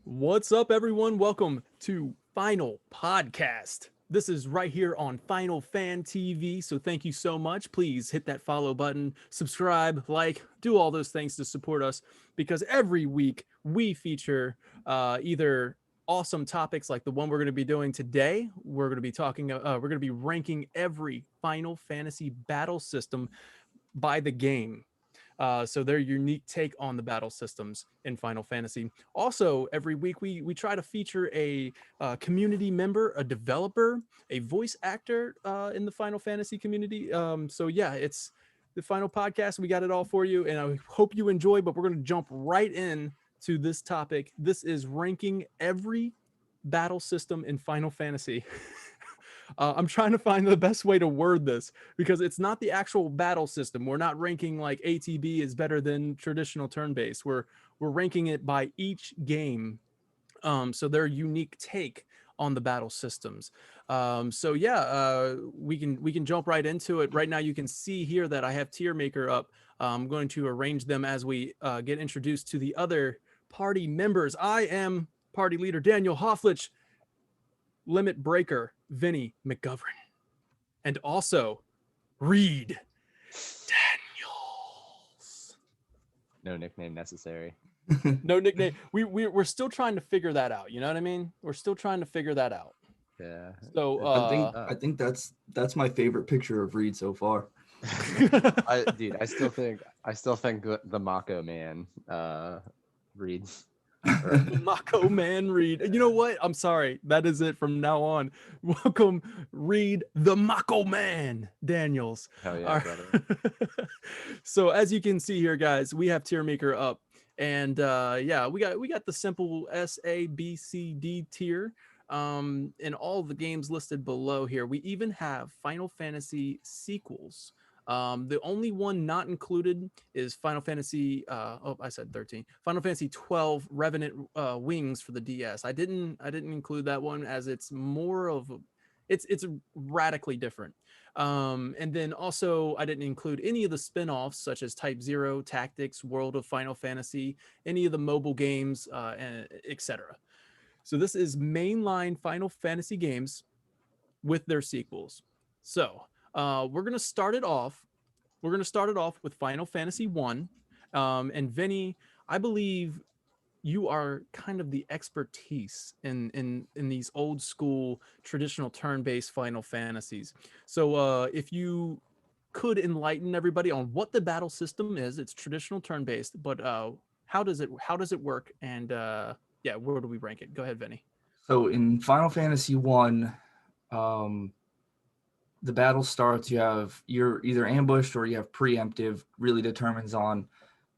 What's up, everyone? Welcome to Final Podcast. This is right here on Final Fan TV. So thank you so much. Please hit that follow button, subscribe, like, do all those things to support us because every week we feature either awesome topics like the one we're going to be doing today. We're going to be we're going to be ranking every Final Fantasy battle system by the game. So their unique take on the battle systems in Final Fantasy. Also, every week we try to feature a community member, a developer, a voice actor in the Final Fantasy community. So yeah, it's the Final Podcast. We got it all for you, and I hope you enjoy. But we're going to jump right in to this topic. This is ranking every battle system in Final Fantasy. I'm trying to find the best way to word this because it's not the actual battle system. We're not ranking like ATB is better than traditional turn-based. We're ranking it by each game, so their unique take on the battle systems. So yeah, we can jump right into it. Right now, you can see here that I have Tier Maker up. I'm going to arrange them as we get introduced to the other party members. I am party leader Daniel Hofflich, limit breaker Vinny McGovern, and also Reed Daniels. No nickname necessary. No nickname. We're still trying to figure that out. You know what I mean? We're still trying to figure that out. Yeah. So I think uh, I think that's my favorite picture of Reed so far. I still think the Mako man reads. the Mako Man Reed. You know what? I'm sorry. That is it from now on. Welcome, Reed, the Mako Man Daniels. Hell yeah, All brother. right. So as you can see here, guys, we have Tier Maker up, and yeah, we got the simple S A B C D tier. In all the games listed below here, we even have Final Fantasy sequels. The only one not included is Final Fantasy. I said 13. Final Fantasy 12 Revenant Wings for the DS. I didn't include that one as it's more of it's radically different. And then also I didn't include any of the spin-offs such as Type Zero, Tactics, World of Final Fantasy, any of the mobile games, etc. So this is mainline Final Fantasy games with their sequels. So we're gonna start it off. We're gonna start it off with Final Fantasy One, and Vinny, I believe you are kind of the expertise in these old school traditional turn-based Final Fantasies. So if you could enlighten everybody on what the battle system is, it's traditional turn-based, but how does it work, and yeah, where do we rank it? Go ahead, Vinny. So in Final Fantasy One, um, the battle starts. You're either ambushed or you have preemptive. Really determines on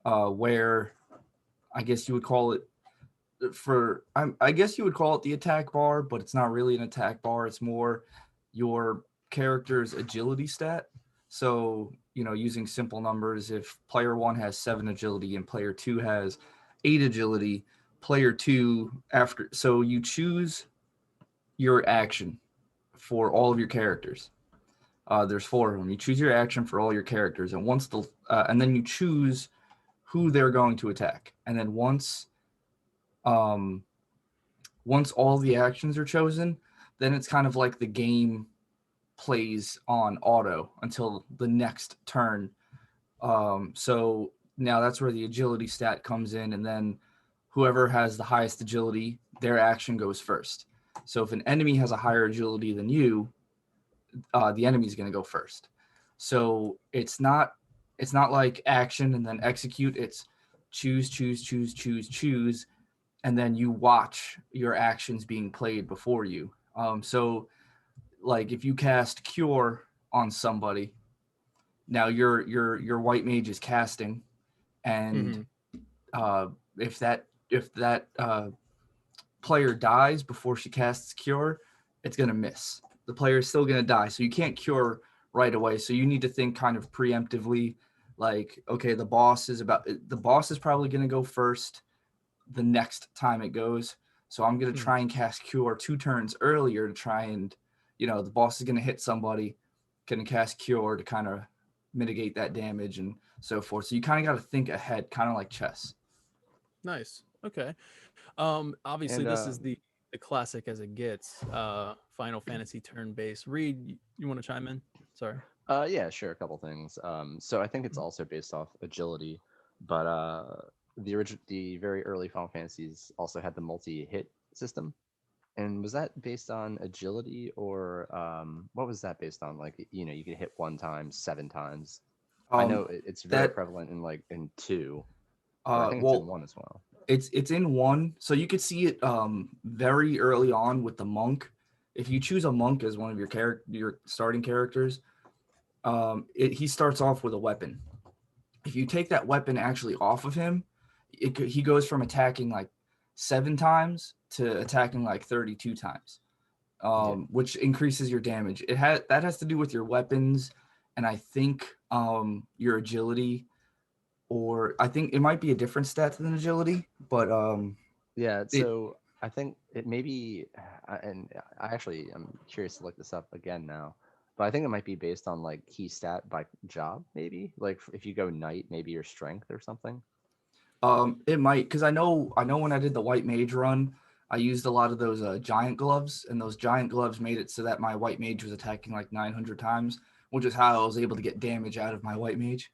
where I guess you would call it I guess you would call it the attack bar, but it's not really an attack bar. It's more your character's agility stat. So, using simple numbers, if player one has 7 agility and player two has 8 agility, player two so you choose your action for all of your characters. There's 4 of them. You choose your action for all your characters, and and then you choose who they're going to attack. And then um, once all the actions are chosen, then it's kind of like the game plays on auto until the next turn. So now that's where the agility stat comes in, and then whoever has the highest agility, their action goes first. So if an enemy has a higher agility than you, the enemy is going to go first. So it's not like action and then execute. It's choose, choose, choose, choose, choose, and then you watch your actions being played before you. So like if you cast Cure on somebody, now your white mage is casting, and uh, if that player dies before she casts Cure, it's gonna miss. The player is still gonna die, so you can't cure right away. So you need to think kind of preemptively, like, okay, the boss is probably gonna go first the next time it goes. So I'm going to try and cast Cure 2 turns earlier to try and, the boss is going to hit somebody, going to cast Cure to kind of mitigate that damage and so forth. So you kind of got to think ahead, kind of like chess. Nice. Okay. Obviously, And this is the classic as it gets. Final Fantasy turn-based. Reed, you want to chime in? Sorry. yeah, sure, a couple things. So I think it's also based off agility, but the very early Final Fantasies also had the multi-hit system. And was that based on agility or what was that based on? Like, you could hit one time 7 times. I know Um, it's very that prevalent in like in two, but I think it's in well, one as well. it's in one, so you could see it very early on with the monk. If you choose a monk as one of your starting characters, he starts off with a weapon. If you take that weapon actually off of him, he goes from attacking like 7 times to attacking like 32 times, Yeah. which increases your damage. That has to do with your weapons, and I think your agility, or I think it might be a different stat than agility, but Yeah, it so I think it may be, and I actually I'm curious to look this up again now, but I think it might be based on like key stat by job, maybe. Like if you go knight, maybe your strength or something. it might, because I know when I did the white mage run, I used a lot of those giant gloves, and those giant gloves made it so that my white mage was attacking like 900 times, which is how I was able to get damage out of my white mage.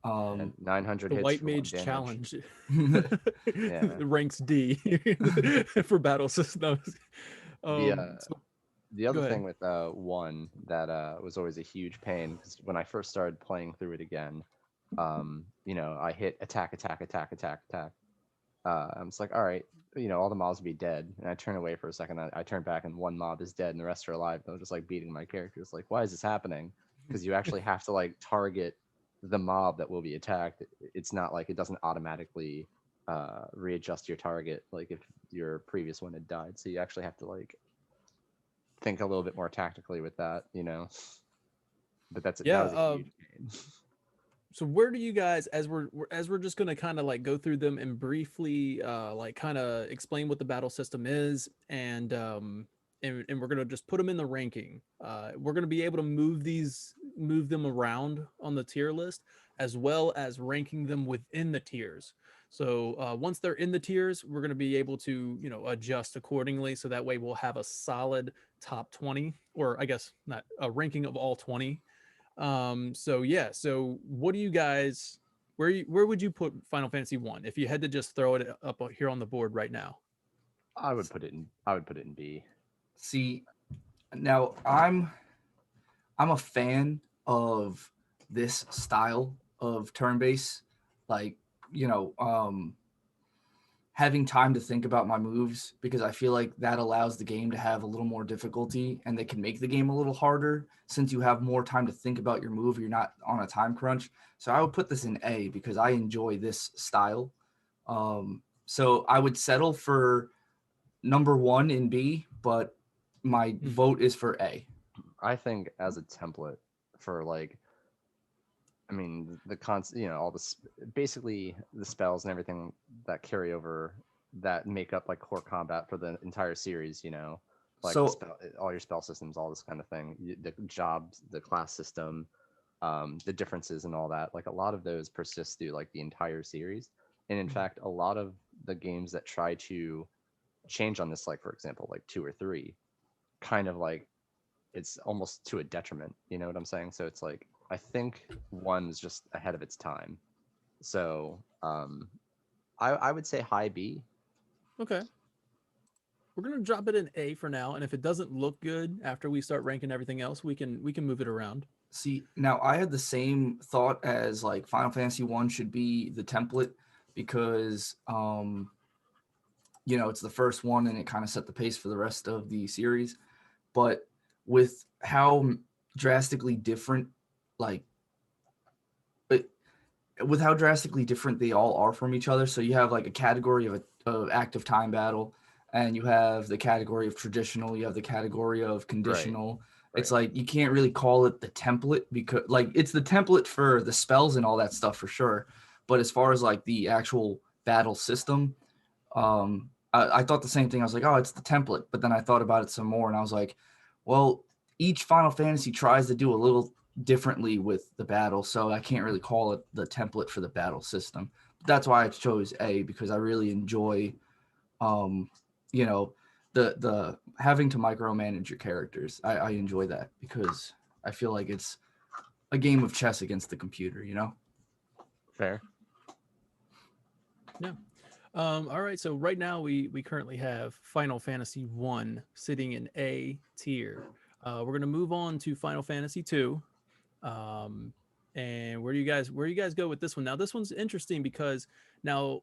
And Um, 900 The hits White for one Mage damage. Challenge. Yeah. Ranks D for battle systems. The So the go other ahead. thing with one that was always a huge pain because when I first started playing through it again, I hit attack, attack, attack, attack, attack. I'm just like, all right, all the mobs will be dead. And I turn away for a second. I turn back and one mob is dead and the rest are alive. And I'm just like beating my characters. Like, why is this happening? Because you actually have to like target the mob that will be attacked. It's not like it doesn't automatically readjust your target like if your previous one had died. So you actually have to like think a little bit more tactically with that. But that Yeah. was a huge pain. So where do you guys, as we're just gonna kind of like go through them and briefly like kind of explain what the battle system is, and we're gonna just put them in the ranking. We're gonna be able to move them around on the tier list, as well as ranking them within the tiers. So once they're in the tiers, we're gonna be able to adjust accordingly. So that way we'll have a solid top 20, or I guess not a ranking of all 20. So yeah, so what do you guys, where would you put Final Fantasy 1 if you had to just throw it up here on the board right now? I would put it in B. See, now I'm a fan of this style of turn base, like you know, having time to think about my moves, because I feel like that allows the game to have a little more difficulty, and they can make the game a little harder since you have more time to think about your move. You're not on a time crunch. So I would put this in A because I enjoy this style. So I would settle for number one in B, but my Mhm. vote is for A. I think as a template for like, I mean, the all this basically the spells and everything that carry over that make up like core combat for the entire series. Like So all your spell systems, all this kind of thing, the jobs, the class system, the differences and all that. Like a lot of those persist through like the entire series. And in fact, a lot of the games that try to change on this, like for example, like two or three, kind of like it's almost to a detriment. You know what I'm saying? So it's like I think one's just ahead of its time. So I would say high B. Okay, we're gonna drop it in A for now, and if it doesn't look good after we start ranking everything else, we can move it around. see, now I had the same thought as like Final Fantasy 1 should be the template because it's the first one and it kind of set the pace for the rest of the series. But with how drastically different, like, but with how drastically different they all are from each other. So you have like a category of active time battle, and you have the category of traditional, you have the category of Right. conditional. It's Right. like you can't really call it the template because like it's the template for the spells and all that stuff for sure. But as far as like the actual battle system, I thought the same thing. I was like, oh, it's the template. But then I thought about it some more and I was like, well, each Final Fantasy tries to do a little differently with the battle. So I can't really call it the template for the battle system. that's why I chose A, because I really enjoy, you know, the having to micromanage your characters. I enjoy that because I feel like it's a game of chess against the computer, you know? Fair. Yeah. All right. So right now we currently have Final Fantasy One sitting in A tier. We're gonna move on to Final Fantasy Two. Um, and where do you guys go with this one? Now this one's interesting because now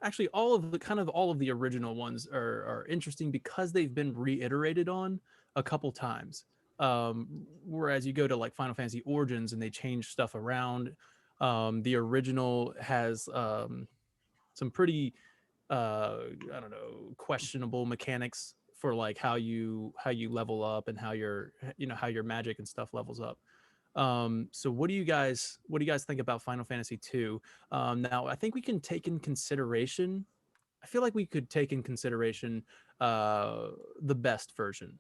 actually all of the original ones are interesting because they've been reiterated on a couple times. Whereas you go to like Final Fantasy Origins and they change stuff around. The original has some pretty I don't know, questionable mechanics for like how you level up and how how your magic and stuff levels up. So what do you guys think about Final Fantasy 2? Now I think we can take in consideration. I feel like we could take in consideration uh the best version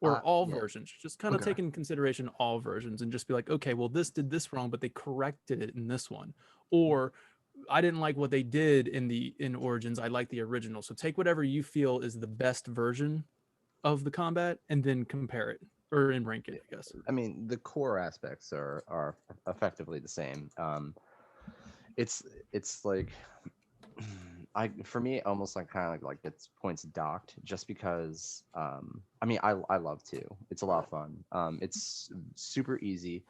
or all Yeah. versions. Just kind of Okay. take in consideration all versions and just be like, okay, well this did this wrong, but they corrected it in this one. Or I didn't like what they did in Origins. I like the original. So take whatever you feel is the best version of the combat and then compare it or and rank it, Yeah. I guess. I mean, the core aspects are effectively the same. It's it's like I for me almost like kind of like it's points docked just because I mean I love two. It's a lot of fun. It's super easy.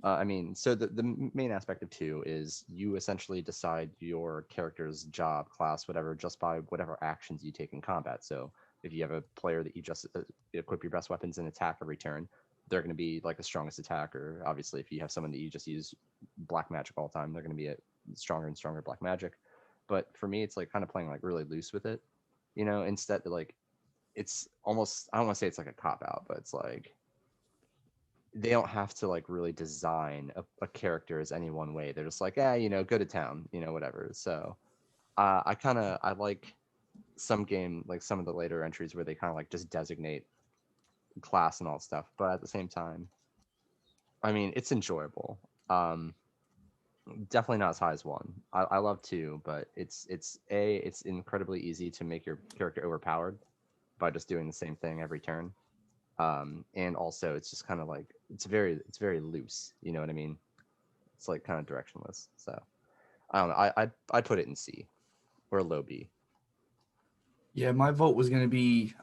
I mean, so the main aspect of two is you essentially decide your character's job, class, whatever, just by whatever actions you take in combat. So if you have a player that you just equip your best weapons and attack every turn, they're going to be like the strongest attacker. Obviously, if you have someone that you just use black magic all the time, they're going to be a stronger and stronger black magic. But for me, it's like kind of playing like really loose with it, instead of like it's almost I don't want to say it's like a cop out, but it's like they don't have to like really design a character as any one way. They're just like, go to town, whatever. So I like some game like some of the later entries where they kind of like just designate class and all stuff, but at the same time, I mean, it's enjoyable. Um, Definitely not as high as one. I love two, but it's incredibly easy to make your character overpowered by just doing the same thing every turn. And also it's just kind of like it's very loose. You know what I mean? It's like kind of directionless. So I don't know. I'd put it in C or low B. Yeah, my vote was going to be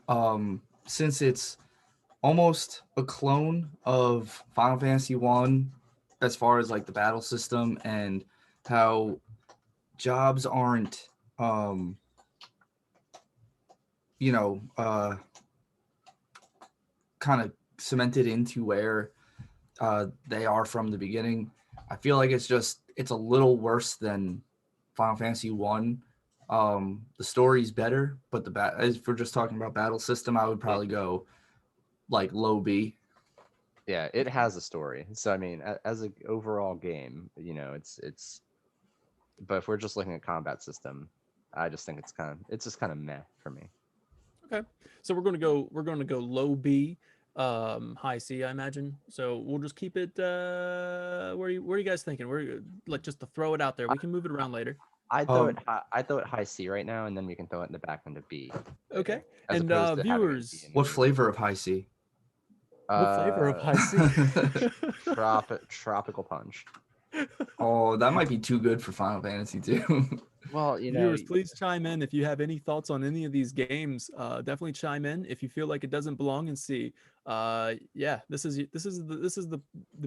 since it's almost a clone of Final Fantasy 1 as far as like the battle system and how jobs aren't um you know kind of cemented into where they are from the beginning. I feel like it's a little worse than Final Fantasy 1. The story's better, but if we're just talking about battle system, I would It, probably go like low B. yeah, it has a story. So I mean, as an overall game, it's. But if we're just looking at combat system, I just think it's just kind of meh for me. Okay. So we're going to go low B, high C, I imagine. So we'll just keep it where are you guys thinking? We're like just to throw it out there. We can move it around later. Um, I throw it high C right now, and then we can throw it in the back into B Okay. later, as And opposed to having it be viewers, in what B. flavor of high C? what flavor of Uh, high C? tropical punch. Oh, that might be too good for Final Fantasy 2. Well, Viewers, please chime in if you have any thoughts on any of these games. Definitely chime in if you feel like it doesn't belong in C. Yeah, this is the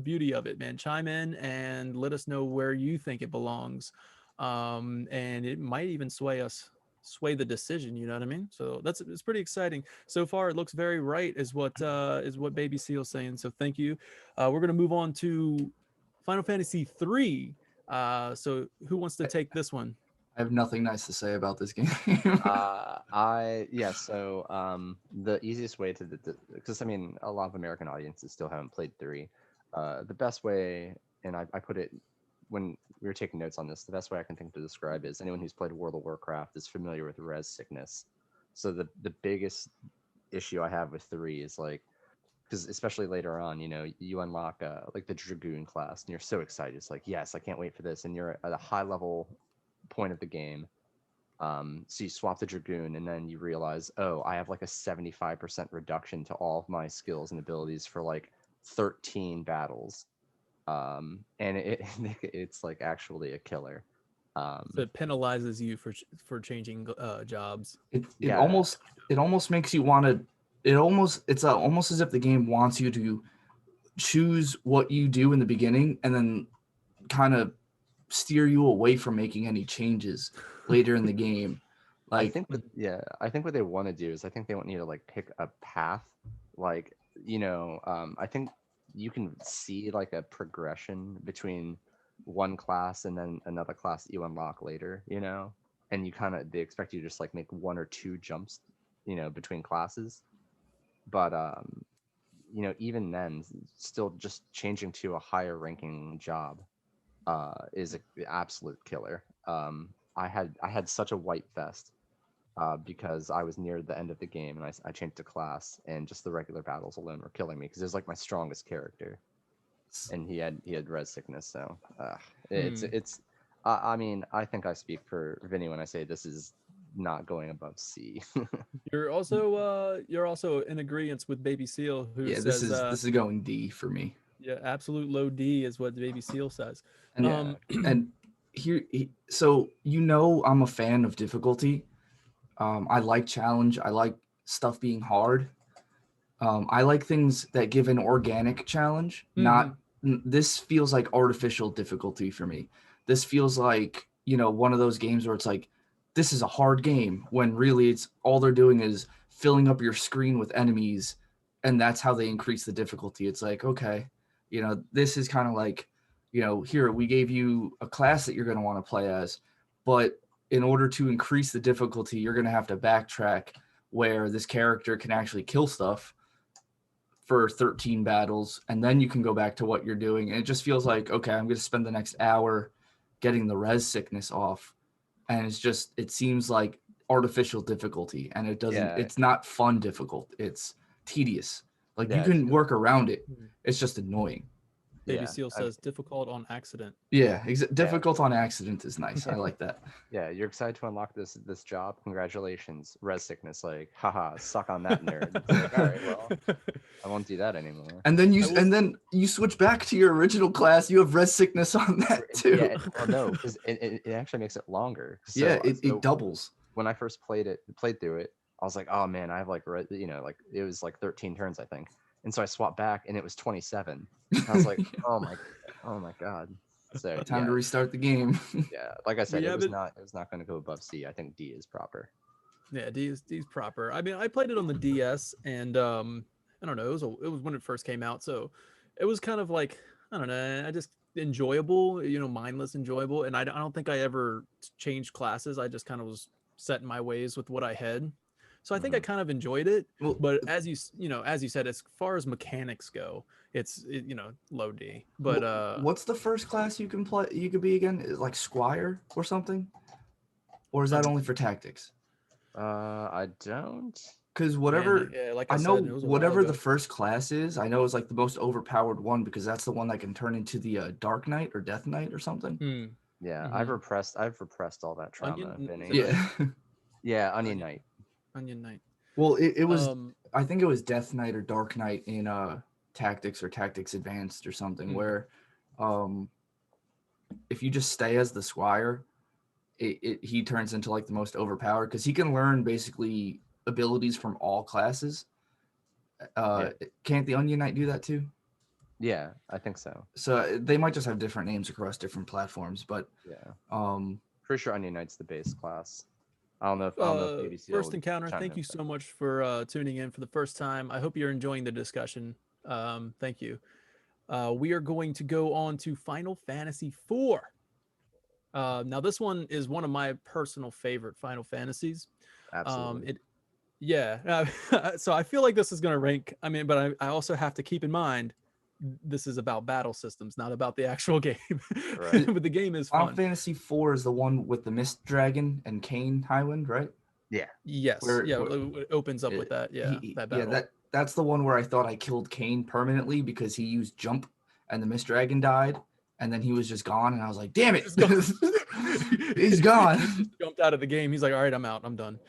beauty of it, man. Chime in and let us know where you think it belongs, and it might even sway the decision. You know what I mean? So it's pretty exciting. So far, it looks very right, is what Baby Seal's saying. So thank you. We're gonna move on to Final Fantasy 3. So who wants to take this one? I have nothing nice to say about this game. So the easiest way to because I mean a lot of American audiences still haven't played three. The best way, and I put it when we were taking notes on this, the best way I can think to describe is anyone who's played World of Warcraft is familiar with res sickness. So the biggest issue I have with three is like because especially later on, you unlock like the Dragoon class, and you're so excited. It's like, yes, I can't wait for this. And you're at a high level point of the game. So you swap the Dragoon, and then you realize, oh, I have like a 75% reduction to all of my skills and abilities for like 13 battles. And it's like actually a killer. So it penalizes you for changing jobs. It Yeah, almost makes you want to. It's almost as if the game wants you to choose what you do in the beginning, and then kind of steer you away from making any changes later in the game. I Like, think I think what they want to do is I think they want you to like pick a path, like I think you can see like a progression between one class and then another class that you unlock later, and they expect you to just like make one or two jumps, between classes, but even then, still just changing to a higher ranking job is an absolute killer. I had such a white vest because I was near the end of the game and I changed to class, and just the regular battles alone were killing me because it was like my strongest character, and he had res sickness. So it's I mean, I think I speak for Vinny when I say this is not going above C. You're also in agreement with Baby Seal, who yeah, says this is going D for me. yeah, absolute low D is what Baby Seal says. And and so I'm a fan of difficulty. I like challenge. I like stuff being hard. I like things that give an organic challenge. Not this feels like artificial difficulty for me. This feels like one of those games where it's like, this is a hard game, when really it's all they're doing is filling up your screen with enemies, and that's how they increase the difficulty. It's like, okay, this is kind of like, here we gave you a class that you're going to want to play as, but in order to increase the difficulty, you're going to have to backtrack where this character can actually kill stuff for 13 battles, and then you can go back to what you're doing. And it just feels like, okay, I'm going to spend the next hour getting the res sickness off. And it seems like artificial difficulty, and it's not fun difficult. It's tedious. Like, you can work around it. It's just annoying. Baby Seal says difficult on accident. Yeah, difficult on accident is nice. I like that. Yeah, you're excited to unlock this job. Congratulations, res sickness. Like, haha, suck on that nerd. It's like, all right, well, I won't do that anymore. And then you switch back to your original class. You have res sickness on that too. Yeah, well, no, because it actually makes it longer. So, yeah, it doubles. When I first played through it, I was like, oh man, I have like like it was like 13 turns, I think. And so I swapped back, and it was 27. I was like, oh my god. So time to restart the game. Yeah, like I said, it was not going to go above C. I think D is proper. Yeah, D's proper. I mean, I played it on the DS, and I don't know, it was when it first came out, so it was kind of like, I don't know, I just enjoyable, mindless, enjoyable, and I don't think I ever changed classes. I just kind of was set in my ways with what I had. So I think I kind of enjoyed it, but as you said, as far as mechanics go, it's low D. But what's the first class you can play? You could be again, like Squire or something, or is that only for tactics? I don't. Because whatever, like I know, said, whatever the first class is, I know is like the most overpowered one, because that's the one that can turn into the Dark Knight or Death Knight or something. Yeah, I've repressed all that trauma, Vinny. Yeah, yeah, Onion Knight. Onion Knight. Well, it was. I think it was Death Knight or Dark Knight in Tactics or Tactics Advanced or something, where if you just stay as the Squire, he turns into like the most overpowered, because he can learn basically abilities from all classes. Can't the Onion Knight do that too? Yeah, I think so. So they might just have different names across different platforms, but pretty sure Onion Knight's the base class. I don't know if BBC First Encounter, thank you so much for tuning in for the first time. I hope you're enjoying the discussion. Thank you. We are going to go on to Final Fantasy IV. Now, this one is one of my personal favorite Final Fantasies. Absolutely. So I feel like this is going to rank. I mean, but I also have to keep in mind, this is about battle systems, not about the actual game. Right. But the game is fun. Final Fantasy IV is the one with the Mist Dragon and Kane Highwind, right? Yeah. Yes. It opens up with that. Yeah. That battle. that's the one where I thought I killed Kane permanently because he used jump and the Mist Dragon died, and then he was just gone, and I was like, damn it, he's gone. Jumped out of the game. He's like, all right, I'm out. I'm done.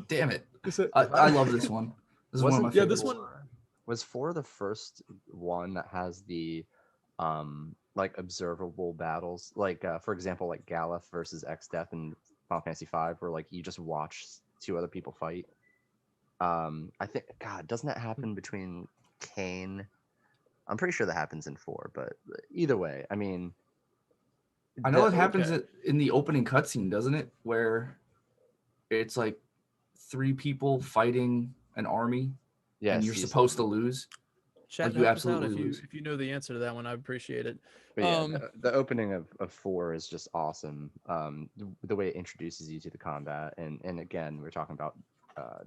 Damn it. So- I love this one. This is one of my Wasn't Yeah, favorites. this one. Was 4 the first one that has the like observable battles, like for example, like Galuf versus X-Death in Final Fantasy V, where like you just watch 2 other people fight. I think, God, doesn't that happen between Kane? I'm pretty sure that happens in 4, but either way, I mean, I know the- it happens okay. in the opening cutscene, doesn't it? Where it's like 3 people fighting an army, yes, and you're you- supposed to lose. Chat, Like, you help us out absolutely lose. if you know the answer to that one. I appreciate it. But yeah, the opening of 4 is just awesome. The way it introduces you to the combat, and again, we're talking about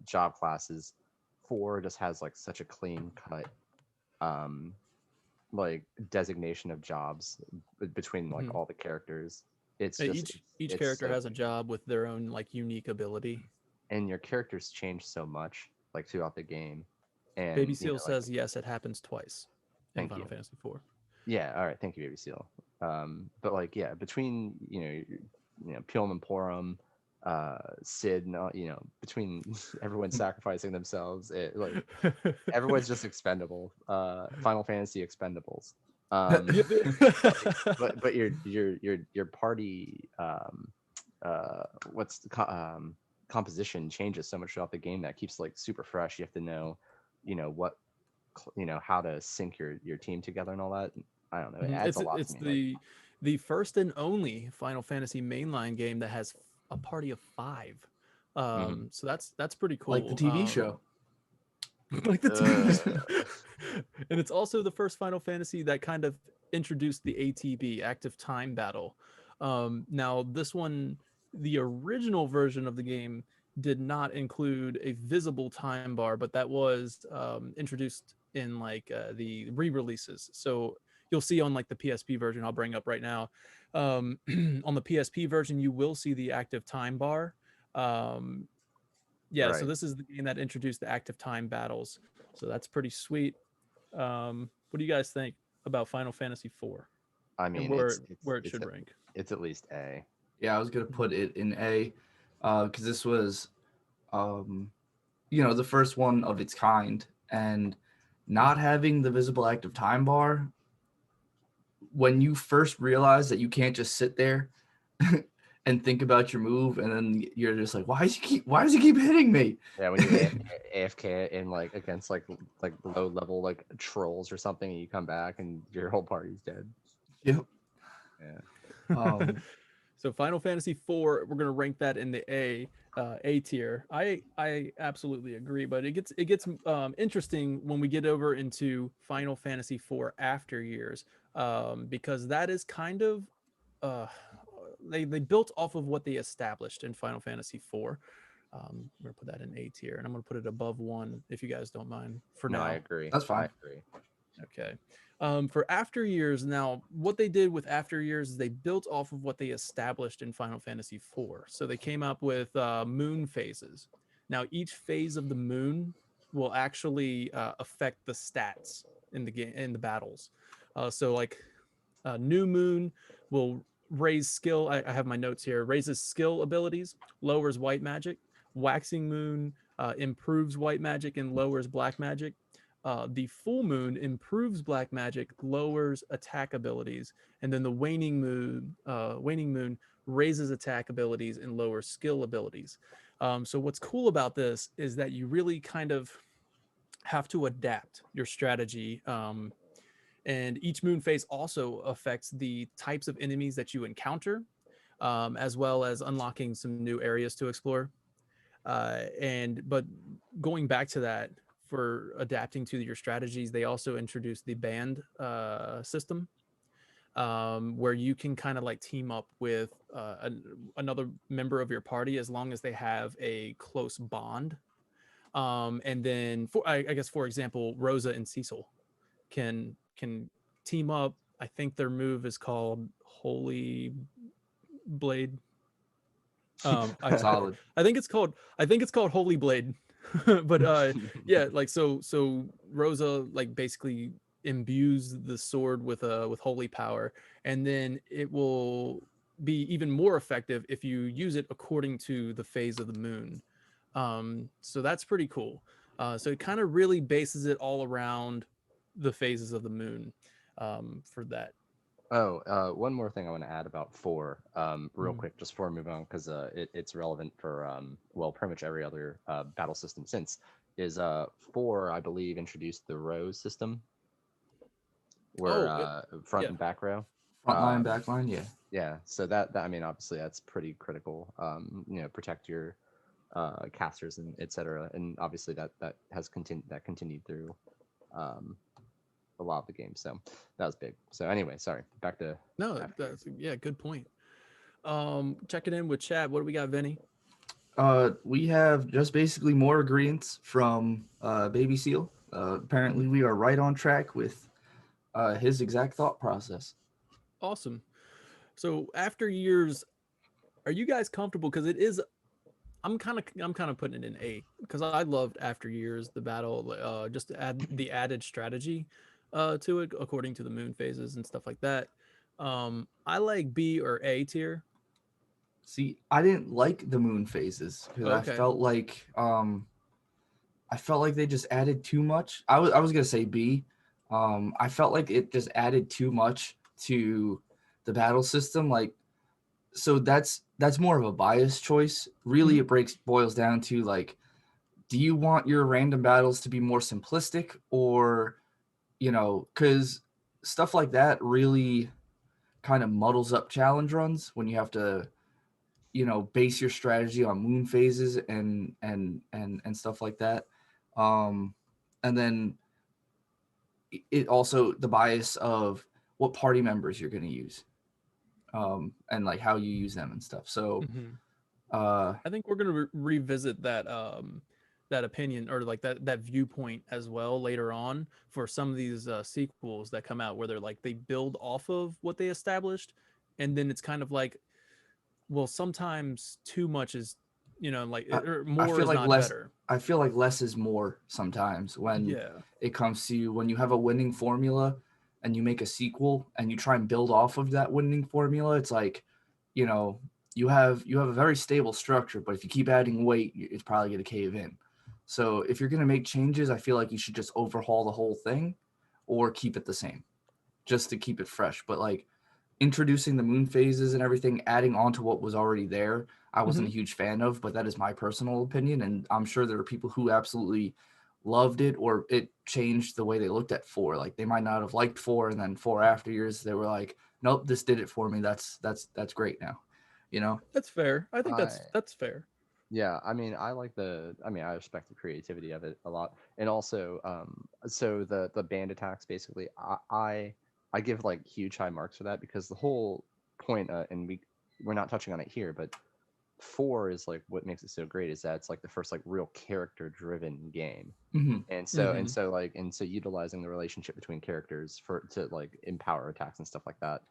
job classes. 4 just has like such a clean cut, like designation of jobs between like Mhm. all the characters. It's just Each it's character so has a job with their own like unique ability. and your characters change so much like throughout the game. And Baby you Seal know, like, says yes, it happens twice in Thank Final you. Fantasy IV. yeah, all right, thank you, Baby Seal. But like, yeah, between Pilum and Porum, Sid, and all, between everyone sacrificing themselves, like everyone's just expendable. Final Fantasy expendables. But your party composition changes so much throughout the game that keeps like super fresh. You have to know, what how to sync your team together and all that. I don't know. It adds a lot It's to me. the first and only Final Fantasy mainline game that has a party of 5. Mhm. So that's pretty cool. Like the TV show. Like the TV show. And it's also the first Final Fantasy that kind of introduced the ATB, active time battle. Now this one, the original version of the game did not include a visible time bar, but that was introduced in like the re-releases. So you'll see on like the PSP version I'll bring up right now. On the PSP version, you will see the active time bar. Yeah, so Right. this is the game that introduced the active time battles. So that's pretty sweet. What do you guys think about Final Fantasy IV I and mean, where it should at, rank? it's at least A. Yeah, I was gonna put it in A, because this was, the first one of its kind, and not having the visible active time bar. When you first realize that you can't just sit there and think about your move, and then you're just like, why does he keep hitting me? Yeah, when you AFK in like against like low level like trolls or something, and you come back and your whole party's dead. Yep. Yeah. So Final Fantasy IV, we're gonna rank that in the A tier. I absolutely agree, but it gets interesting when we get over into Final Fantasy IV After Years, because that is kind of they built off of what they established in Final Fantasy IV. I'm gonna put that in A tier, and I'm gonna put it above 1 if you guys don't mind for No, now. I agree. That's fine. I agree. Okay. For After Years, now what they did with After Years is they built off of what they established in Final Fantasy IV. So they came up with moon phases. Now each phase of the moon will actually affect the stats in the game in the battles. So like new moon will raise skill. I have my notes here. Raises skill abilities, lowers white magic. Waxing moon improves white magic and lowers black magic. The full moon improves black magic, lowers attack abilities, and then the waning moon raises attack abilities and lowers skill abilities. So what's cool about this is that you really kind of have to adapt your strategy. And each moon phase also affects the types of enemies that you encounter, as well as unlocking some new areas to explore. But going back to that, for adapting to your strategies, they also introduced the band system, where you can kind of like team up with another member of your party as long as they have a close bond. And then, I guess, for example, Rosa and Cecil can team up. I think their move is called Holy Blade. Solid. I think it's called Holy Blade. But yeah, like so Rosa like basically imbues the sword with holy power, and then it will be even more effective if you use it according to the phase of the moon. So that's pretty cool. So it kind of really bases it all around the phases of the moon, for that. Oh, one more thing I want to add about four, real Mm. quick, just before I move on, because it's relevant for well, pretty much every other battle system since. Is four, I believe, introduced the row system, where Oh, front yeah. and back row. Front line, Um, back line, yeah. yeah, so that I mean, obviously, that's pretty critical. Protect your casters and etc. And obviously, that has continued through um, a lot of the games. So that was big. So anyway, sorry. Back to No, after years. that's yeah, good point. Checking in with chat. What do we got, Vinny? We have just basically more agreements from Baby Seal. Apparently, we are right on track with his exact thought process. Awesome. So after years, are you guys comfortable? Because it is. I'm kind of putting it in A because I loved After Years, the battle, just to add the added strategy to it according to the moon phases and stuff like that. I like B or A tier. See, I didn't like the moon phases because Okay. I felt like they just added too much. I was gonna say B. I felt like it just added too much to the battle system. Like, so that's more of a bias choice. Really, Mhm. it boils down to like, do you want your random battles to be more simplistic, or because stuff like that really kind of muddles up challenge runs when you have to base your strategy on moon phases and stuff like that. um and then it also the bias of what party members you're going to use, and like how you use them and stuff. So Mhm. uh I think we're gonna revisit that that opinion or like that viewpoint as well later on for some of these sequels that come out where they're like they build off of what they established, and then it's kind of like, well, sometimes too much is, like I, or I more feel is like not less better. I feel like less is more sometimes when Yeah. it comes to when you have a winning formula and you make a sequel and you try and build off of that winning formula. It's like, you know, you have a very stable structure, but if you keep adding weight, it's probably going to cave in. So if you're going to make changes, I feel like you should just overhaul the whole thing or keep it the same just to keep it fresh. But like introducing the moon phases and everything, adding on to what was already there, I wasn't Hmm. a huge fan of, but that is my personal opinion. And I'm sure there are people who absolutely loved it or it changed the way they looked at four. Like they might not have liked four, and then four after years, they were like, nope, this did it for me. That's great now, you know? That's fair. I think I that's fair. Yeah, I mean, I mean, I respect the creativity of it a lot, and also, so the band attacks basically, I give like huge high marks for that because the whole point, and we're not touching on it here, but four is like what makes it so great is that it's like the first like real character driven game, Hmm. Hmm. and so utilizing the relationship between characters for to like empower attacks and stuff like that,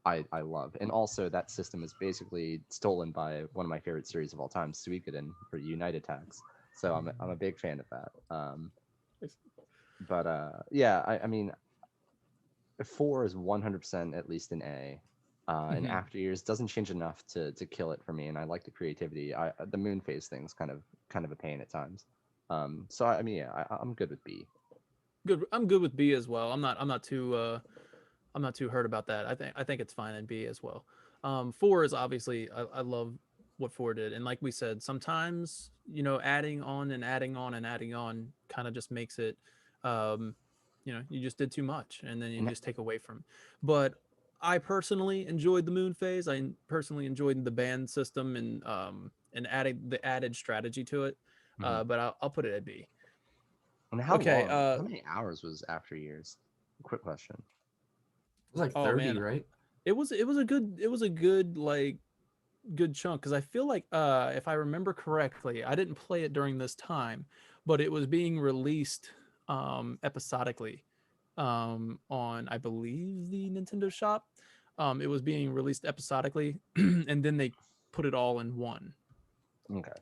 I love. And also that system is basically stolen by one of my favorite series of all time, Suikoden, for Unite attacks. So I'm a big fan of that. But yeah, I mean, four is 100% at least an A. And Hmm. after years doesn't change enough to kill it for me, and I like the creativity. The moon phase thing's kind of a pain at times. So I mean, yeah, I'm good with B. Good. I'm good with B as well. I'm not too hurt about that. I think it's fine in B as well. Four is obviously I love what four did, and like we said, sometimes adding on and adding on and adding on kind of just makes it, um, you just did too much, and then you And just take away from. But I personally enjoyed the moon phase. I personally enjoyed the band system and adding the added strategy to it. mhm. But I'll put it at B. And how Okay. long? How many hours was after years? Quick question. It was like Oh 30, man, right? it was a good like good chunk because I feel like if I remember correctly, I didn't play it during this time, but it was being released episodically on I believe the Nintendo Shop. It was being released episodically, and then they put it all in one. Okay.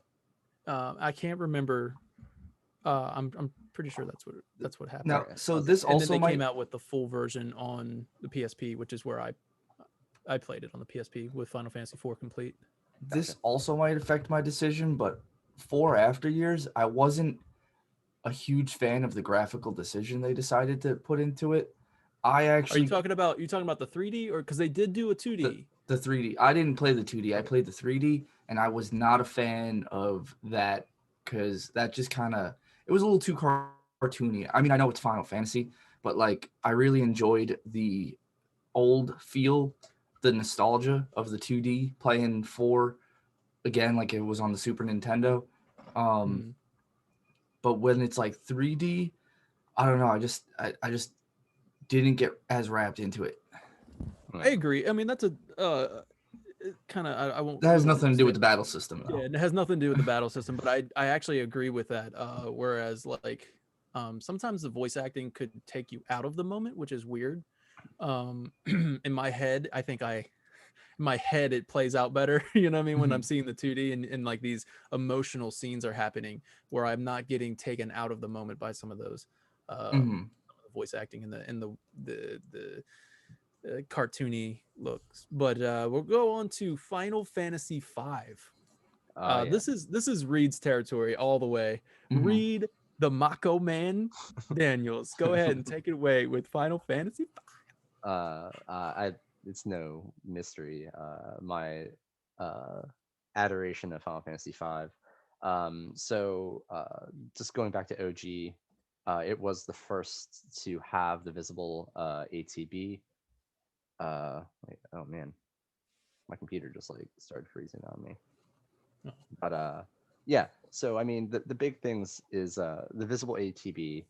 I can't remember I'm pretty sure that's what happened. Now, Okay, so okay. this And then also they might came out with the full version on the PSP, which is where I played it on the PSP with Final Fantasy IV Complete. this Gotcha. also might affect my decision, but for After Years, I wasn't a huge fan of the graphical decision they decided to put into it. I Are you actually talking about the 3D, or because they did do a 2D? the 3D. I didn't play the 2D. I Okay. played the 3D, and I was not a fan of that because that just kind of it was a little too cartoony. I mean, I know it's Final Fantasy, but like I really enjoyed the old feel, the nostalgia of the 2D playing 4 again, like it was on the Super Nintendo. Um, Mm. but when it's like 3D, I don't know. I just didn't get as wrapped into it. I agree. I mean, that's a kind of I won't. That has We won't nothing to do say with the battle system, Yeah, though. and it has nothing to do with the battle system, but I actually agree with that. Whereas like sometimes the voice acting could take you out of the moment, which is weird. In my head, I think in my head it plays out better. You know what I mean? When I'm Mhm. seeing the 2D and like these emotional scenes are happening where I'm not getting taken out of the moment by some of those Mhm. voice acting and the cartoony looks. But we'll go on to Final Fantasy V. Yeah. This is Reed's territory all the way. Mhm. Reed, the Mako Man, Daniels. Go ahead and take it away with Final Fantasy. I it's no mystery. My uh, adoration of Final Fantasy V. Just going back to OG, it was the first to have the visible ATB. Wait, oh man, my computer just like started freezing on me. Oh. But yeah. So I mean, the big things is the visible ATB,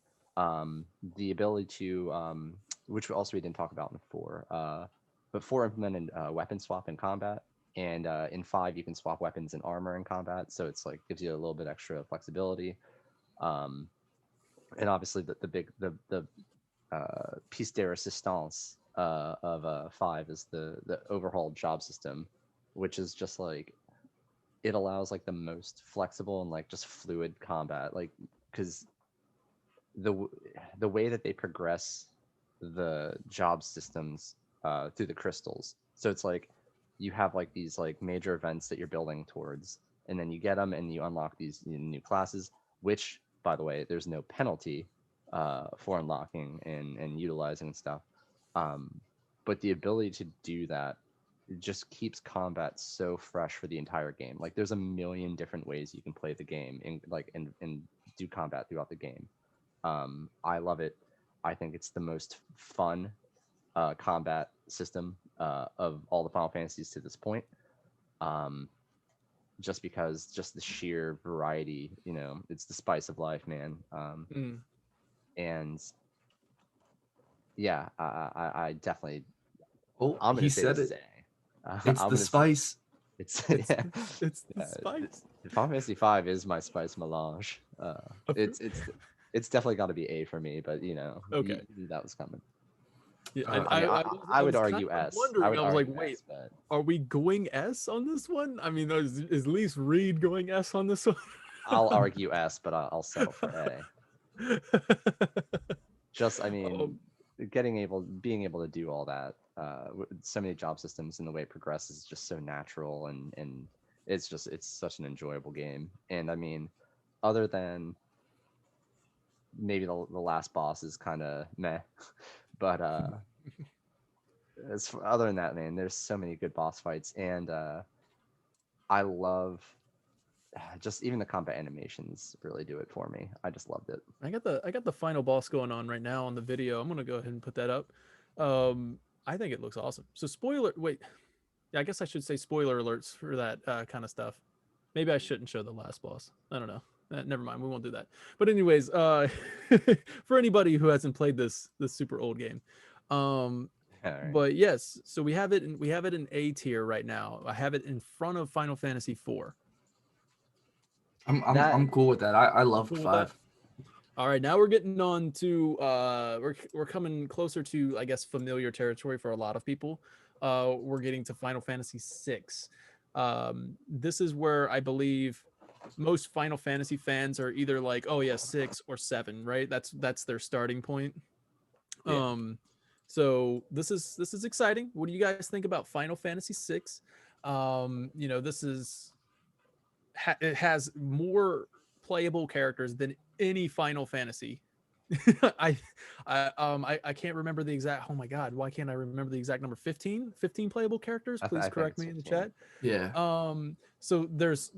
the ability to which also we didn't talk about in 4. But 4 implemented weapon swap in combat, and in 5 you can swap weapons and armor in combat, so it's like gives you a little bit extra flexibility. Um, and obviously the piece de resistance of 5 is the overhaul job system, which is just like it allows like the most flexible and like just fluid combat, like because the the way that they progress the job systems through the crystals. So it's like you have like these like major events that you're building towards, and then you get them and you unlock these new classes. Which, by the way, there's no penalty for unlocking and utilizing stuff. Um, but the ability to do that just keeps combat so fresh for the entire game. Like there's a million different ways you can play the game and do combat throughout the game. I love it. I think it's the most fun combat system of all the Final Fantasies to this point. Um, just because just the sheer variety, it's the spice of life, man. Mm. And yeah, I definitely, Oh, I'm gonna he say said this is it. A. It's I'm the gonna say spice. it's It's yeah, it's the yeah. spice. Final Fantasy V is my spice melange. Of course. It's definitely got to be A for me, but Okay. that was coming. Yeah, I mean, I I would was kind argue of S. I wondering. would I was like, argue wait, S, but are we going S on this one? I mean, is at least Reed going S on this one? I'll argue S, but I'll settle for A. Just, I um, mean, being able to do all that, with so many job systems and the way it progresses is just so natural, and it's such an enjoyable game. And I mean, other than maybe the last boss is kind of meh, but other than that, man, there's so many good boss fights, and I love just even the combat animations really do it for me. I just loved it. I got the final boss going on right now on the video. I'm gonna go ahead and put that up. I think it looks awesome. So spoiler, wait, yeah, I guess I should say spoiler alerts for that kind of stuff. Maybe I shouldn't show the last boss. I don't know. Never mind, we won't do that. But anyways, for anybody who hasn't played this super old game, um, All right. but yes, so we have it in A tier right now. I have it in front of Final Fantasy IV. That I'm cool with that. I You loved cool with that? 5. All right, now we're getting on to we're coming closer to, I guess, familiar territory for a lot of people. We're getting to Final Fantasy VI. This is where I believe most Final Fantasy fans are either like, oh yeah, 6 or 7, right? That's their starting point. Yeah. So this is exciting. What do you guys think about Final Fantasy 6? This is it has more playable characters than any Final Fantasy. I I can't remember the exact. Oh my god, why can't I remember the exact number? 15 playable characters. Please I think correct it's me in the 15. chat. Yeah. So there's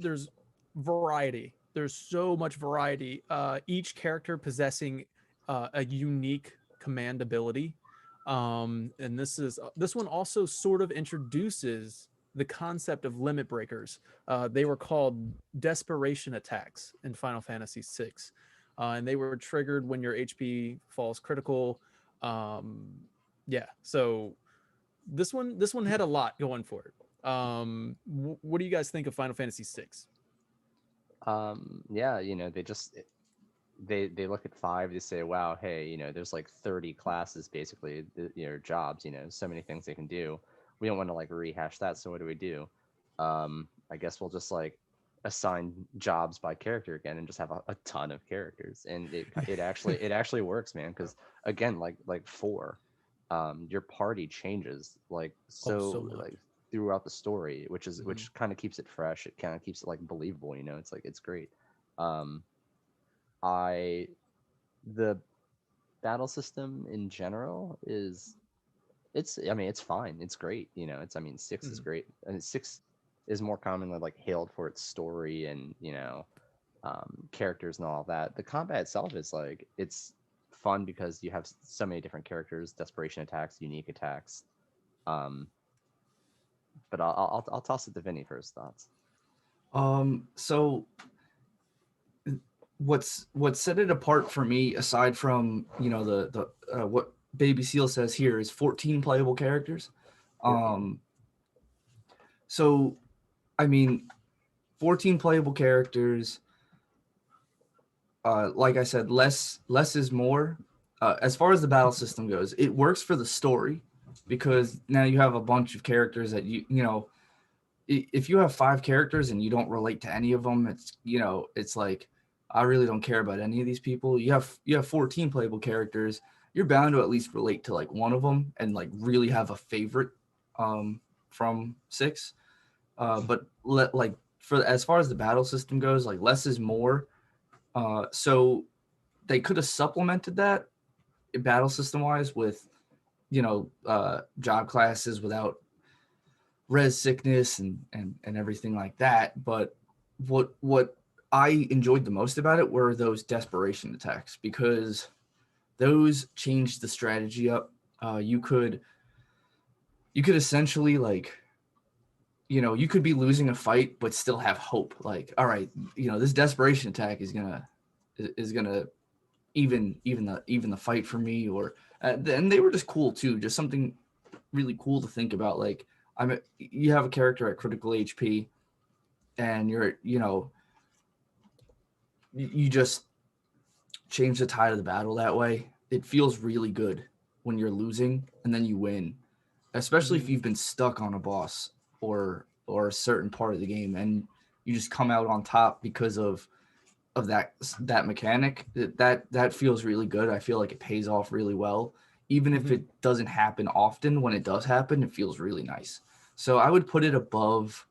variety. There's so much variety. Each character possessing a unique command ability. And this one also sort of introduces the concept of limit breakers. They were called Desperation Attacks in Final Fantasy VI, and they were triggered when your HP falls critical. Yeah, so this one had a lot going for it. What do you guys think of Final Fantasy VI? Yeah, they look at 5, they say, wow, hey, there's like 30 classes basically, jobs, so many things they can do. We don't want to like rehash that, so what do we do? I guess we'll just like assign jobs by character again and just have a ton of characters, and it actually works, man, because again, like 4, your party changes like So much. like throughout the story, which Mhm. kind of keeps it fresh. It kind of keeps it like believable, it's like it's great. um I The battle system in general it's fine. It's great. It's, I mean, 6 is Mhm. great. And 6 is more commonly like hailed for its story and, characters and all that. The combat itself is like it's fun because you have so many different characters, desperation attacks, unique attacks. Um, but I'll toss it to Vinny for his thoughts. So what set it apart for me, aside from the what Baby Seal says here, is 14 playable characters. 14. So I mean, 14 playable characters. Like I said, less is more. As far as the battle system goes, it works for the story because now you have a bunch of characters that if you have 5 characters and you don't relate to any of them, it's like, I really don't care about any of these people. You have 14 playable characters. You're bound to at least relate to like one of them and like really have a favorite from 6. But like for as far as the battle system goes, like less is more. So they could have supplemented that battle system wise with job classes without res sickness and everything like that. But what I enjoyed the most about it were those desperation attacks, because those changed the strategy up. You could essentially, like, you could be losing a fight but still have hope. Like, all right, this desperation attack is gonna even the fight for me. Or and they were just cool too, just something really cool to think about. Like, you have a character at critical HP and you just change the tide of the battle that way. It feels really good when you're losing and then you win, especially if Mhm. you've been stuck on a boss or a certain part of the game and you just come out on top because of that mechanic. That feels really good. I feel like it pays off really well. Even if Mhm. it doesn't happen often, when it does happen, it feels really nice. So I would put it above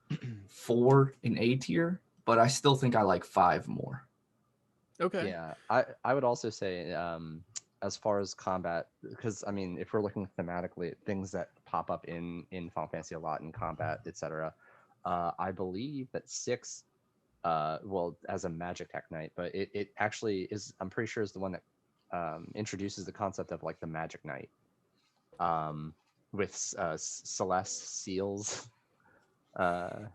4 in A tier, but I still think I like 5 more. Okay. Yeah, I would also say, as far as combat, because I mean, if we're looking thematically at things that pop up in Final Fantasy a lot in combat, etc., I believe that 6, well, as a magic tech knight, but it actually is, I'm pretty sure, is the one that introduces the concept of like the magic knight, um, with Celeste Seals, uh,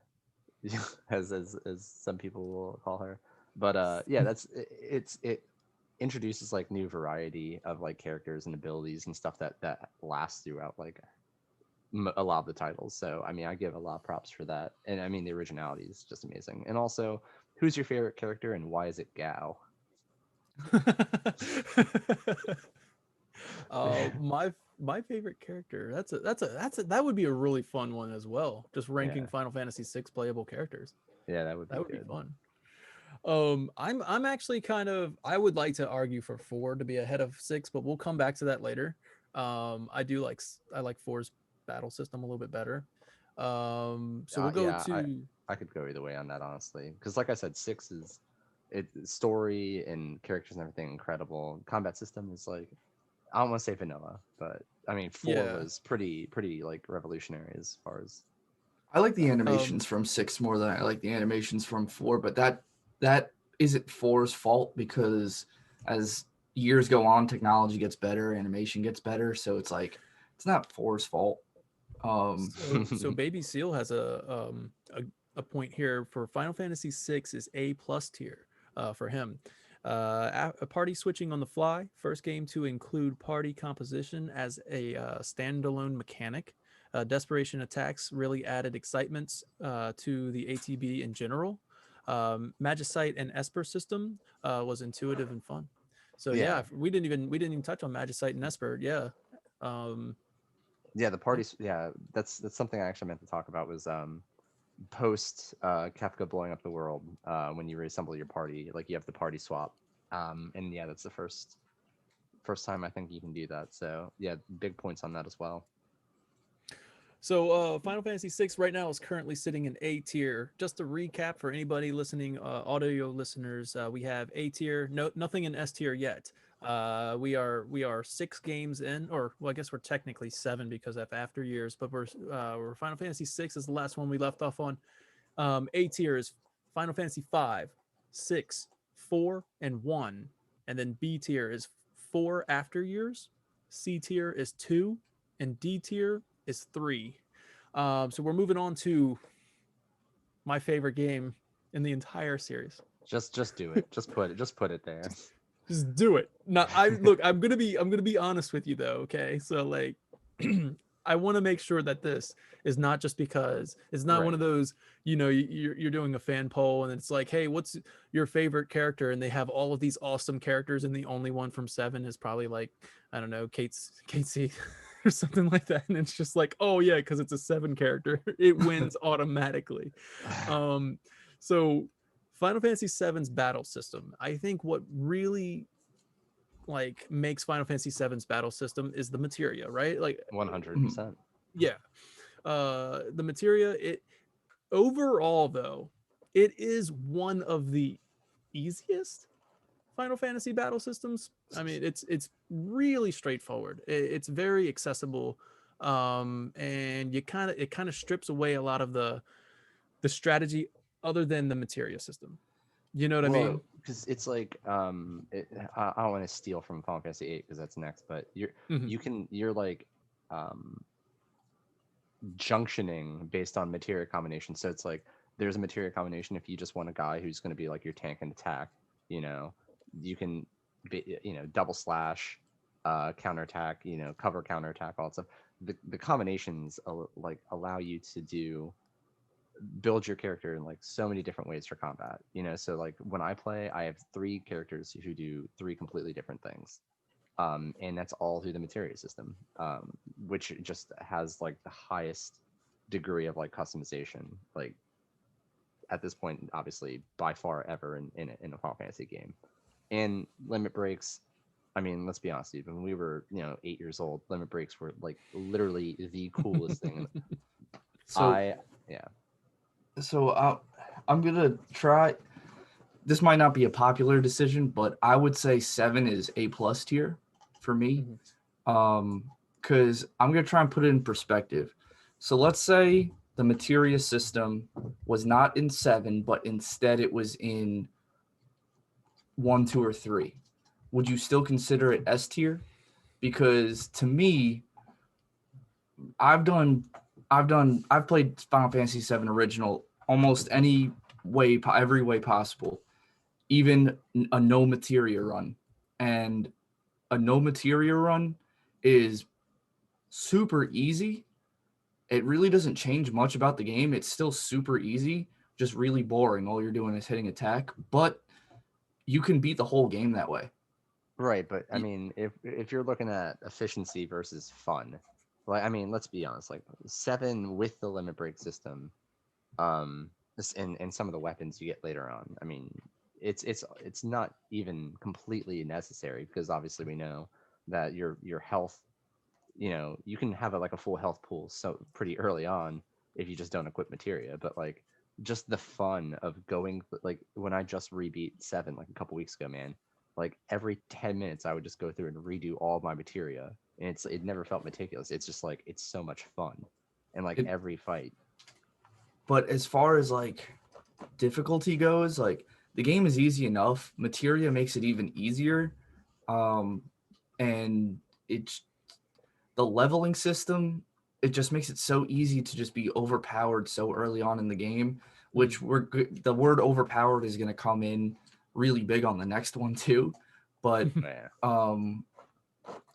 as some people will call her. But yeah, it introduces like new variety of like characters and abilities and stuff that lasts throughout like a lot of the titles. So I mean, I give a lot of props for that, and I mean the originality is just amazing. And also, who's your favorite character and why is it Gao? My favorite character. That would be a really fun one as well. Just ranking Yeah, Final Fantasy VI playable characters. yeah, that would That be would be good. fun. I'm actually kind of, I would like to argue for 4 to be ahead of 6, but we'll come back to that later. I like 4's battle system a little bit better. So we'll go Yeah, to I could go either way on that, honestly, because like I said, 6 is it story and characters and everything incredible. Combat system is like, I don't want to say vanilla, but I mean 4 yeah. was pretty like revolutionary as far as I like the Um, animations from 6 more than I like the animations from 4, but that isn't 4's fault because as years go on, technology gets better, animation gets better, so it's like it's not 4's fault. Um, so Baby Seal has a point here for Final Fantasy 6 is A plus tier for him. A party switching on the fly, first game to include party composition as a standalone mechanic. Desperation Attacks really added excitement to the ATB in general. Magicite and Esper system was intuitive and fun. So yeah. yeah, we didn't even touch on Magicite and Esper. Yeah, um, Yeah, the parties. Yeah, that's something I actually meant to talk about was post Kefka blowing up the world, when you reassemble your party, like you have the party swap. And yeah, that's the first time I think you can do that. So yeah, big points on that as well. So Final Fantasy VI right now is currently sitting in A tier. Just to recap for anybody listening, audio listeners, we have A tier, no nothing in S tier yet. We are 6 games in, or well, I guess we're technically 7 because of after years, but we're Final Fantasy VI is the last one we left off on. A tier is Final Fantasy 5, 6, 4, and 1, and then B tier is 4 after years. C tier is 2, and D tier is 3. So we're moving on to my favorite game in the entire series. Just do it. Just put it there. Just do it. Now, I look. I'm gonna be honest with you though. Okay, so like, I want to make sure that this is not just because it's not one Right. of those. You're doing a fan poll and it's like, hey, what's your favorite character? And they have all of these awesome characters, and the only one from 7 is probably like, I don't know, Kate C. or something like that. And it's just like, oh yeah, because it's a 7 character, it wins automatically. Um, so Final Fantasy VII's battle system. I think what really like makes Final Fantasy VII's battle system is the materia, right? Like, 100%. yeah, the materia. It overall though, it is one of the easiest Final Fantasy battle systems. I mean, it's really straightforward. It's very accessible, and it kind of strips away a lot of the strategy other than the materia system. You know what I Well, mean? because it's like I don't want to steal from Final Fantasy 8 because that's next, but Mhm. you're like um junctioning based on materia combination. So it's like there's a materia combination if you just want a guy who's going to be like your tank and attack, you know, you can be, double slash, counterattack, cover counterattack, all that stuff. The combinations like allow you to build your character in like so many different ways for combat. So like when I play, I have 3 characters who do 3 completely different things. And that's all through the materia system, which just has like the highest degree of like customization, like at this point, obviously by far ever in a Final Fantasy game. And limit breaks. I mean, let's be honest, even when we were 8 years old, limit breaks were like literally the coolest thing. so I Yeah. I'm gonna try. This might not be a popular decision, but I would say 7 is A plus tier for me. Mhm. Because I'm gonna try and put it in perspective. So let's say the materia system was not in 7, but instead it was in 1, 2, or 3. Would you still consider it S tier? Because to me, I've done I've played Final Fantasy 7 original almost any way, every way possible, even a no materia run. And a no materia run is super easy. It really doesn't change much about the game. It's still super easy, just really boring. All you're doing is hitting attack, but you can beat the whole game that way. Right, but I mean, if you're looking at efficiency versus fun, like I mean, let's be honest, like 7 with the limit break system, and some of the weapons you get later on. I mean, it's not even completely necessary, because obviously we know that your health, you can have like a full health pool so pretty early on if you just don't equip materia. But like, just the fun of going, like when I just rebeat 7 like a couple weeks ago, man, like every 10 minutes I would just go through and redo all of my materia, and it never felt meticulous. It's just like, it's so much fun, and like It, every fight. but as far as like difficulty goes, like the game is easy enough. Materia makes it even easier. And it's the leveling system, it just makes it so easy to just be overpowered so early on in the game, which the word overpowered is going to come in really big on the next one too. But Yeah.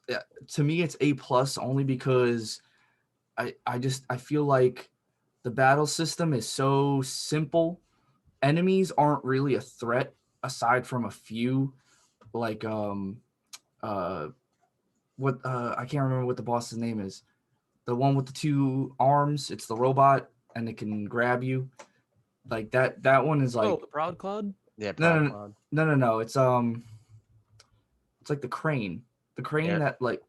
yeah, to me it's A plus, only because I feel like the battle system is so simple. Enemies aren't really a threat aside from a few, like what I can't remember what the boss's name is. The one with the 2 arms, it's the robot and it can grab you. Like that one is like, Oh, the Proud Cloud? Yeah, no, Proud no, Cloud. no. It's like the crane. The crane Air- that like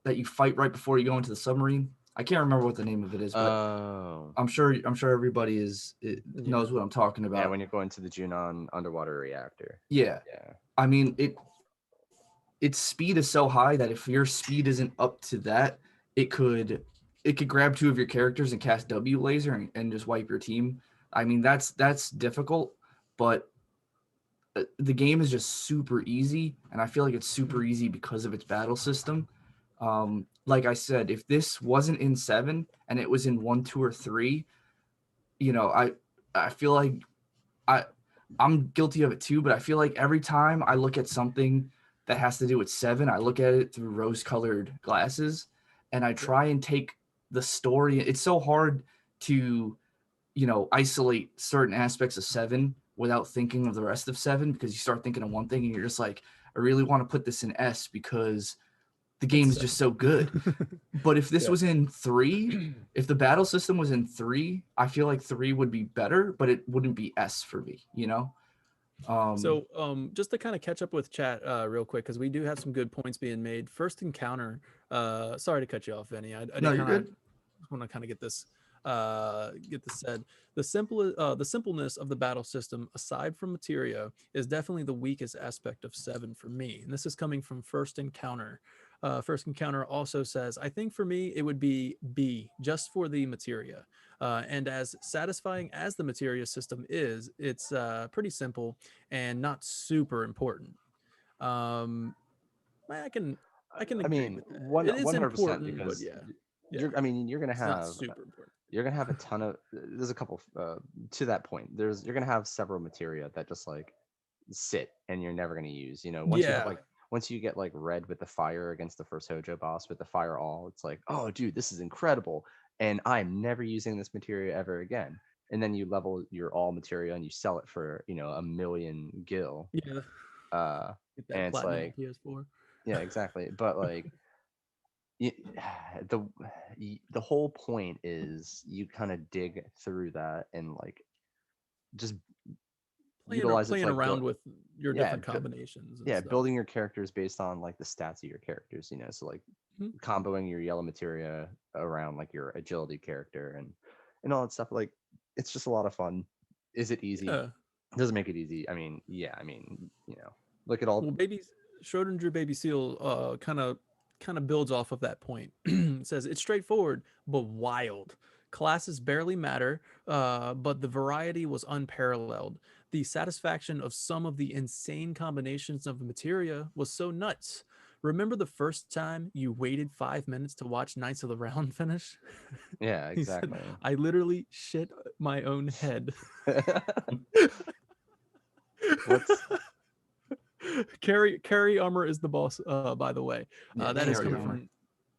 that you fight right before you go into the submarine. I can't remember what the name of it is, but Oh. I'm sure everybody knows Yeah. what I'm talking Yeah, about. when you're going to the Junon underwater reactor. Yeah. Yeah. I mean, its speed is so high that if your speed isn't up to that, it could grab 2 of your characters and cast W laser and just wipe your team. I mean, that's difficult, but the game is just super easy, and I feel like it's super easy because of its battle system. Like I said, if this wasn't in 7 and it was in 1, 2, or 3, I feel like I I'm guilty of it too, but I feel like every time I look at something that has to do with 7, I look at it through rose-colored glasses, and I try and take the story. It's so hard to, isolate certain aspects of 7 without thinking of the rest of 7, because you start thinking of one thing and you're just like, I really want to put this in S because the game is just so good. But if this was in 3, if the battle system was in 3, I feel like 3 would be better, but it wouldn't be S for me, So, just to kind of catch up with chat real quick, because we do have some good points being made. First encounter. Sorry to cut you off, Vinny. I No, did you're kind of good. want to kind of get this said. The simpleness of the battle system, aside from materia, is definitely the weakest aspect of 7 for me. And this is coming from First Encounter. First Encounter also says, I think for me it would be B, just for the materia. And as satisfying as the materia system is, it's pretty simple and not super important. Um, I can I agree mean, with that. It is 100%, important, but because yeah, yeah, you're I mean, it's not super important. you're gonna have a ton of, there's a couple to that point. You're gonna have several materia that just like sit and you're never gonna use. Yeah, Once you get like red with the fire against the first Hojo boss with the fire all, it's like, oh dude, this is incredible, and I'm never using this materia ever again. And then you level your all materia and you sell it for, a million gil. yeah. Uh, Get and that it's platinum like, on PS4. yeah, exactly. But like, y- the the whole point is you kind of dig through that and like just utilize it to Playing like around build. with your Yeah, different combinations and yeah, stuff. building your characters based on like the stats of your characters. So like Mhm. comboing your yellow materia around like your agility character and all that stuff. Like, it's just a lot of fun. Is it easy? Yeah. Does it make it easy? I mean, yeah. I mean, look at all. Well, baby Schrodinger Baby Seal kind of builds off of that point. It says it's straightforward but wild. Classes barely matter, but the variety was unparalleled. The satisfaction of some of the insane combinations of materia was so nuts. Remember the first time you waited 5 minutes to watch Knights of the Round finish? Yeah, He said, exactly. I literally shit my own head. What's Carry armor is the boss, by the way. Yeah, That is carry coming armor. from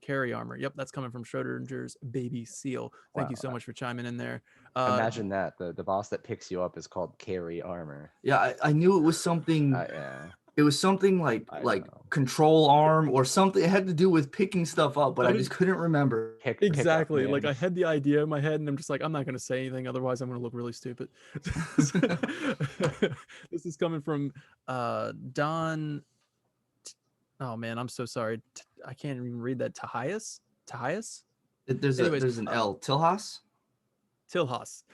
Carry Armor. Yep, that's coming from Schrodinger's Baby Seal. Thank you Wow? so much for chiming in there. Imagine that the boss that picks you up is called Carry Armor. Yeah, I knew it was something. Yeah. It was something like I like know. control arm or something. It had to do with picking stuff up, but I just couldn't remember. Pick up, Exactly. Like man. I had the idea in my head, and I'm just like, I'm not gonna say anything, otherwise I'm gonna look really stupid. This is coming from Don. Oh man, I'm so sorry. I can't even read that. Tahias. Anyways, There's an L. Tilhas? Tilhas.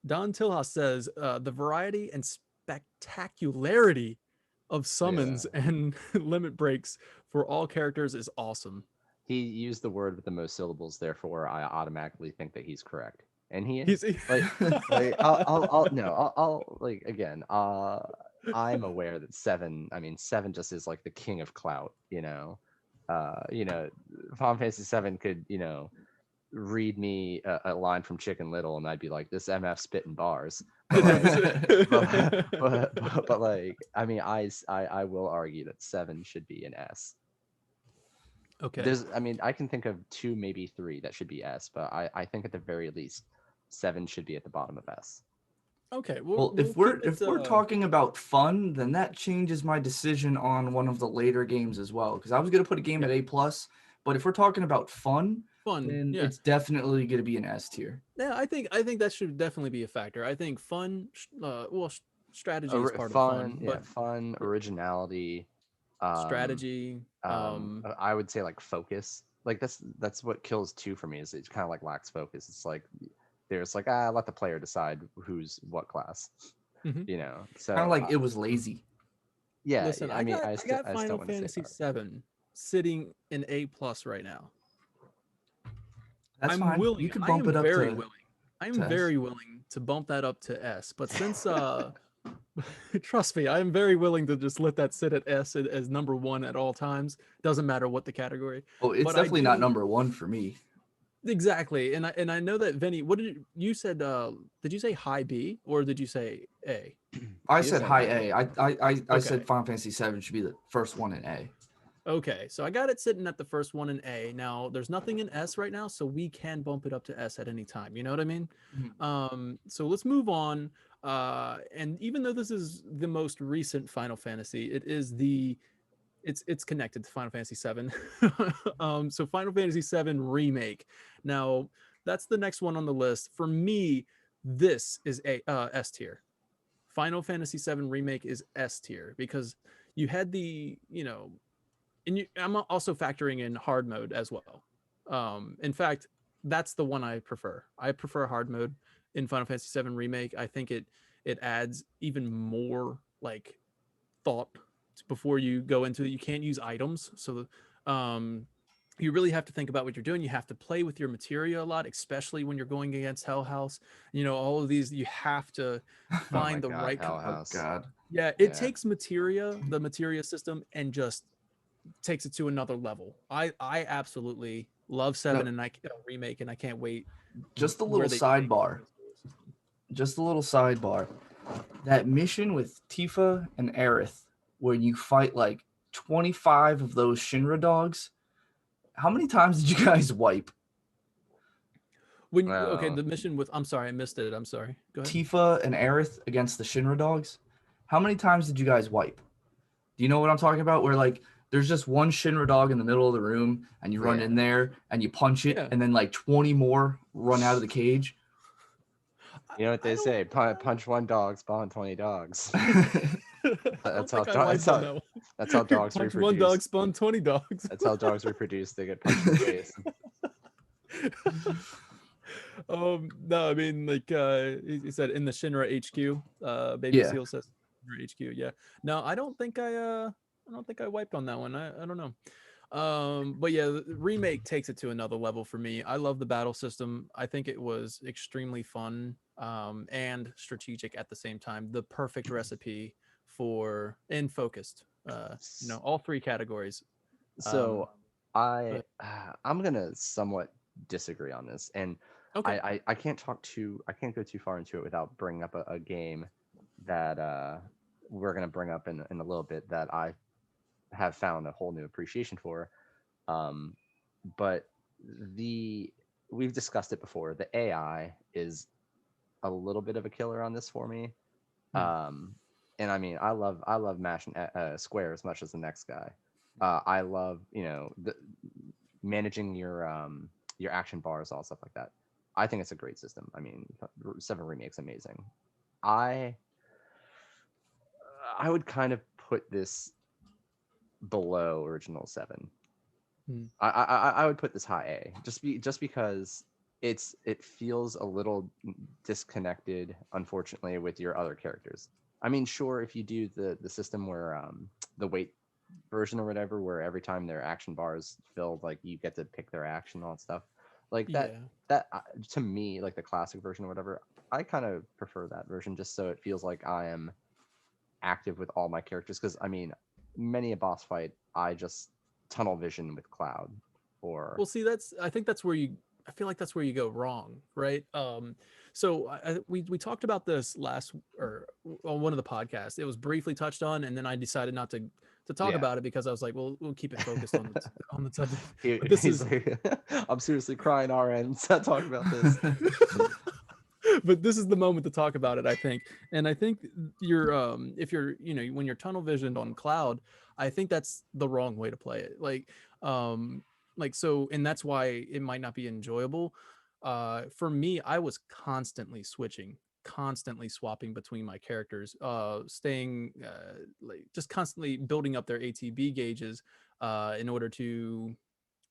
Don Tilhas says the variety and spectacularity of summons and limit breaks for all characters is awesome. He used the word with the most syllables, therefore I automatically think that he's correct, and he He's is. Like I'll no, I'll like again. I'm aware that seven. I mean, seven just is like the king of clout. You know, Final Fantasy VII could read me a line from Chicken Little, and I'd be like, this MF spitting bars. But like, but like, I mean, I will argue that seven should be an S. Okay. I mean, I can think of two, maybe three that should be S, but I think at the very least, seven should be at the bottom of S. Okay. Well, if we're talking about fun, then that changes my decision on one of the later games as well. Because I was gonna put a game at A plus, but if we're talking about fun, then yeah. it's definitely gonna be an S tier. Yeah, I think that should definitely be a factor. I think fun, strategy is part of fun, but Fun, originality, strategy, I would say like focus. Like that's what kills two for me is it kind of like lacks focus. It's like there's like let the player decide who's what class, Mhm. So Kind of like it was lazy. yeah. Listen, I mean, I got I Final still want to say Fantasy that. VII sitting in A plus right now. That's I'm fine. willing. You could I bump am it up very to willing. I am S. very willing to bump that up to S. But since trust me, I am very willing to just let that sit at S as number one at all times. Doesn't matter what the category. Oh, it's But I definitely not do number one for me. exactly, and I know that Vinny. What did you said? Did you say high B or did you say A? I You said said high A. A. I Okay. said Final Fantasy VII should be the first one in A. Okay, so I got it sitting at the first one in A. Now there's nothing in S right now, so we can bump it up to S at any time. You know what I mean? So let's move on. And even though this is the most recent Final Fantasy, it's connected to Final Fantasy VII. So Final Fantasy VII Remake. Now that's the next one on the list. For me, this is a S tier. Final Fantasy VII Remake is S tier because you had I'm also factoring in hard mode as well. In fact, that's the one I prefer. I prefer hard mode in Final Fantasy VII Remake. I think it adds even more like thought before you go into it. You can't use items, so you really have to think about what you're doing. You have to play with your materia a lot, especially when you're going against Hell House. All of these you have to Oh my find the God, right. Hell Oh House. God. Yeah, it takes the materia system, and just takes it to another level. I absolutely love Seven No, and I Remake, and I can't wait just a where little they take sidebar. Just a little sidebar. That mission with Tifa and Aerith, where you fight like 25 of those Shinra dogs. How many times did you guys wipe? Okay, Well, the mission with I'm sorry, I missed it. I'm sorry. Go ahead. Tifa and Aerith against the Shinra dogs. How many times did you guys wipe? Do you know what I'm talking about? Where like there's just one Shinra dog in the middle of the room, and you run in there and you punch it, Yeah. and then like 20 more run out of the cage. you know what they say: punch one dog, spawn 20 dogs. That's how dogs Punch reproduce. one dog, spawn 20 dogs. That's how dogs reproduce. They get punched in the face. No, I mean like he said in the Shinra HQ. Baby Yeah. Seal says Shinra HQ. Yeah. No, I don't think I wiped on that one. I don't know. But yeah, the remake takes it to another level for me. I love the battle system. I think it was extremely fun and strategic at the same time. The perfect recipe for and focused. All three categories. So But I'm gonna somewhat disagree on this, and okay. I can't go too far into it without bringing up a game that we're gonna bring up in a little bit that I have found a whole new appreciation for. But we've discussed it before. The AI is a little bit of a killer on this for me. And and I mean, I love mashing square as much as the next guy. I love, managing your action bars, all stuff like that. I think it's a great system. I mean, 7 Remake's amazing. I would kind of put this below original 7. Hmm. I would put this high A, just because it feels a little disconnected, unfortunately, with your other characters. I mean, sure, if you do the system where the weight version or whatever, where every time their action bar is filled, like you get to pick their action and all that stuff, like Yeah. that to me, like the classic version or whatever, I kind of prefer that version, just so it feels like I am active with all my characters. Because I mean, many a boss fight, I just tunnel vision with Cloud, or Well, see, I think that's where I feel like that's where you go wrong, right? So we talked about this last or on one of the podcasts. It was briefly touched on, and then I decided not to talk yeah. about it because I was like, well, we'll keep it focused on the subject. He, But this he's is like, I'm seriously crying RN. Stop talking about this. but this is the moment to talk about it, I think. And I think you're if you're when you're tunnel visioned on Cloud, I think that's the wrong way to play it. Like so, and that's why it might not be enjoyable. For me, I was constantly switching, constantly swapping between my characters, staying like just constantly building up their ATB gauges in order to,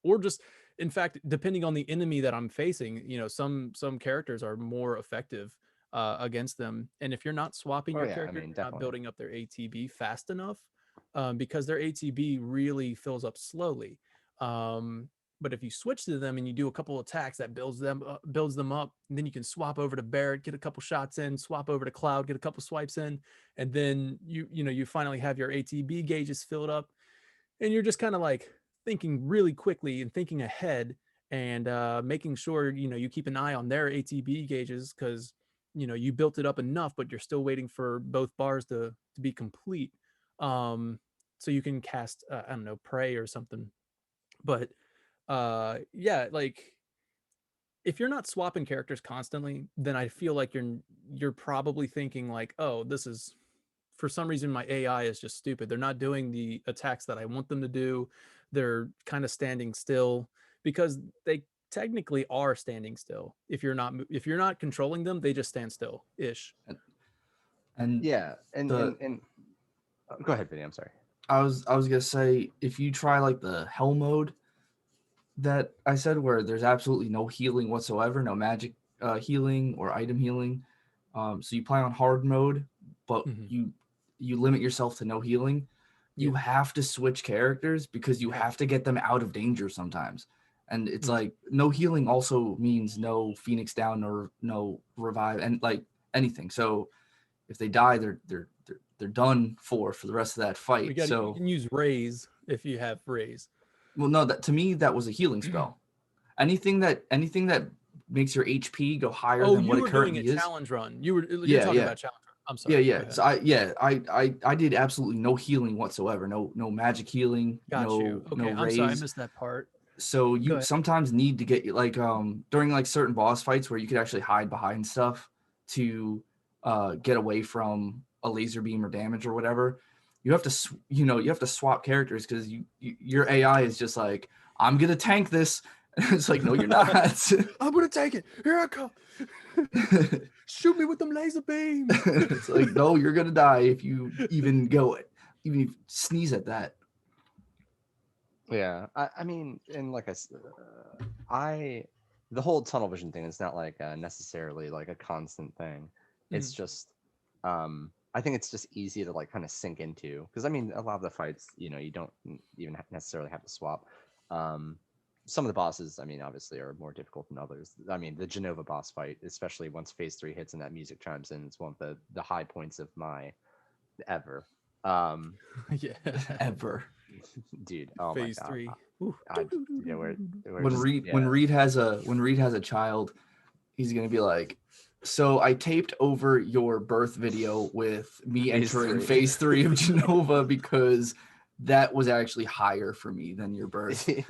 or just in fact, depending on the enemy that I'm facing, some characters are more effective against them. And if you're not swapping Oh your yeah, I character, mean, you're not definitely. building up their ATB fast enough, because their ATB really fills up slowly. But if you switch to them and you do a couple attacks, that builds them up, and then you can swap over to Barrett, get a couple shots in, swap over to Cloud, get a couple swipes in, and then you finally have your ATB gauges filled up, and you're just kind of like thinking really quickly and thinking ahead, and making sure you keep an eye on their ATB gauges, because you built it up enough, but you're still waiting for both bars to be complete, so you can cast I don't know, prey or something. But yeah, like if you're not swapping characters constantly, then I feel like you're probably thinking like, oh, this is, for some reason my AI is just stupid. They're not doing the attacks that I want them to do. They're kind of standing still, because they technically are standing still. If you're not controlling them, they just stand still ish. And Yeah, the and go ahead, Vinny. I'm sorry. I was gonna say, if you try like the hell mode that I said, where there's absolutely no healing whatsoever, no magic healing or item healing, so you play on hard mode, but Mhm. you limit yourself to no healing. You Yeah. have to switch characters because you You have have to get them out of danger sometimes. And it's Mhm. like no healing also means no Phoenix down or no revive and like anything. So if they die, they're done for the rest of that We fight. got you So can use raise if you have raise. well, no, that to me that was a healing spell. Anything that makes your HP go higher Oh, than what you it were doing a currently is. challenge run. You're Yeah, talking yeah. about challenge run. I'm Yeah, sorry. Go yeah. ahead. So I did absolutely no healing whatsoever. No magic healing, Got you. no Okay, I'm sorry, I raise. missed that part. So Go you ahead. sometimes need to get like during like certain boss fights where you could actually hide behind stuff to get away from a laser beam or damage or whatever. You have to you have to swap characters because your AI is just like, I'm gonna tank this. It's like, no, you're not. I'm gonna take it. Here I come. Shoot me with them laser beams. It's like, no, you're gonna die if you even go it, even if you sneeze at that. Yeah, I mean, and like I the whole tunnel vision thing is not like necessarily like a constant thing. It's Mhm. just, I think it's just easy to like kind of sink into, because I mean, a lot of the fights, you don't even necessarily have to swap. Um, some of the bosses, I mean, obviously are more difficult than others. I mean, the Genova boss fight, especially once Phase 3 hits and that music chimes in, it's one of the high points of my ever. Um, Yeah. Ever. dude, oh my Phase god, 3. Ooh. I we're When just Reed yeah. when Reed has a child, he's gonna be like, so I taped over your birth video with me Phase entering 3. phase 3 of Genova because that was actually higher for me than your birth. Yeah,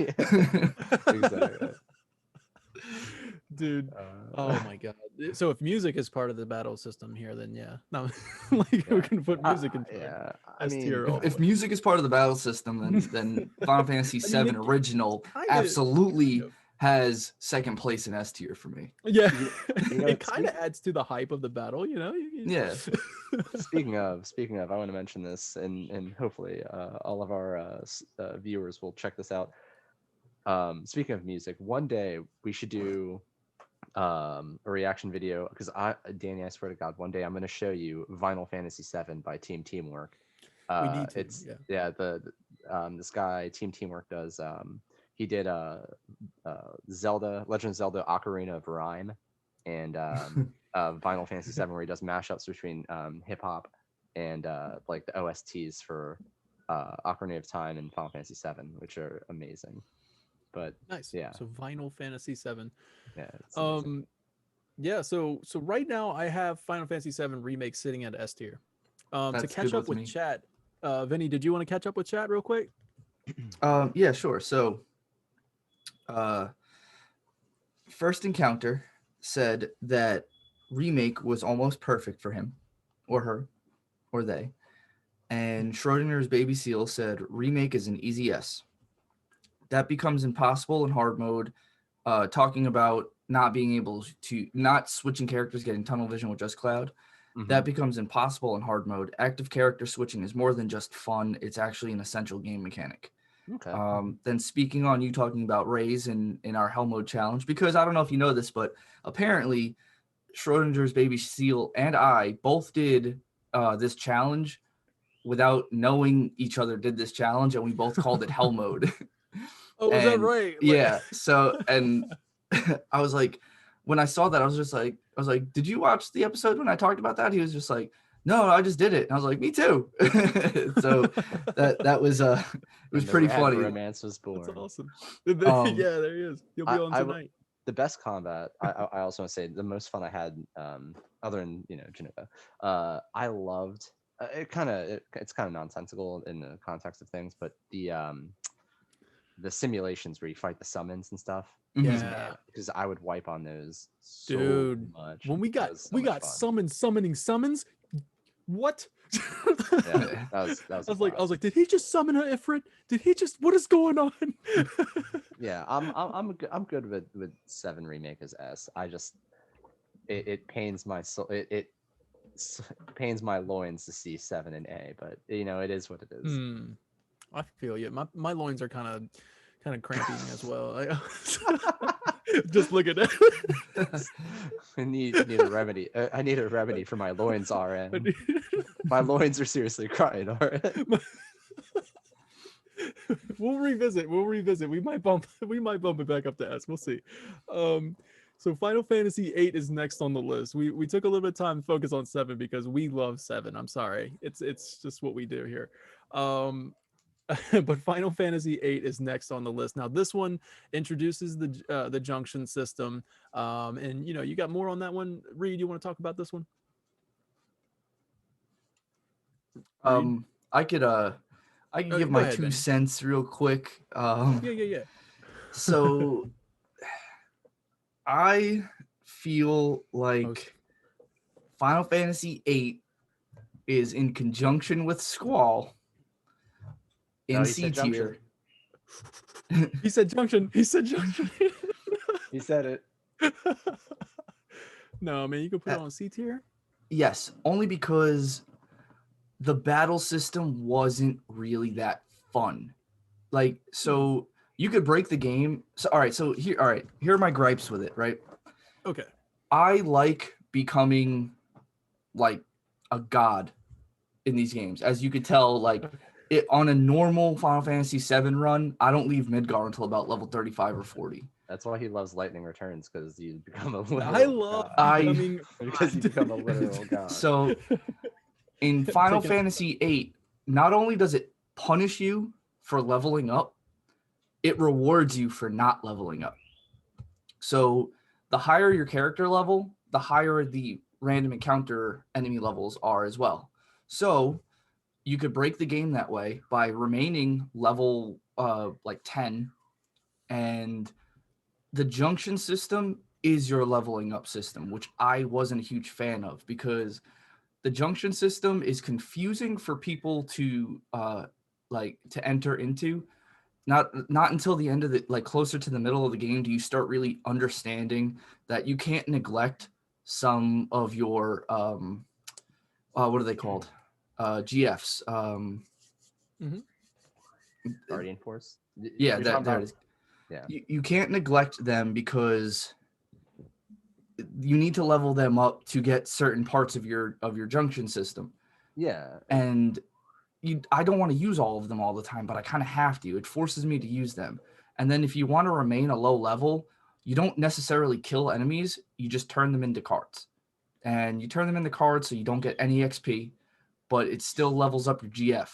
exactly. Dude. Oh Uh, my god. So if music is part of the battle system here, then yeah. No, like we yeah. can put music in Yeah. I S mean, tier all the If way. music is part of the battle system, then Final Fantasy I mean, VII Original kind absolutely of. has second place in S tier for me. Yeah. you know, It kind of adds to the hype of the battle, you know? Yeah. speaking of, I want to mention this, and hopefully all of our viewers will check this out. Speaking of music, one day we should do a reaction video, because Danny, I swear to God, one day I'm going to show you Final Fantasy VII by Team Teamwork. We need to, It's yeah. yeah, this guy Team Teamwork does he did Zelda, Legend of Zelda Ocarina of Rhyme, and Final Fantasy VII, where he does mashups between hip hop and like the OSTs for Ocarina of Time and Final Fantasy VII, which are amazing. But Nice. yeah, So Final Fantasy VII. yeah, it's amazing. Yeah, so right now I have Final Fantasy VII Remake sitting at S tier. To That's catch good up with with me. chat, Vinny, did you want to catch up with chat real quick? Yeah, sure. So, First Encounter said that Remake was almost perfect for him, or her, or they. And Schrodinger's Baby Seal said Remake is an easy yes. That becomes impossible in hard mode. Talking about not being able to, not switching characters, getting tunnel vision with just Cloud. That becomes impossible in hard mode. Active character switching is more than just fun. It's actually an essential game mechanic. Okay. Then speaking on you talking about Rays in our Hell Mode challenge, because I don't know if you know this, but apparently Schrodinger's Baby Seal and I both did this challenge without knowing each other did this challenge, and we both called it Hell Mode. Oh, is that And right? yeah, so and I was like, when I saw that, I was like, did you watch the episode when I talked about that? He was just like, no, I just did it. And I was like, me too. So that was it was And the pretty rad funny. romance was born. That's awesome. Um, Yeah, there he is. You'll be on tonight. The best combat, I also want to say the most fun I had, other than Genova, I loved it's kind of nonsensical in the context of things, but the simulations where you fight the summons and stuff. Yeah. Because I would wipe on those so Dude, much. when we That got was so much fun. summoning summons. What? Yeah, that was I was like, did he just summon an Ifrit? Did he just? What is going on? Yeah, I'm good with 7 Remake as S. I just it pains my soul. It pains my loins to see 7 in A, but it is what it is. I feel you. My loins are kind of cramping as well. Just look at it. I need a remedy. I need a remedy for my loins, RN. My loins are seriously crying, RN. We'll revisit. We might bump it back up to S. We'll see. So Final Fantasy VIII is next on the list. We took a little bit of time to focus on 7 because we love 7. I'm sorry. It's just what we do here. But Final Fantasy VIII is next on the list. Now this one introduces the Junction System, and you got more on that one. Reed, you want to talk about this one? I could give my ahead, 2 Benny. cents real quick. Yeah. So I feel like Final Fantasy VIII is in conjunction with Squall in C tier. He said Junction. He said Junction. He said it. No, man, you can put it on C tier. Yes, only because the battle system wasn't really that fun. Like, so you could break the game. So here are my gripes with it, right? Okay. I like becoming like a god in these games. As you could tell, like it on a normal Final Fantasy VII run, I don't leave Midgar until about level 35 or 40. That's why he loves Lightning Returns, because you become a literal god. Because you become a literal god. So in Final Fantasy VIII, not only does it punish you for leveling up, it rewards you for not leveling up. So the higher your character level, the higher the random encounter enemy levels are as well. So you could break the game that way by remaining level like 10, and the Junction System is your leveling up system, which I wasn't a huge fan of because the junction system is confusing for people to to enter into. Not until the end of the, like, closer to the middle of the game do you start really understanding that you can't neglect some of your what are they called, GFs. Guardian Force. Yeah, You're that talking there about, it is. yeah. You can't neglect them because you need to level them up to get certain parts of your junction system. Yeah. And I don't want to use all of them all the time, but I kind of have to. It forces me to use them. And then if you want to remain a low level, you don't necessarily kill enemies. You just turn them into cards. And you turn them into cards so you don't get any XP, but it still levels up your GF.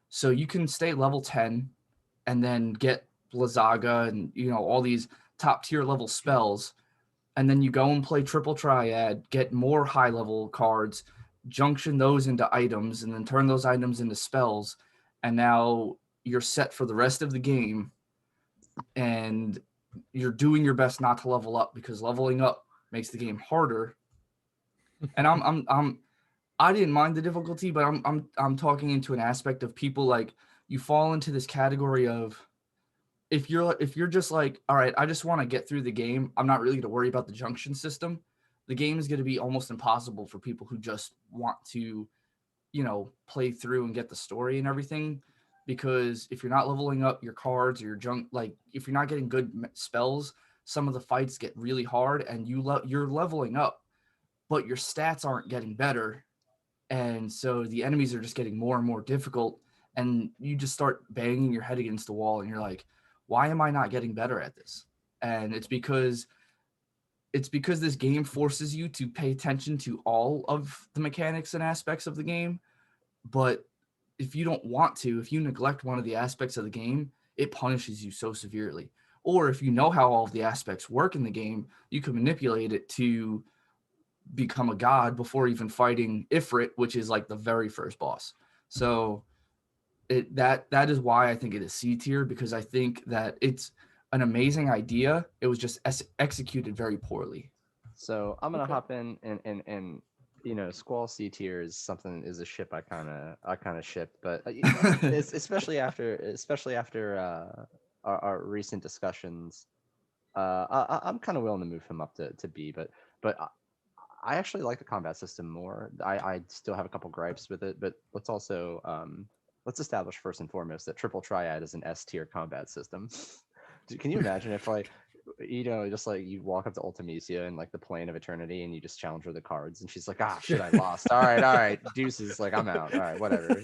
So you can stay level 10 and then get Blizzaga and, all these top tier level spells. And then you go and play triple triad, get more high level cards, junction those into items, and then turn those items into spells. And now you're set for the rest of the game. And you're doing your best not to level up because leveling up makes the game harder. And I didn't mind the difficulty, but I'm talking into an aspect of people, like, you fall into this category of, if you're just like, all right, I just want to get through the game, I'm not really going to worry about the junction system. The game is going to be almost impossible for people who just want to, play through and get the story and everything. Because if you're not leveling up your cards or your if you're not getting good spells, some of the fights get really hard, and you're leveling up, but your stats aren't getting better. And so the enemies are just getting more and more difficult, and you just start banging your head against the wall, and you're like, why am I not getting better at this? And it's because this game forces you to pay attention to all of the mechanics and aspects of the game. But if you don't want to, if you neglect one of the aspects of the game, it punishes you so severely. Or if you know how all of the aspects work in the game, you can manipulate it to become a god before even fighting Ifrit, which is like the very first boss. So that is why I think it is C tier, because I think that it's an amazing idea. It was just executed very poorly. So I'm gonna Okay. hop in and Squall C tier is a ship I kind of ship, but it's especially after our recent discussions. I'm kind of willing to move him up to B, but I actually like the combat system more. I still have a couple gripes with it, but let's establish first and foremost that Triple Triad is an S tier combat system. Can you imagine if, like, just like you walk up to Ultimecia in like the plane of eternity and you just challenge her the cards and she's like, ah, shit, I lost. All right, deuces, like, I'm out. All right, whatever.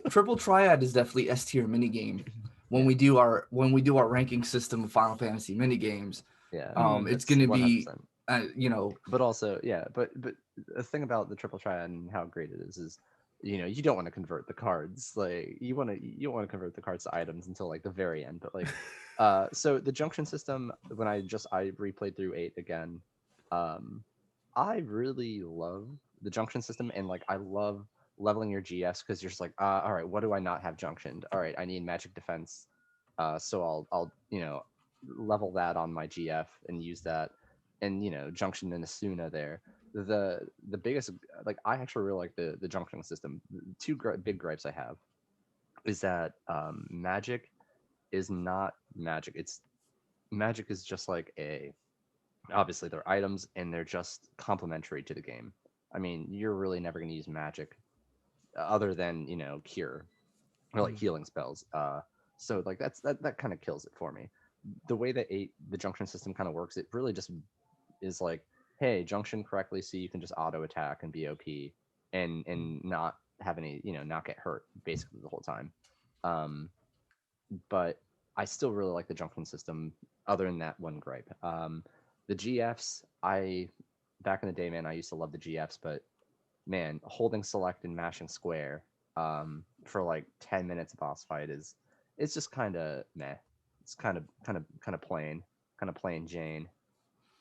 Triple Triad is definitely S tier minigame. When Yeah. we do our ranking system of Final Fantasy minigames, Yeah, it's that's going to be 100%. But also, yeah, but the thing about the Triple Triad and how great it is you don't want to convert the cards. Like, you don't want to convert the cards to items until like the very end. But like, so the junction system, when I replayed through 8 again, I really love the junction system, and like I love leveling your GS because you're just like, all right, what do I not have junctioned? All right, I need magic defense, so I'll level that on my GF and use that, and junction in Asuna there. The biggest, like, I actually really like the junction system. Two big gripes I have is that magic is not magic. It's magic is just like obviously they're items and they're just complementary to the game. I mean, you're really never going to use magic other than cure or like healing spells. So like that kind of kills it for me. The way that the junction system kind of works, it really just is like, hey, junction correctly so you can just auto attack and be OP and not have any, not get hurt basically the whole time. But I still really like the junction system other than that one gripe. The GFs, back in the day, man, I used to love the GFs, but man, holding select and mashing square for like 10 minutes boss fight it's just kind of meh. It's kind of plain Jane.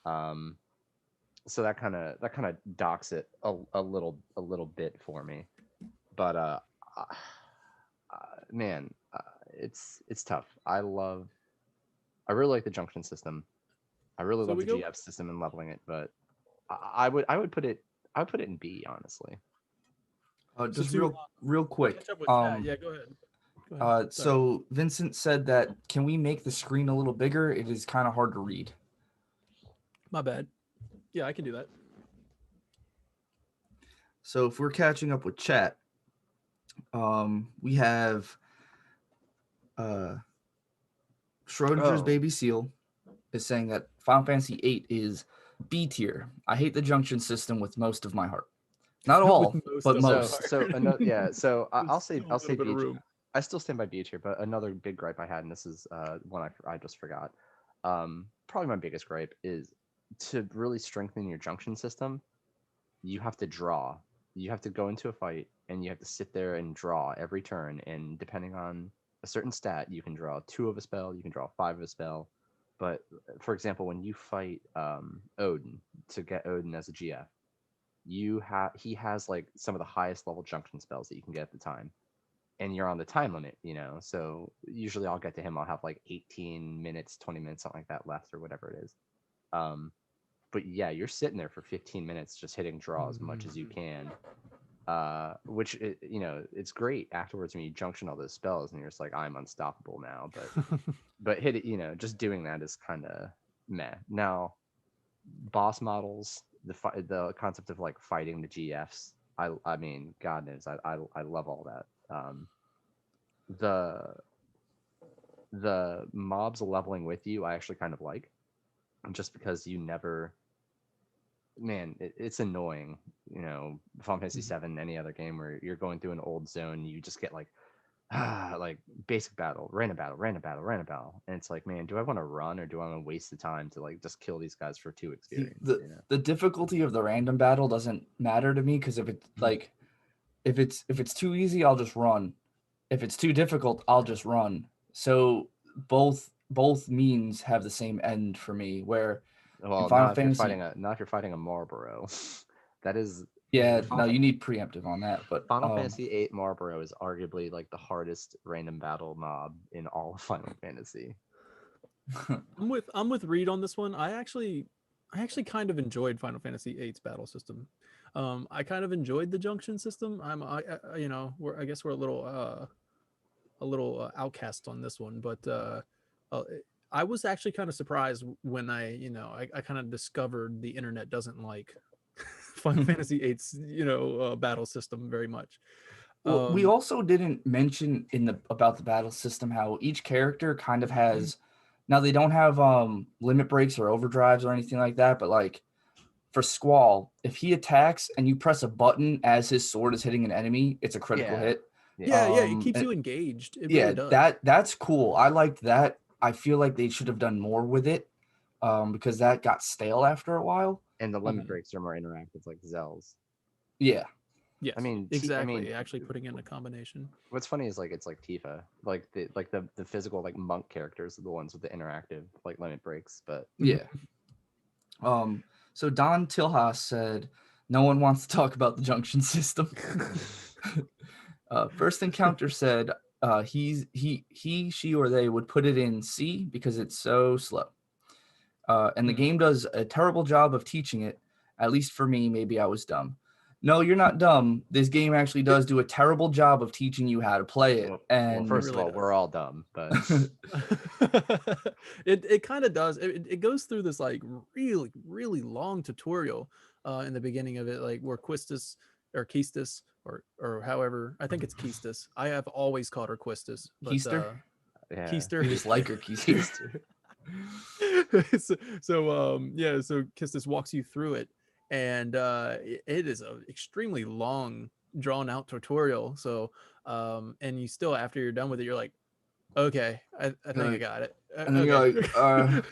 Um, so that kind of docks it a little bit for me. But man, it's tough. I really like the junction system. I really So love we the go- GF system and leveling it, but I would put it in B, honestly. Just to real quick. catch up with chat, yeah, go ahead. Go ahead. Sorry. So Vincent said that can we make the screen a little bigger? It is kind of hard to read. My bad. Yeah, I can do that. So if we're catching up with chat, we have Schrodinger's Oh. Baby Seal is saying that Final Fantasy VIII is B tier. I hate the junction system with most of my heart. Not all, but of my most. heart. So another, yeah. So I'll There's say still a little bit B of tier. room. I still stand by B tier, but another big gripe I had, and this is one I just forgot. Probably my biggest gripe is to really strengthen your junction system. You have to draw. You have to go into a fight, and you have to sit there and draw every turn. And depending on a certain stat, you can draw 2 of a spell, you can draw 5 of a spell. But for example, when you fight Odin to get Odin as a GF, he has like some of the highest level junction spells that you can get at the time, and you're on the time limit, so usually I'll get to him, I'll have like 18 minutes, 20 minutes, something like that left, or whatever it is. But yeah, you're sitting there for 15 minutes just hitting draw as much as you can, which it's great afterwards when you junction all those spells and you're just like, I'm unstoppable now. But hit it, just doing that is kind of meh. Now, boss models, the concept of like fighting the GFs, I mean, God knows, I love all that. The mobs leveling with you, I actually kind of like, just because you never, man, it's annoying, Final Fantasy VII, any other game where you're going through an old zone, you just get like basic battle, random battle, and it's like, man, do I want to run or do I want to waste the time to like just kill these guys for 2 experience? The difficulty of the random battle doesn't matter to me, because if it's like if it's too easy, I'll just run. If it's too difficult, I'll just run. So both means have the same end for me. Where Well, in Final not if you're Fantasy, fighting a Marlboro. That is, yeah, Final no, you need preemptive on that. But Final Fantasy VIII Marlboro is arguably like the hardest random battle mob in all of Final Fantasy. I'm with Reed on this one. I actually kind of enjoyed Final Fantasy VIII's battle system. I kind of enjoyed the junction system. I guess we're a little outcast on this one, but I was actually kind of surprised when I kind of discovered the internet doesn't like Final Fantasy VIII's battle system very much. Well, we also didn't mention about the battle system how each character kind of has. Now they don't have limit breaks or overdrives or anything like that, but like for Squall, if he attacks and you press a button as his sword is hitting an enemy, it's a critical hit. Yeah, it keeps you engaged. It really does. That's cool. I liked that. I feel like they should have done more with it, because that got stale after a while. And the limit breaks are more interactive, like Zell's. Yeah. Yes, I mean, exactly. Actually putting in a combination. What's funny is like it's like Tifa, like the physical like monk characters are the ones with the interactive like limit breaks, but yeah. So Don Tilhas said, "No one wants to talk about the junction system." First Encounter said, he, she, or they would put it in C because it's so slow. And the game does a terrible job of teaching it. At least for me, maybe I was dumb. No, you're not dumb. This game actually does do a terrible job of teaching you how to play it. Well, first of all, we're all dumb, but it kind of does. It goes through this like really, really long tutorial in the beginning of it, like where Quistis or Keistis or however, I think it's Keistis. I have always called her Quistis. But, Keister? yeah. Keister. You just like her, Keister. So Kistis walks you through it, and it is an extremely long, drawn out tutorial. So and you still, after you're done with it, you're like, okay, I think I got it. And then you're like,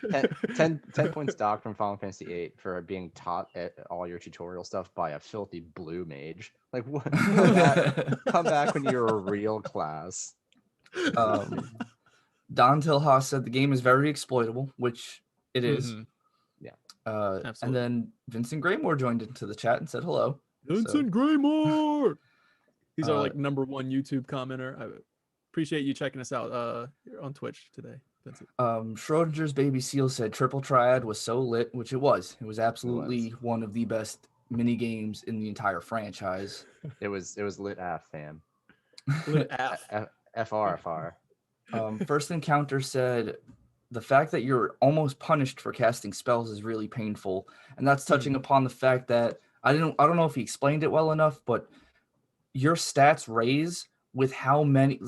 10 points docked from Final Fantasy VIII for being taught all your tutorial stuff by a filthy blue mage. Like, what? Come back when you're a real class. Don Tilhas said the game is very exploitable, which it is. Mhm. Yeah. And Absolutely. then Vincent Graymore joined into the chat and said hello. Vincent Graymore. He's our like #1 YouTube commenter. I appreciate you checking us out on Twitch today. That's it. Schrodinger's Baby Seal said Triple Triad was so lit, which it was. It was absolutely one of the best mini games in the entire franchise. It was lit af, fam. Lit F. FR. First Encounter said the fact that you're almost punished for casting spells is really painful, and that's touching upon the fact that I don't know if he explained it well enough, but your stats raise with how many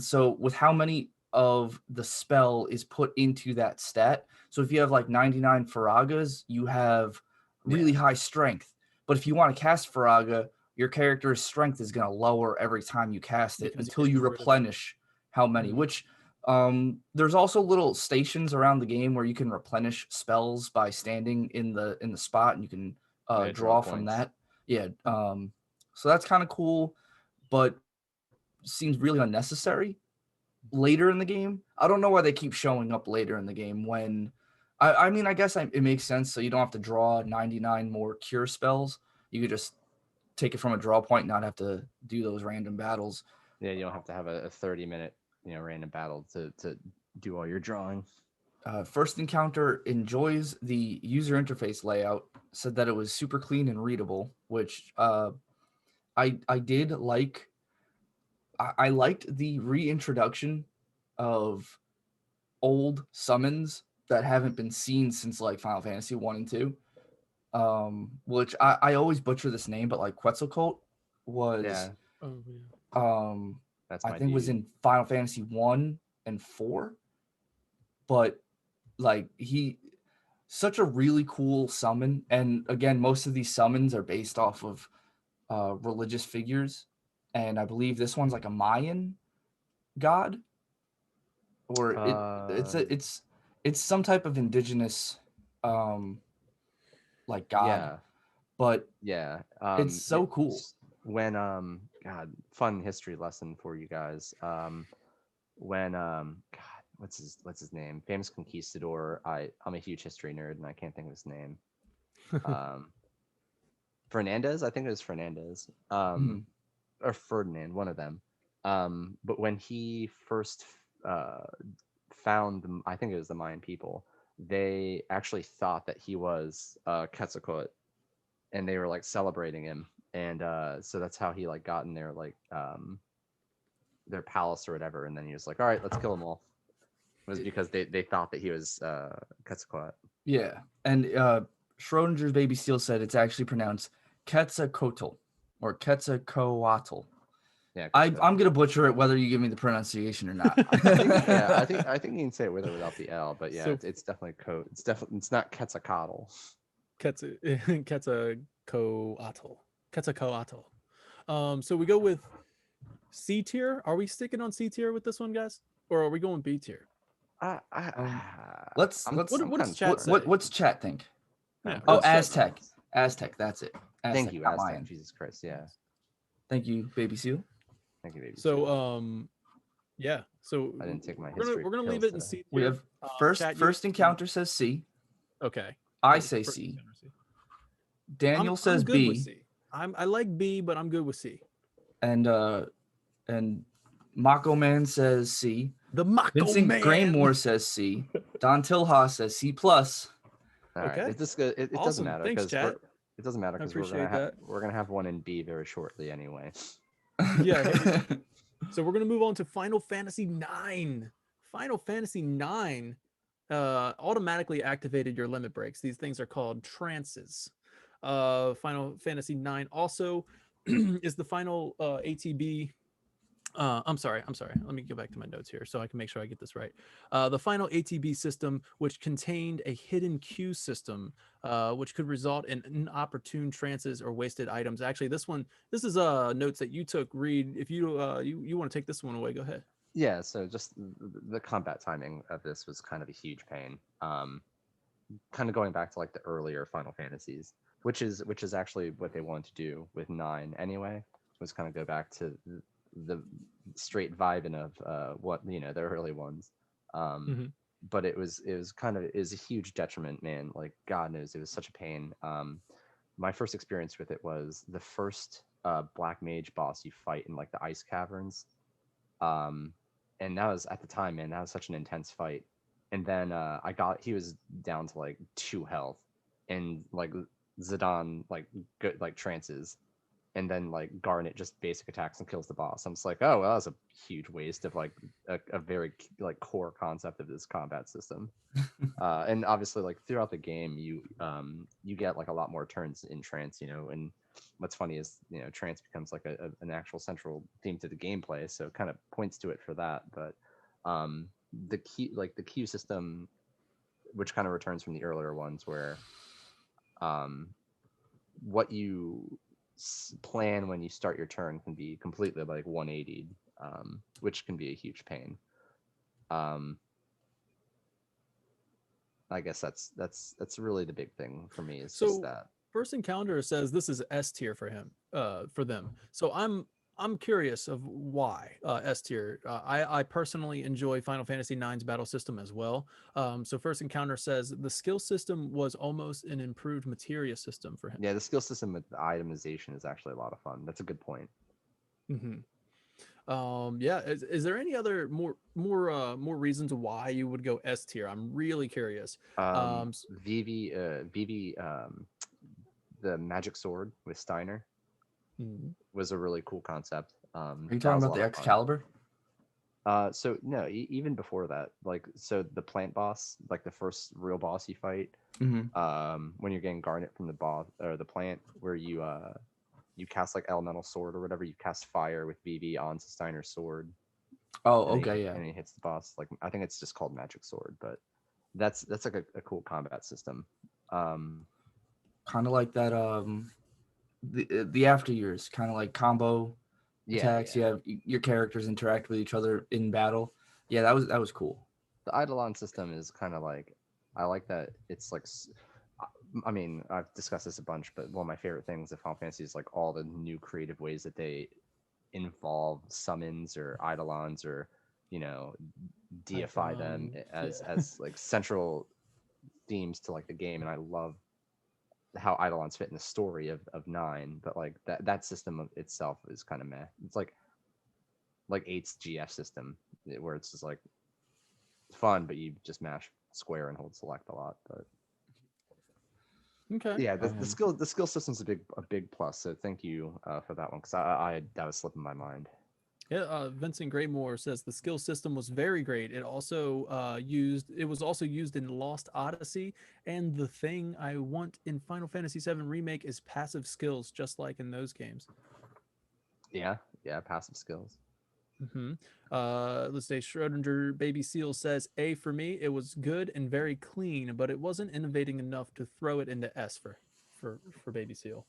of the spell is put into that stat. So if you have like 99 Faragas, you have really high strength. But if you want to cast Faraga, your character's strength is going to lower every time you cast it Because until you get rid of it. replenish how many, which there's also little stations around the game where you can replenish spells by standing in the spot, and you can draw from points. that. So that's kind of cool, but seems really unnecessary later in the game. I don't know why they keep showing up later in the game when I mean, I guess it makes sense, so you don't have to draw 99 more cure spells. You could just take it from a draw point and not have to do those random battles. Yeah, you don't have to have a 30-minute random battle to do all your drawing. First Encounter enjoys the user interface layout, said that it was super clean and readable, which I did like. I liked the reintroduction of old summons that haven't been seen since like Final Fantasy 1 and 2. Which I always butcher this name, but like Quetzalcoatl was That's I my think was dude. in Final Fantasy 1 and 4. But like he such a really cool summon, and again, most of these summons are based off of religious figures, and I believe this one's like a Mayan god, or it's some type of indigenous like god, but it's so cool. When God, fun history lesson for you guys. When God, what's his name? Famous conquistador. I'm a huge history nerd and I can't think of his name. Fernandez, I think it was Fernandez. Or Ferdinand, one of them. But when he first found them, I think it was the Mayan people, they actually thought that he was Quetzalcoatl, and they were like celebrating him, and so that's how he like got in their like their palace or whatever, and then he was like, all right, let's kill them all. It was because they thought that he was Quetzalcoatl. Yeah, and Schrodinger's Baby Seal said it's actually pronounced Quetzalcoatl or Quetzalcoatl. Yeah, I'm gonna butcher it whether you give me the pronunciation or not. I think you can say it with or without the L, but yeah, So- it's definitely it's not Quetzalcoatl. Quetzalcoatl. So we go with C tier. Are we sticking on C tier with this one, guys, or are we going B tier? What's chat think? Yeah, Oh, what's chat Aztec. think? Aztec, that's it. Aztec, Thank you, not Aztec. Mayan. Jesus Christ, yeah. Thank you, Baby Seal. Thank you, baby. So yeah. So I didn't take my we're history. gonna leave it in C tier. We have first encounter says C. Okay. I say C. Daniel says I'm good B. with C. I like B, but I'm good with C. And Mako Man says C. The Mako Vincent Man. Graymore says C. Don Tilha says C plus. All right. Okay. It doesn't Awesome. matter Thanks, because chat. it doesn't matter I because appreciate that. we're gonna have one in B very shortly anyway. Yeah. So we're gonna move on to Final Fantasy IX. Final Fantasy IX automatically activated your limit breaks. These things are called trances. Final Fantasy IX also is the final ATB. I'm sorry. Let me go back to my notes here so I can make sure I get this right. The final ATB system, which contained a hidden queue system, which could result in inopportune trances or wasted items. Actually, this is notes that you took. Reed, if you want to take this one away, go ahead. Yeah. So just the combat timing of this was kind of a huge pain. Kind of going back to like the earlier Final Fantasies, which is actually what they wanted to do with 9 anyway. Was kind of go back to the straight vibing of what the early ones, but it was a huge detriment, man. Like God knows it was such a pain. My first experience with it was the first black mage boss you fight in like the ice caverns, and that was at the time, man, that was such an intense fight. and then he was down to like 2 health, and like Zidane like good like trances, and then like Garnet just basic attacks and kills the boss. I'm just like, oh, well, that was a huge waste of like a very like core concept of this combat system. And obviously, like throughout the game, you get like a lot more turns in trance, and what's funny is trance becomes like an actual central theme to the gameplay, so it kind of points to it for that. But the queue system, which kind of returns from the earlier ones, where what you plan when you start your turn can be completely like 180'd, which can be a huge pain. I guess that's really the big thing for me, is just So that. First Encounter says this is S tier for him, for them. So I'm curious of why S tier. I personally enjoy Final Fantasy IX's battle system as well. So First Encounter says the skill system was almost an improved materia system for him. Yeah, the skill system with the itemization is actually a lot of fun. That's a good point. Yeah, is there any other more reasons why you would go S tier? I'm really curious. Vivi, the magic sword with Steiner was a really cool concept. Are you talking about the Excalibur? So no, even before that, like, so the plant boss, like the first real boss you fight, when you're getting Garnet from the boss or the plant, where you cast like elemental sword or whatever, you cast fire with Vivi onto Steiner's sword. Oh, okay, yeah. And he hits the boss. Like, I think it's just called magic sword, but that's like a cool combat system. Kind of like that. The after years, kind of like combo attacks. You have your characters interact with each other in battle. Yeah, that was cool. The Eidolon system is kind of like, I like that it's like, I mean, I've discussed this a bunch, but one of my favorite things of Final Fantasy is like all the new creative ways that they involve summons or Eidolons, or deify them as like central themes to like the game. And I love how Eidolons fit in the story of 9, but like that system itself is kind of meh. It's like 8's GF system, where it's just like fun, but you just mash square and hold select a lot. But okay, yeah, the skill system's a big plus. So thank you for that one, because I that was slipping my mind. Yeah, Vincent Graymore says the skill system was very great. It also was also used in Lost Odyssey, and the thing I want in Final Fantasy VII Remake is passive skills, just like in those games. Yeah, passive skills. Let's say Schrodinger Baby Seal says A for me. It was good and very clean, but it wasn't innovating enough to throw it into S for Baby Seal.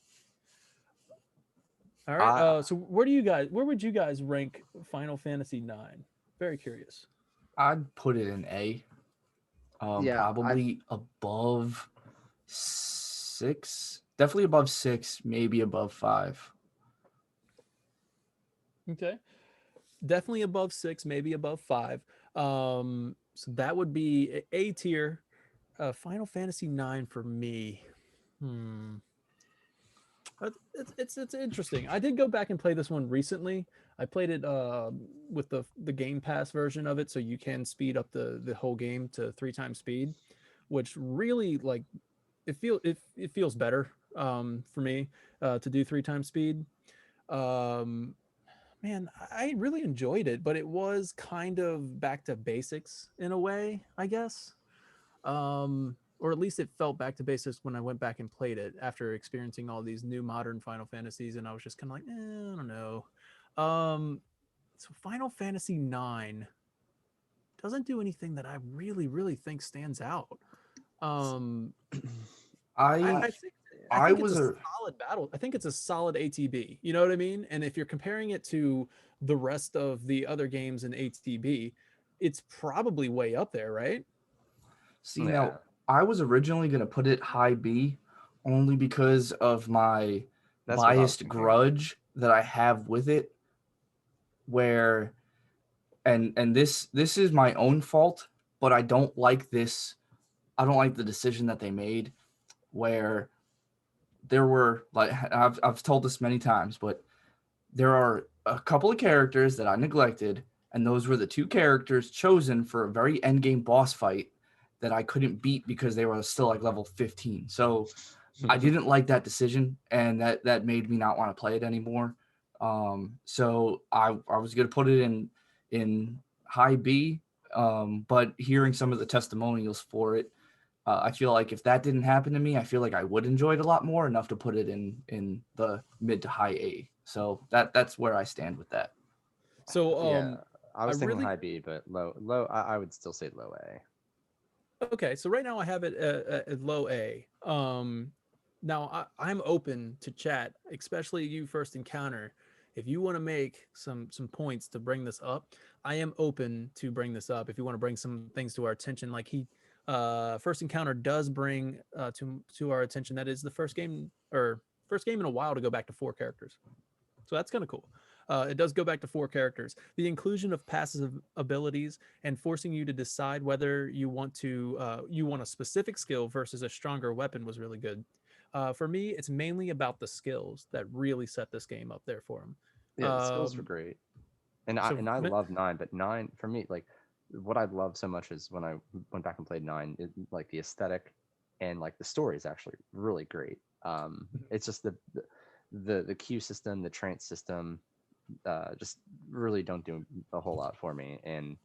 All right. So where would you guys rank Final Fantasy IX? Very curious. I'd put it in A. Probably above 6. Definitely above 6, maybe above 5. Okay. Definitely above 6, maybe above 5. So that would be A tier. Final Fantasy IX for me. It's interesting. I did go back and play this one recently. I played it with the Game Pass version of it, so you can speed up the whole game to 3 times speed, which really, like, it feels better for me to do 3 times speed. Man, I really enjoyed it, but it was kind of back to basics in a way, I guess. Or at least it felt back to basics when I went back and played it after experiencing all these new modern Final Fantasies, and I was just kind of like, I don't know. So Final Fantasy IX doesn't do anything that I really think stands out. I think it's a solid battle. I think it's a solid ATB. You know what I mean? And if you're comparing it to the rest of the other games in ATB, it's probably way up there, right? See, now, I was originally going to put it high B only because of my biased grudge that I have with it, where and this is my own fault, but I don't like this. I don't like the decision that they made, where there were, like, I've told this many times, but there are a couple of characters that I neglected, And those were the two characters chosen for a very end game boss fight that I couldn't beat because they were still like level 15. So I didn't like that decision, and that made me not want to play it anymore. So I was going to put it in high B, but hearing some of the testimonials for it, I feel like if that didn't happen to me, I feel like I would enjoy it a lot more, enough to put it in the mid to high A. So that's where I stand with that. So Yeah, I was thinking really, high B, but low. I would still say low A. okay. So right now I have it at low A. Now I'm open to chat, especially you first encounter. If you want to make some points to bring this up, I am open to bring this up. If you want to bring some things to our attention, like first encounter does bring to our attention, that is the first game in a while to go back to 4 characters. So that's kind of cool. It does go back to 4 characters. The inclusion of passive abilities and forcing you to decide whether you want a specific skill versus a stronger weapon was really good. For me, it's mainly about the skills that really set this game up there for him. Yeah, the skills were great, and I So love 9, but 9 for me, like what I love so much is when I went back and played 9, like the aesthetic and like the story is actually really great. It's just the queue system, the trance system, just really don't do a whole lot for me. And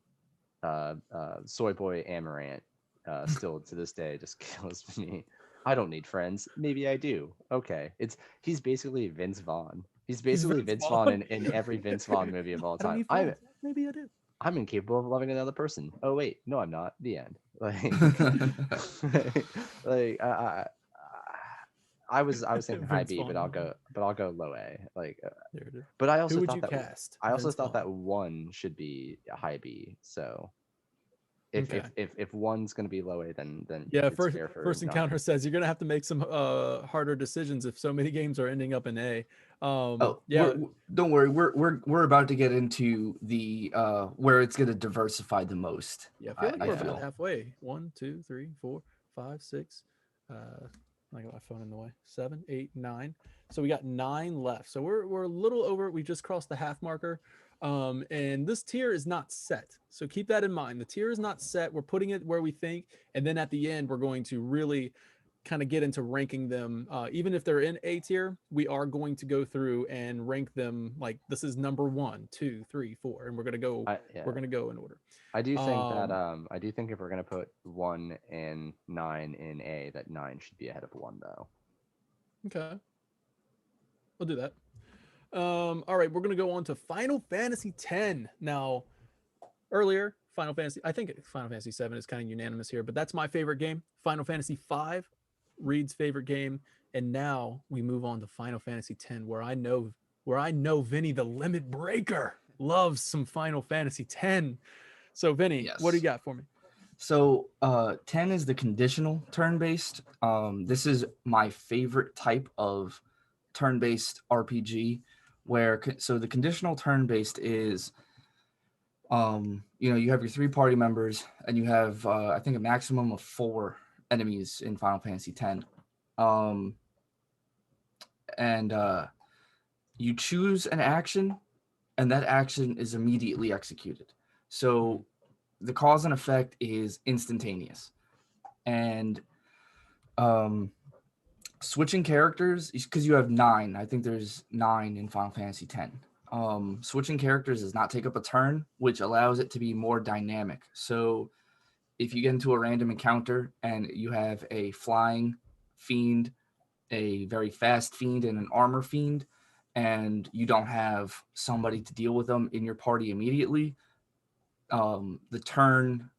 Soy Boy Amaranth, still to this day, just kills me. I don't need friends. Maybe I do. Okay, he's basically Vince Vaughn. He's basically Vince Vaughn in every Vince Vaughn movie of all I don't time. need friends. Maybe I do. I'm incapable of loving another person. Oh wait, no, I'm not. The end. Like, like I was thinking high Vince B, Vaughn. but I'll go low A. Like, There it is. but I Who also would thought you that cast? I also Vince thought Vaughn. that 1 should be a high B. So Okay. if 1's gonna be low A, then Yeah, it's fair for first 9. encounter says you're gonna have to make some harder decisions if so many games are ending up in A. Yeah, Don't worry, we're about to get into the where it's going to diversify the most. yeah. I feel like we're feel. about halfway. 1, 2, 3, 4, 5, 6. I got my phone in the way. 7, 8, 9. So we got 9 left. So we're a little over. We just crossed the half marker. And this tier is not set. So keep that in mind. The tier is not set. We're putting it where we think, and then at the end, we're going to really kind of get into ranking them. Even if they're in A tier, we are going to go through and rank them like this is number 1, 2, 3, 4, and we're gonna go. We're gonna go in order. I do think that I do think if we're gonna put 1 and 9 in A, that 9 should be ahead of 1 though. Okay, we'll do that. All right, we're gonna go on to Final Fantasy X. Now, earlier, I think Final Fantasy VII is kind of unanimous here, but that's my favorite game. Final Fantasy V, Reed's favorite game, and now we move on to Final Fantasy X, where I know Vinny the Limit Breaker loves some Final Fantasy X. So Vinny, Yes. what do you got for me? So 10 is the conditional turn-based. This is my favorite type of turn-based RPG, where so the conditional turn-based is you have your 3 party members and you have I think a maximum of 4 enemies in Final Fantasy X. And you choose an action and that action is immediately executed. So the cause and effect is instantaneous. And switching characters, because you have 9, I think there's 9 in Final Fantasy X. Switching characters does not take up a turn, which allows it to be more dynamic. So if you get into a random encounter and you have a flying fiend, a very fast fiend, and an armor fiend, and you don't have somebody to deal with them in your party immediately, the turn,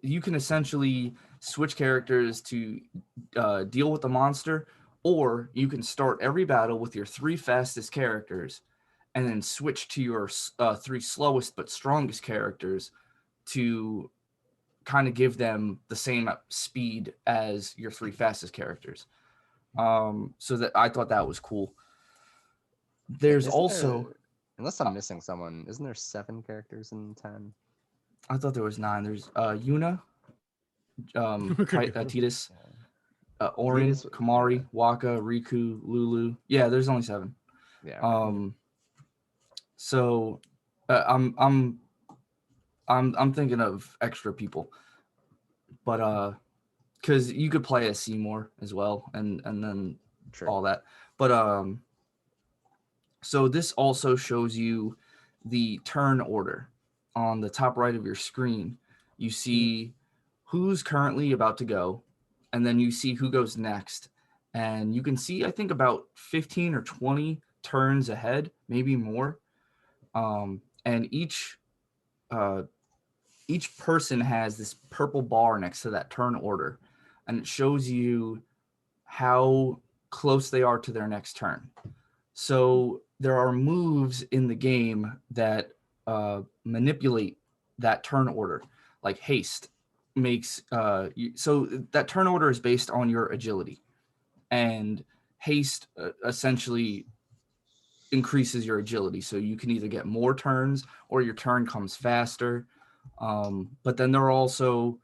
you can essentially switch characters to deal with the monster, or you can start every battle with your 3 fastest characters and then switch to your 3 slowest but strongest characters to kind of give them the same speed as your 3 fastest characters. So that I thought that was cool. There's also, unless I'm missing someone, isn't there 7 characters in 10? I thought there was 9. There's Yuna, Tidus, Orin, Tidus, Kamari, Waka, Riku, Lulu. Yeah, there's only 7. Yeah. So I'm I'm thinking of extra people, but because you could play as Seymour as well, and then Sure. all that. But so this also shows you the turn order on the top right of your screen. You see who's currently about to go, and then you see who goes next. And you can see, I think, about 15 or 20 turns ahead, maybe more. And each person has this purple bar next to that turn order, and it shows you how close they are to their next turn. So there are moves in the game that manipulate that turn order, like haste makes. So that turn order is based on your agility, and haste essentially increases your agility. So you can either get more turns or your turn comes faster. But then there are also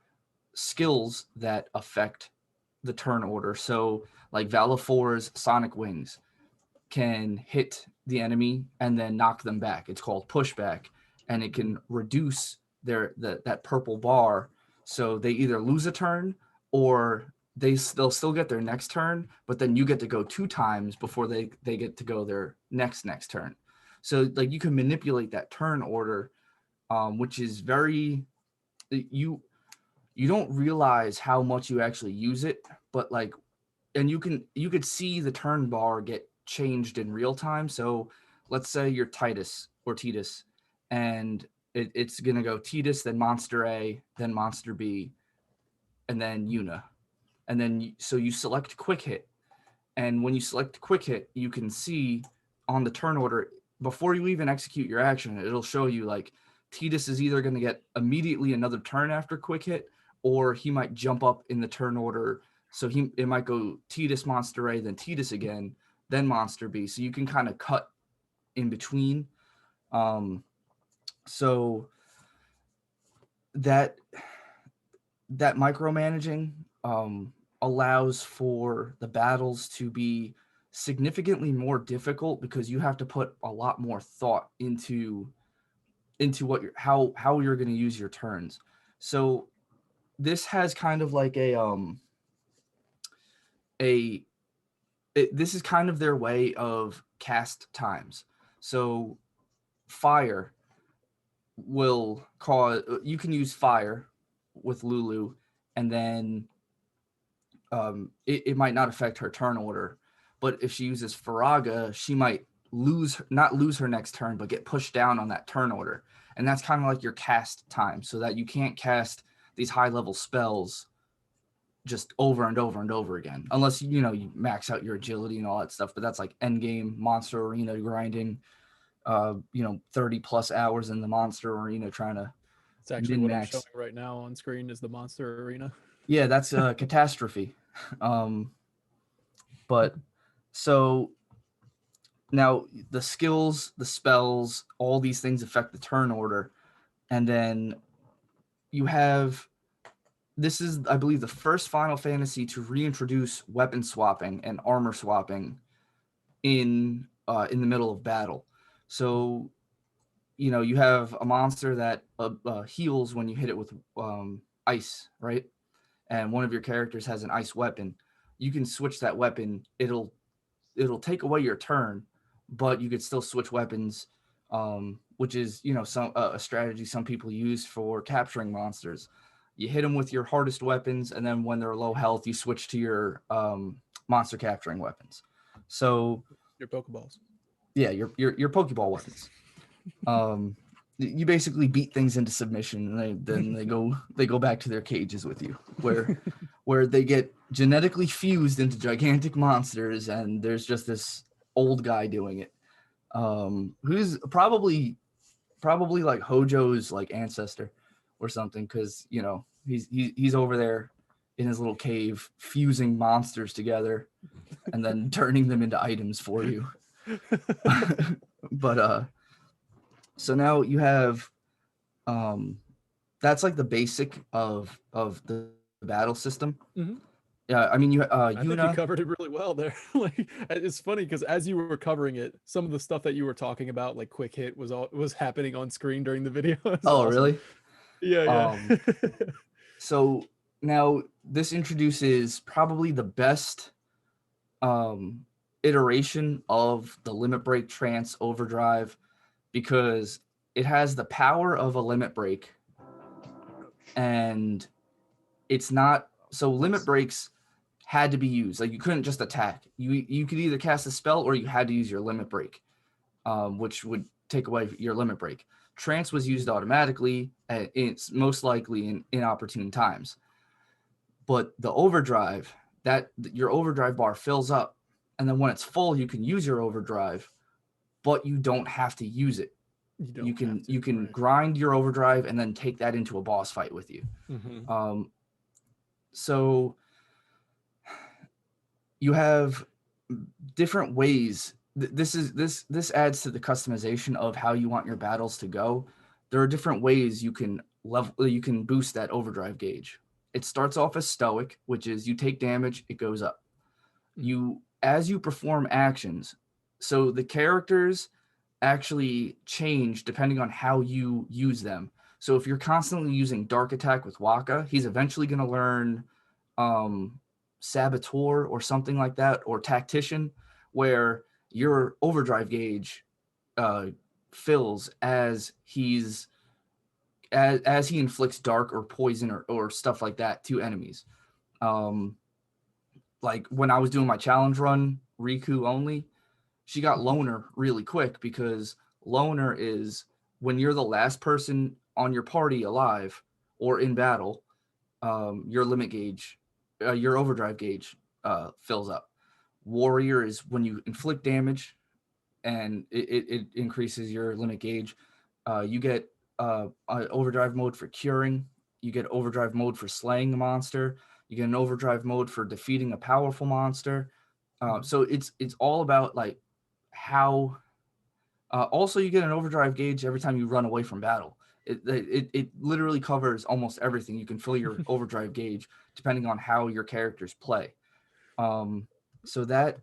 skills that affect the turn order. So like Valifor's Sonic Wings can hit the enemy and then knock them back. It's called pushback, and it can reduce that purple bar, so they either lose a turn or they'll still get their next turn, but then you get to go 2 times before they get to go their next turn. So like you can manipulate that turn order, which is very you don't realize how much you actually use it, but like, and you could see the turn bar get changed in real time. So let's say you're Titus or Titus, and it's gonna go Titus, then Monster A, then Monster B, and then Una, and then so you select Quick Hit, and when you select Quick Hit, you can see on the turn order before you even execute your action, it'll show you like Titus is either going to get immediately another turn after Quick Hit, or he might jump up in the turn order. So it might go Titus, Monster A, then Titus again, then Monster B. So you can kind of cut in between. So that micromanaging allows for the battles to be significantly more difficult, because you have to put a lot more thought into what how you're going to use your turns. So this has kind of like this is kind of their way of cast times. So fire will cause, you can use fire with Lulu, and then it might not affect her turn order. But if she uses Faraga, she might not lose her next turn, but get pushed down on that turn order. And that's kind of like your cast time, so that you can't cast these high level spells just over and over and over again, unless you max out your agility and all that stuff. But that's like end game monster arena grinding, 30 plus hours in the monster arena trying to It's actually what I'm showing right now on screen is the monster arena. Yeah, that's a catastrophe. But so now the skills, the spells, all these things affect the turn order. And then you have, this is, I believe, the first Final Fantasy to reintroduce weapon swapping and armor swapping in the middle of battle. So, you have a monster that heals when you hit it with ice, right? And one of your characters has an ice weapon. You can switch that weapon. It'll take away your turn, but you could still switch weapons, which is a strategy some people use for capturing monsters. You hit them with your hardest weapons, and then when they're low health, you switch to your monster capturing weapons. So your Pokeballs. Yeah, your Pokeball weapons. You basically beat things into submission, and then they go back to their cages with you, where they get genetically fused into gigantic monsters, and there's just this old guy doing it, who's probably like Hojo's like ancestor or something, because he's over there in his little cave fusing monsters together and then turning them into items for you. But so now you have that's like the basic of the battle system. Mm-hmm. Yeah, I mean I think you covered it really well there. Like, it's funny because as you were covering it, some of the stuff that you were talking about, like quick hit, was happening on screen during the video. Oh, awesome. Really? Yeah. Um, so now this introduces probably the best iteration of the limit break trance overdrive, because it has the power of a limit break, and it's not so limit breaks had to be used. Like, you couldn't just attack. You could either cast a spell or you had to use your limit break, which would take away your limit break. Trance was used automatically. It's most likely in inopportune times. But the overdrive, that your overdrive bar fills up, and then when it's full, you can use your overdrive, but you don't have to use it. You can right. grind your overdrive and then take that into a boss fight with you. Mm-hmm. So you have different ways. This adds to the customization of how you want your battles to go. There are different ways you can boost that overdrive gauge. It starts off as stoic, which is you take damage, it goes up. As you perform actions, so the characters actually change depending on how you use them. So if you're constantly using Dark Attack with Waka, he's eventually going to learn Saboteur or something like that, or Tactician, where your overdrive gauge fills as he's as he inflicts dark or poison or stuff like that to enemies. Like when I was doing my challenge run, Riku only, she got Loner really quick, because Loner is when you're the last person on your party alive or in battle, your limit gauge, your overdrive gauge fills up. Warrior is when you inflict damage and it increases your limit gauge. You get overdrive mode for curing. You get overdrive mode for slaying the monster. You get an overdrive mode for defeating a powerful monster. So it's all about like how. Also, you get an overdrive gauge every time you run away from battle. It literally covers almost everything. You can fill your overdrive gauge depending on how your characters play. So that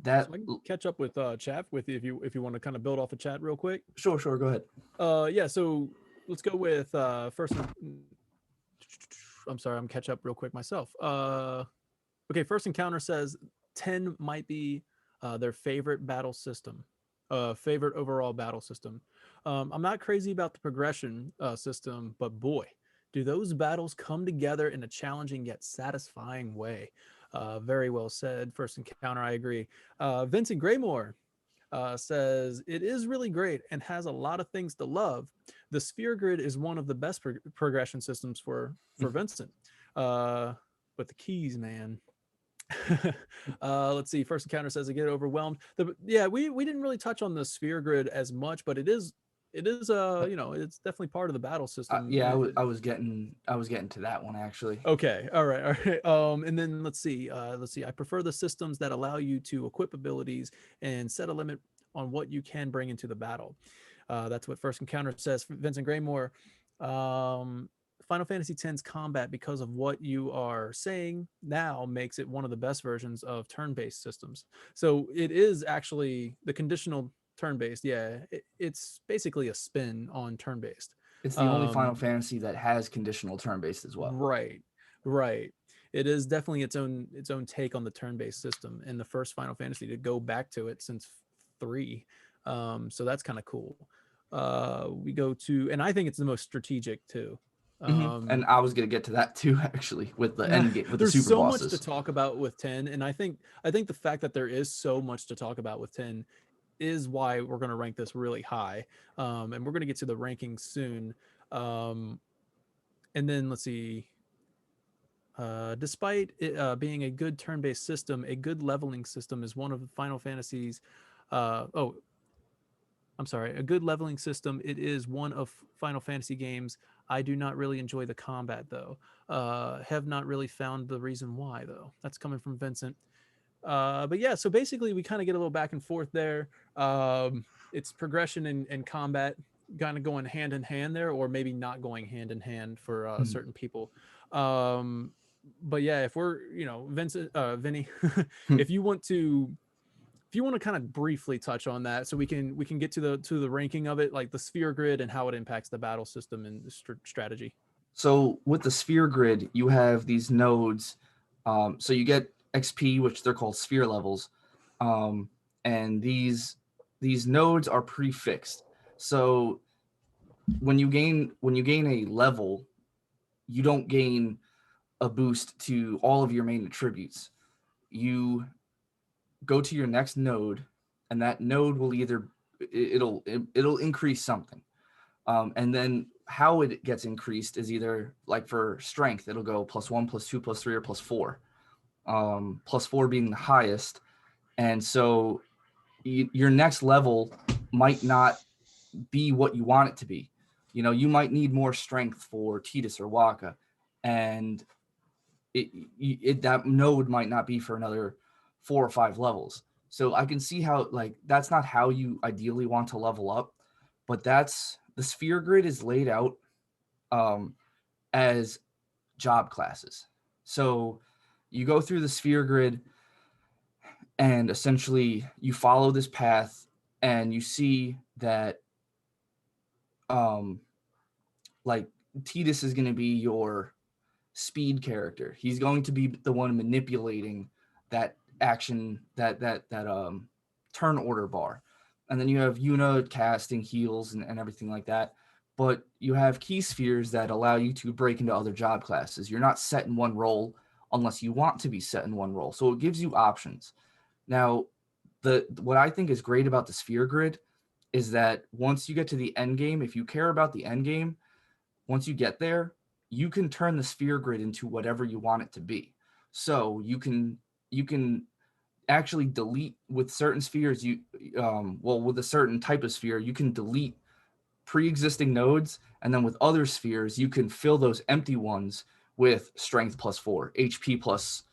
So I can catch up with chat with you if you want to kind of build off the chat real quick. Sure, go ahead. Yeah, so let's go with first. I'm sorry, I'm catch up real quick myself. Okay, First Encounter says 10 might be their favorite battle system, favorite overall battle system. I'm not crazy about the progression system, but boy, do those battles come together in a challenging yet satisfying way. Very well said, First Encounter. I agree. Vincent Graymore says it is really great and has a lot of things to love. The sphere grid is one of the best progression systems for Vincent. But the keys, man. Let's see. First Encounter says I get overwhelmed. Yeah, we didn't really touch on the sphere grid as much, but it is it's definitely part of the battle system. Yeah, I was getting to that one actually. Okay, all right. And then let's see. I prefer the systems that allow you to equip abilities and set a limit on what you can bring into the battle. That's what First Encounter says. Vincent Graymore. Final Fantasy X's combat, because of what you are saying now, makes it one of the best versions of turn-based systems. So it is actually the conditional turn-based. Yeah, it's basically a spin on turn-based. It's the only Final Fantasy that has conditional turn-based as well. Right. It is definitely its own take on the turn-based system, and the first Final Fantasy to go back to it since 3. So that's kind of cool. We go to, and I think it's the most strategic too. And I was gonna get to that too, actually, with the end game, with the super so bosses. Much to talk about with 10, and I think the fact that there is so much to talk about with 10 is why we're going to rank this really high. And we're going to get to the rankings soon. And then let's see. Despite it being a good turn-based system, a good leveling system is one of Final Fantasy's. A good leveling system. It is one of Final Fantasy games. I do not really enjoy the combat though. Have not really found the reason why though. That's coming from Vincent. But yeah, so basically we kind of get a little back and forth there. It's progression and combat kind of going hand in hand there, or maybe not going hand in hand for certain people. But yeah, if we're, Vincent, Vinny, if you want to if you want to kind of briefly touch on that, so we can get to the ranking of it, like the sphere grid and how it impacts the battle system and the strategy. So with the sphere grid, you have these nodes. So you get XP, which they're called sphere levels, and these nodes are prefixed. So when you gain a level, you don't gain a boost to all of your main attributes. You go to your next node, and that node will it'll increase something. And then how it gets increased is either, like for strength, it'll go +1, +2, +3, or +4. +4 being the highest. And so your next level might not be what you want it to be. You might need more strength for Tidus or Waka, and that node might not be for another 4 or 5 levels. So I can see how, like, that's not how you ideally want to level up, but that's the sphere grid is laid out as job classes. So you go through the sphere grid, and essentially you follow this path, and you see that like Tidus is going to be your speed character. He's going to be the one manipulating that action, that turn order bar. And then you have Yuna casting heals and everything like that. But you have key spheres that allow you to break into other job classes. You're not set in one role unless you want to be set in one role. So it gives you options. Now, what I think is great about the sphere grid is that once you get to the end game, if you care about the end game, once you get there, you can turn the sphere grid into whatever you want it to be. So you can actually delete with certain spheres. With a certain type of sphere, you can delete pre-existing nodes, and then with other spheres, you can fill those empty ones with strength +4, HP plus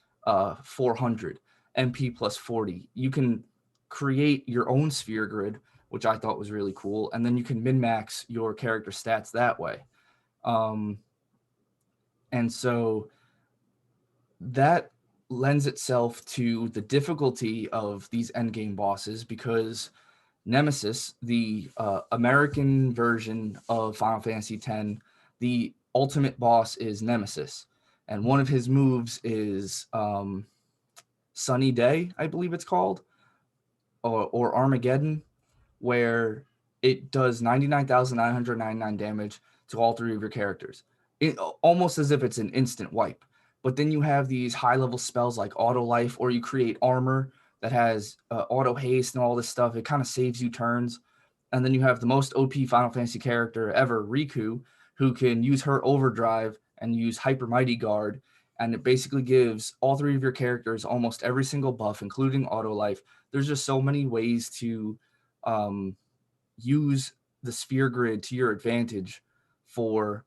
400, MP plus 40. You can create your own sphere grid, which I thought was really cool, and then you can min-max your character stats that way. And so that lends itself to the difficulty of these endgame bosses, because Nemesis, the American version of Final Fantasy X, the ultimate boss is Nemesis. And one of his moves is Sunny Day, I believe it's called, or Armageddon, where it does 99,999 damage to all 3 of your characters. Almost as if it's an instant wipe. But then you have these high-level spells like Auto Life, or you create armor that has auto haste and all this stuff. It kind of saves you turns. And then you have the most OP Final Fantasy character ever, Riku, who can use her overdrive and use Hyper Mighty Guard. And it basically gives all 3 of your characters almost every single buff, including Auto Life. There's just so many ways to use the sphere grid to your advantage for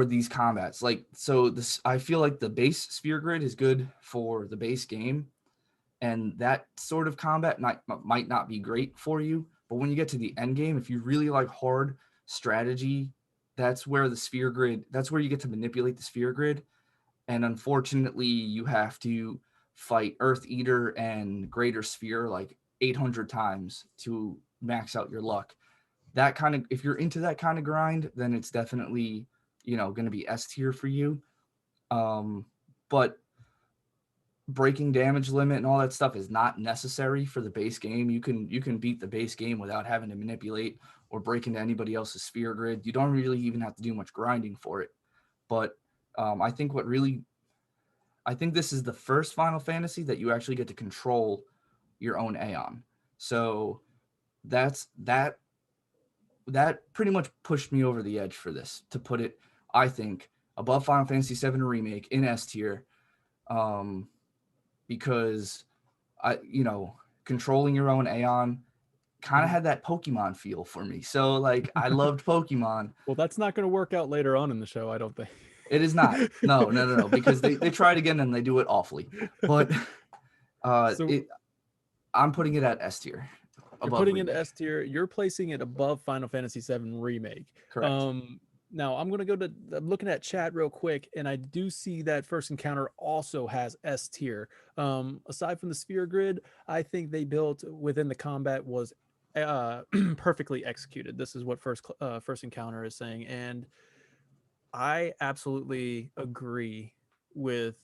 these combats. I feel like the base sphere grid is good for the base game, and that sort of combat might not be great for you. But when you get to the end game, if you really like hard strategy, that's where you get to manipulate the sphere grid. And unfortunately, you have to fight Earth Eater and Greater Sphere like 800 times to max out your luck. If you're into that kind of grind, then it's definitely, going to be S tier for you. But breaking damage limit and all that stuff is not necessary for the base game. You can beat the base game without having to manipulate or break into anybody else's sphere grid. You don't really even have to do much grinding for it. But I think this is the first Final Fantasy that you actually get to control your own Aeon. So that pretty much pushed me over the edge for this, to put it, I think, above Final Fantasy VII Remake in S tier, because controlling your own Aeon kind of had that Pokemon feel for me. So I loved Pokemon. Well, that's not going to work out later on in the show, I don't think. It is not. No, because they try it again and they do it awfully. But I'm putting it at S tier. You're putting it S tier. You're placing it above Final Fantasy VII Remake. Correct. Now I'm I'm looking at chat real quick, and I do see that first encounter also has S tier. Aside from the sphere grid, I think they built within the combat was perfectly executed. This is what first encounter is saying, and I absolutely agree with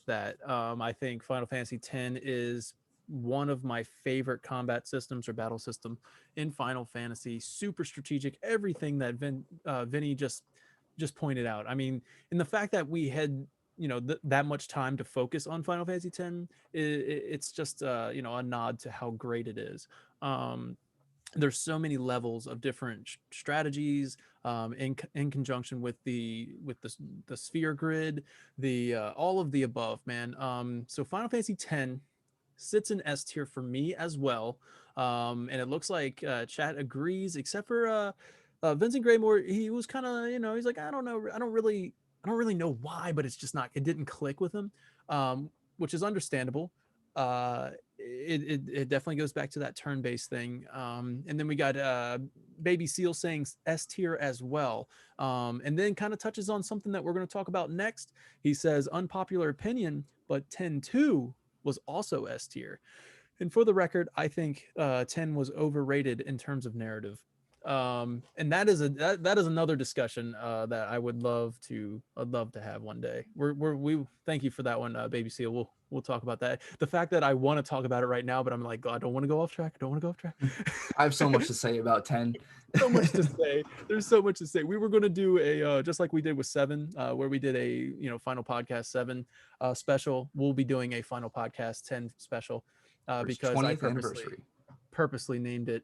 that. I think Final Fantasy X is one of my favorite combat systems or battle system in Final Fantasy. Super strategic, everything that Vinny just pointed out. I mean, in the fact that we had that much time to focus on Final Fantasy X, it's just a nod to how great it is. There's so many levels of different strategies in conjunction with the sphere grid, the all of the above, man. So Final Fantasy X sits in S tier for me as well, and it looks like chat agrees, except for Vincent Graymore. He was kind of he's like, I don't know, I don't really know why, but it's just not, it didn't click with him, which is understandable. It definitely goes back to that turn-based thing. And then we got Baby Seal saying S tier as well. And then kind of touches on something that we're going to talk about next. He says, unpopular opinion, but 10-2 was also S tier. And for the record, I think 10 was overrated in terms of narrative. And that is that is another discussion that I'd love to have one day. We thank you for that one, Baby Seal. We'll talk about that. The fact that I want to talk about it right now, but I'm like, God, I don't want to go off track. I don't want to go off track. I have so much to say about 10. So much to say. There's so much to say. We were going to do a just like we did with 7, where we did a final podcast 7 special. We'll be doing a final podcast 10 special because I 20th anniversary. purposely named it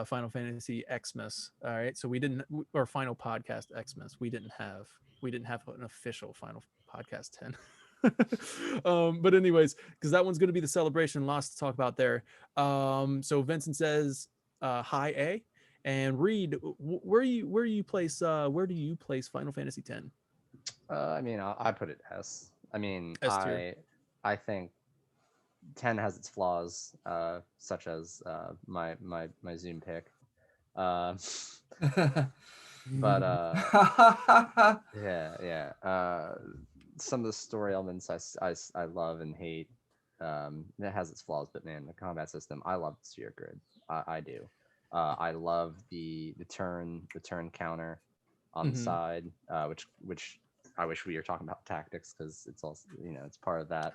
Final Fantasy Xmas. All right, so we didn't, or Final Podcast Xmas. We didn't have an official Final Podcast 10. But anyways, because that one's going to be the celebration. Lots to talk about there. So Vincent says high A, and Reed, where do you place Final Fantasy X? I mean, I put it S. I mean, S tier. I think 10 has its flaws, such as my Zoom pick. But yeah. Some of the story elements I love and hate. It has its flaws, but man, the combat system, I love the sphere grid. I do. I love the turn counter on the side, which I wish we were talking about tactics, because it's also it's part of that.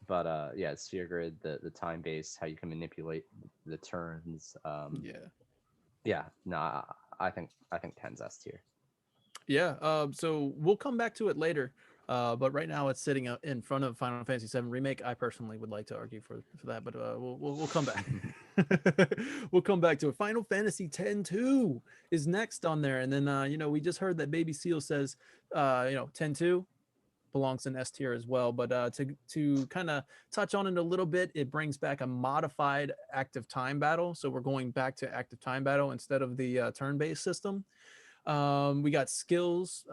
But yeah, sphere grid, the time base, how you can manipulate the turns. Yeah. No, I think 10's S tier. Yeah. So we'll come back to it later. But right now it's sitting in front of Final Fantasy VII Remake. I personally would like to argue for that, but we'll come back. We'll come back to it. Final Fantasy X-2 is next on there, and then we just heard that Baby Seal says X-2 belongs in S tier as well. But to kind of touch on it a little bit, it brings back a modified active time battle. So we're going back to active time battle instead of the turn-based system. We got skills,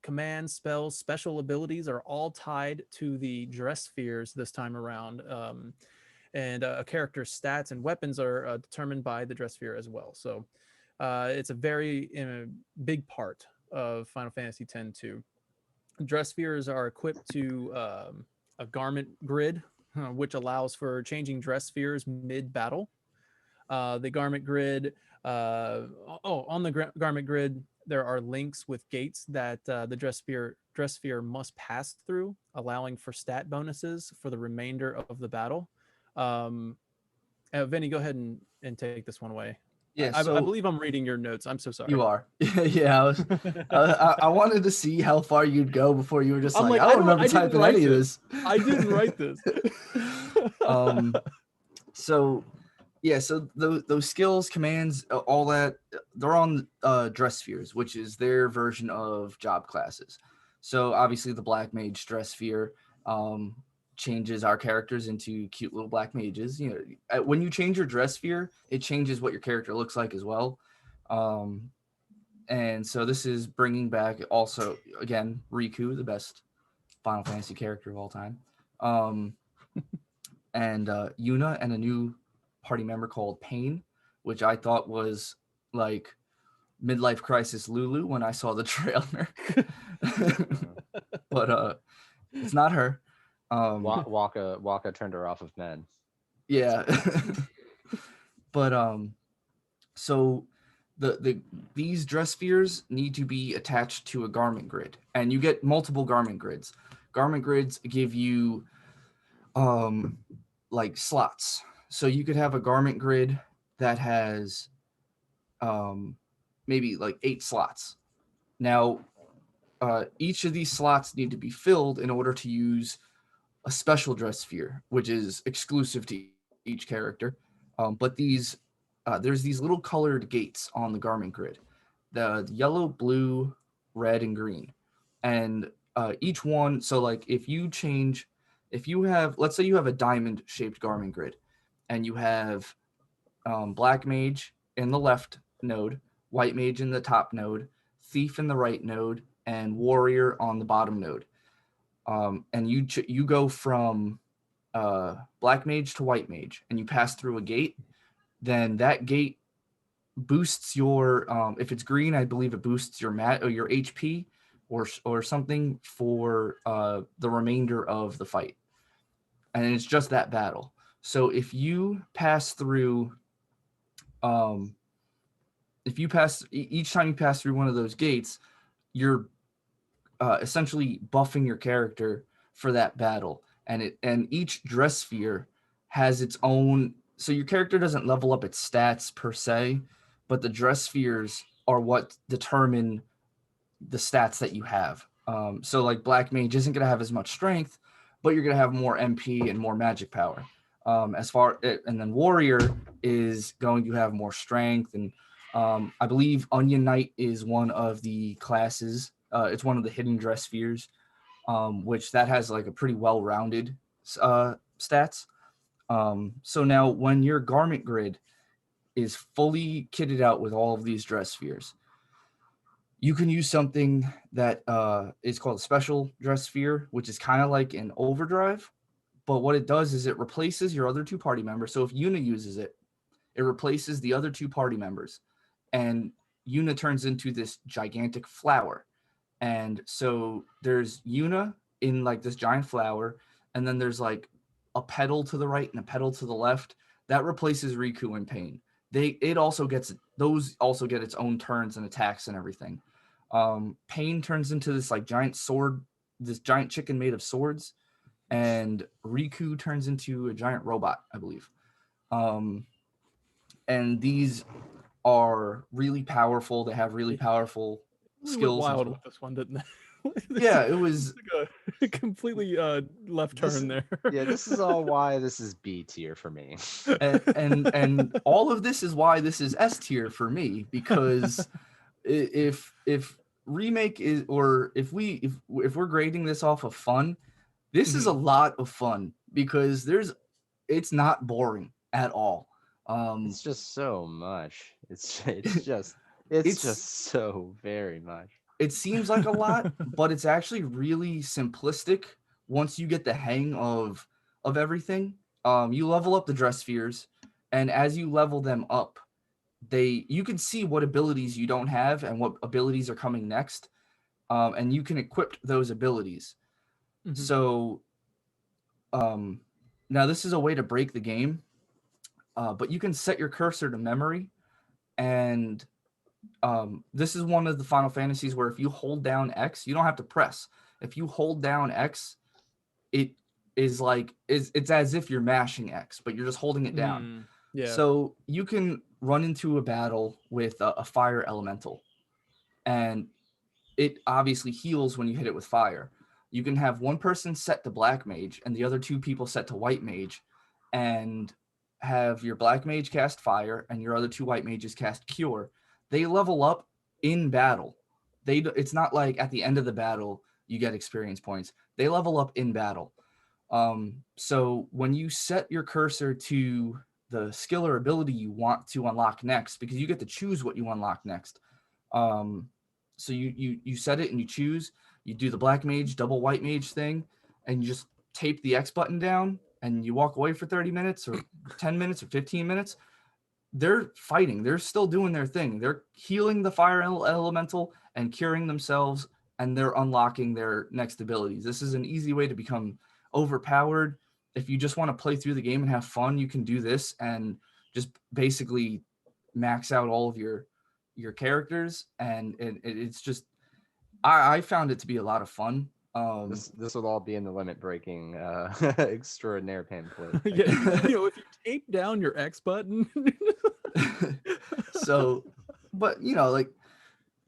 commands, spells, special abilities are all tied to the dress spheres this time around. And a character's stats and weapons are determined by the dress sphere as well. So it's a very big part of Final Fantasy X-2. Dress spheres are equipped to a garment grid, which allows for changing dress spheres mid-battle. The garment grid, on the garment grid, there are links with gates that the dress sphere must pass through, allowing for stat bonuses for the remainder of the battle. Vinny, go ahead and take this one away. Yeah, I so believe I'm reading your notes. I'm so sorry. you are. Yeah, I wanted to see how far you'd go before you were just I'm like, I don't remember I didn't typing write any of this. this. I didn't write this. So yeah, so those skills, commands, all that, they're on dress spheres, which is their version of job classes. So obviously the black mage dress sphere changes our characters into cute little black mages. When you change your dress sphere, it changes what your character looks like as well. And so this is bringing back also, again, Riku, the best Final Fantasy character of all time. And Yuna, and a new party member called Pain, which I thought was like midlife crisis Lulu when I saw the trailer. But it's not her. Waka turned her off of men. Yeah. But so these dress spheres need to be attached to a garment grid, and you get multiple garment grids. Garment grids give you like slots. So you could have a garment grid that has maybe like 8 slots. Now, each of these slots need to be filled in order to use a special dress sphere, which is exclusive to each character. But there's these little colored gates on the garment grid, the yellow, blue, red, and green. And each one, so like if you have, let's say you have a diamond shaped garment grid, and you have black mage in the left node, white mage in the top node, thief in the right node, and warrior on the bottom node. And you go from black mage to white mage, and you pass through a gate. Then that gate boosts your if it's green, I believe it boosts your your HP or something for the remainder of the fight, and it's just that battle. So if you pass through each time you pass through one of those gates, you're essentially buffing your character for that battle, and each dress sphere has its own. So your character doesn't level up its stats per se, but the dress spheres are what determine the stats that you have. So like black mage isn't going to have as much strength, but you're going to have more MP and more magic power. And then warrior is going to have more strength, and I believe Onion Knight is one of the classes. It's one of the hidden dress spheres, which that has like a pretty well-rounded stats. So now when your garment grid is fully kitted out with all of these dress spheres, you can use something that is called a special dress sphere, which is kind of like an overdrive. But what it does is it replaces your other 2 party members. So if Yuna uses it, it replaces the other 2 party members. And Yuna turns into this gigantic flower. And so there's Yuna in like this giant flower, and then there's like a petal to the right and a petal to the left. That replaces Riku and Pain. Those also get its own turns and attacks and everything. Pain turns into this like giant sword, this giant chicken made of swords, and Riku turns into a giant robot, I believe. And these are really powerful. They have really powerful skills. Wild with this one, didn't they? Yeah, it was like a completely left turn there. Yeah, this is all why this is B tier for me. and all of this is why this is S tier for me, because if Remake is, or if we're grading this off of fun, this is a lot of fun, because it's not boring at all. It's just so much. It's just so very much. It seems like a lot, but it's actually really simplistic once you get the hang of everything. You level up the dress spheres, and as you level them up, you can see what abilities you don't have and what abilities are coming next, and you can equip those abilities. Mm-hmm. So now this is a way to break the game, but you can set your cursor to memory, and this is one of the Final Fantasies where if you hold down X, you don't have to press. If you hold down X, it is like it's as if you're mashing X, but you're just holding it down. Yeah. So you can run into a battle with a fire elemental, and it obviously heals when you hit it with fire. You can have one person set to black mage and the other 2 people set to white mage, and have your black mage cast fire and your other 2 white mages cast cure. They level up in battle. It's not like at the end of the battle you get experience points. They level up in battle. So when you set your cursor to the skill or ability you want to unlock next, because you get to choose what you unlock next. So you set it and you choose. You do the black mage, double white mage thing, and you just tape the X button down, and you walk away for 30 minutes or 10 minutes or 15 minutes. they're fighting. They're still doing their thing. They're healing the fire elemental and curing themselves, and they're unlocking their next abilities. This is an easy way to become overpowered. If you just want to play through the game and have fun, you can do this and just basically max out all of your characters. And it's just, I found it to be a lot of fun. This would all be in the limit breaking extraordinaire pamphlet. Yeah, if you tape down your X button. So, but like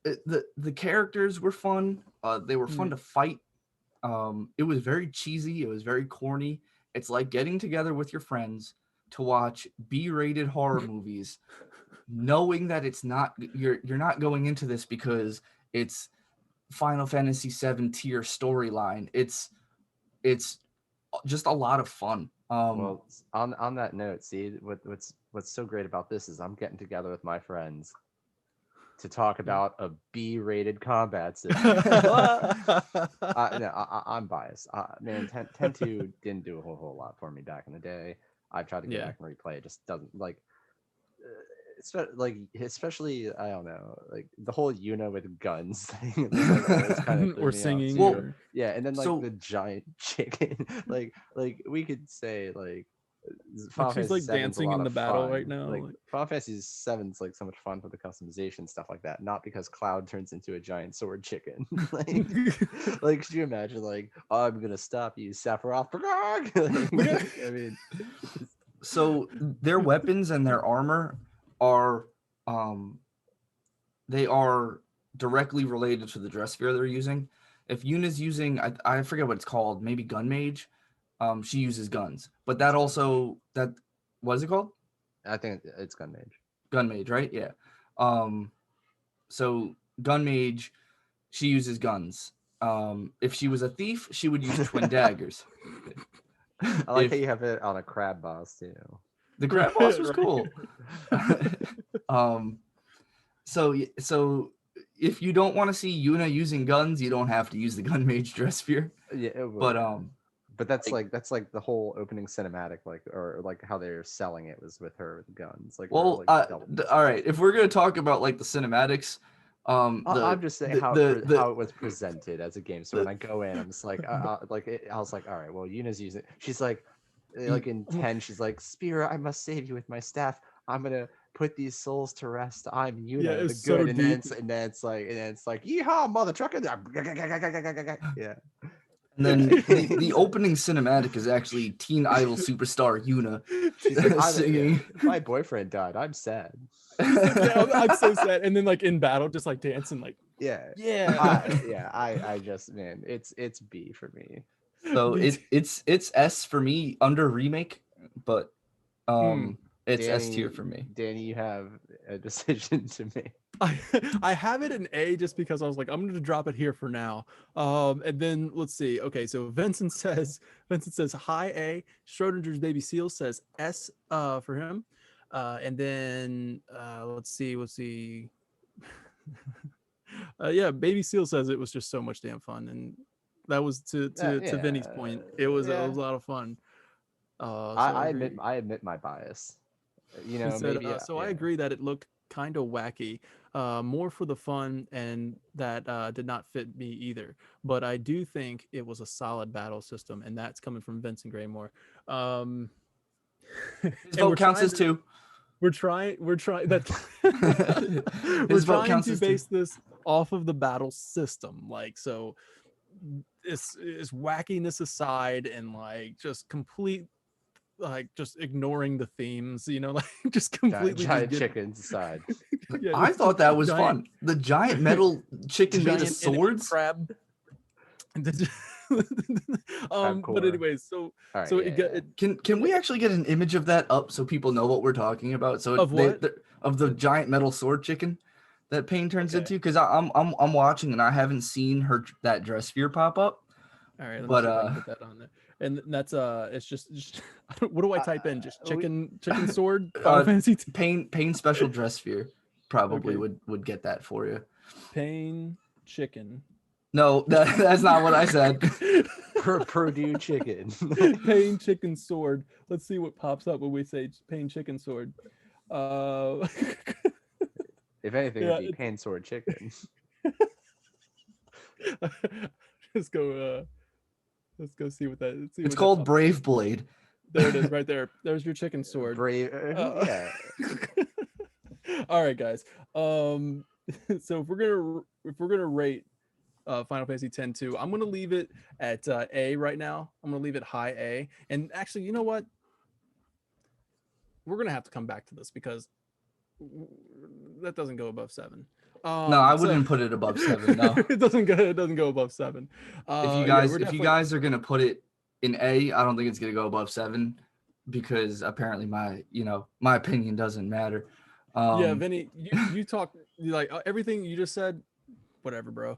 the characters were fun. They were fun to fight. It was very cheesy. It was very corny. It's like getting together with your friends to watch B-rated horror movies, knowing that it's not you're not going into this because it's Final Fantasy VII tier storyline. It's just a lot of fun. Well, on that note, see what's so great about this is I'm getting together with my friends to talk about a B-rated combat system. I'm biased. Man, 10-2 didn't do a whole lot for me back in the day. I've tried to go back and replay. It just doesn't especially I don't know, like the whole Yuna with guns thing. Kind of or singing. Well, yeah, and then the giant chicken. like we could say she's like dancing in the battle right now. Final Fantasy VII's like so much fun for the customization stuff like that, not because Cloud turns into a giant sword chicken. Could you imagine I'm gonna stop you, Sephiroth? I mean, so their weapons and their armor are they are directly related to the dress sphere they're using. If Yuna's using, I forget what it's called, maybe Gun Mage, she uses guns. But that also, what is it called? I think it's Gun Mage. Gun Mage, right? Yeah. So Gun Mage, she uses guns. If she was a thief, she would use twin daggers. I like how you have it on a crab boss too. The crab boss was cool. So if you don't want to see Yuna using guns, you don't have to use the Gun Mage dress sphere. Yeah, but that's that's the whole opening cinematic, or how they're selling it was with her with guns. All right. If we're gonna talk about the cinematics, I'm just saying how it was presented as a game. So when I go in, I'm just I was like, all right, well, Yuna's using it. She's in 10, she's like, Spear, I must save you with my staff. I'm gonna put these souls to rest. I'm Yuna, the good. And then it's like, yeehaw, mother trucker. Yeah. And then the opening cinematic is actually Teen Idol superstar Yuna. She's like, singing. My boyfriend died. I'm sad. I'm so sad. And then in battle, just dancing I just, man, it's B for me. So it's S for me under Remake, but it's Danny, S tier for me. Danny, you have a decision to make. I have it in A just because I was like, I'm going to drop it here for now. And then let's see. Okay, so Vincent says high A. Schrodinger's Baby Seal says S for him. And then let's see. Yeah, Baby Seal says it was just so much damn fun, and that was to Vinny's point. It was a lot of fun. I admit my bias. I agree that it looked kind of wacky, more for the fun, and that did not fit me either. But I do think it was a solid battle system, and that's coming from Vincent Graymore. His vote counts as 2. We're trying that. We're trying to base this off of the battle system, so. It's wackiness aside, and just complete. Just ignoring the themes, just completely giant chickens aside. Yeah, I thought that was fun. The giant metal chicken made of swords. Crab. But anyways, so right, so can we actually get an image of that up so people know what we're talking about? So of the giant metal sword chicken that Pain turns into, because I'm watching and I haven't seen that dress sphere pop up. All right, let me see if I can put that on there. And that's it's just what do I type in? Just chicken sword fancy Pain special dress sphere probably would get that for you. Pain chicken. No, that's not what I said. Purdue chicken. Pain chicken sword. Let's see what pops up when we say Pain chicken sword. If anything, Yeah, it'd be Pain Sword Chicken. Let's go. Let's go see what that. See It's what called that's up to. Brave Blade. There it is, right there. There's your chicken sword. Brave, yeah. All right, guys. So if we're gonna rate Final Fantasy X-2, I'm gonna leave it at A right now. I'm gonna leave it high A. And actually, you know what? We're gonna have to come back to this because that doesn't go above 7. No, I So wouldn't put it above 7. No. it doesn't go above 7. If you Yeah, guys we're if you definitely. guys are gonna put it in A, I don't think it's gonna go above 7 because apparently my opinion doesn't matter. Yeah, Vinny, you talk like everything you just said. Whatever, bro.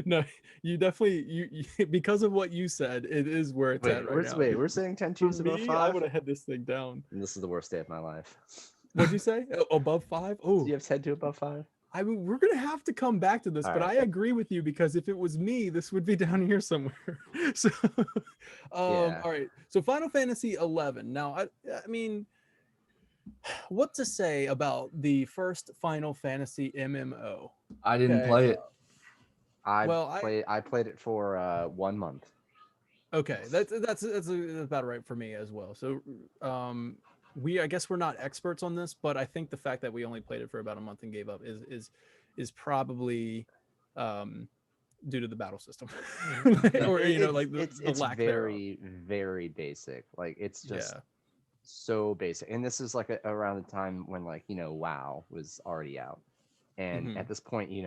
No, you definitely you because of what you said, it is where it's at right now. We're saying 10 For twos above me, I 5? would have had this thing down. And this is the worst day of my life. What'd you say? Above 5? Oh, Do you have 10 to above 5? I mean, we're gonna have to come back to this, All but right. I agree with you because if it was me, this would be down here somewhere. So, Yeah. all right. So, Final Fantasy 11. Now, I mean, what to say about the first Final Fantasy MMO? I didn't Okay, play it. I played it for 1 month. Okay, that's about right for me as well. So, I guess we're not experts on this, but I think the fact that we only played it for about a month and gave up is probably due to the battle system, or like the lack thereof. Very basic. Like it's just Yeah. so basic. And this is like around the time when WoW was already out. And Mhm. at this point, in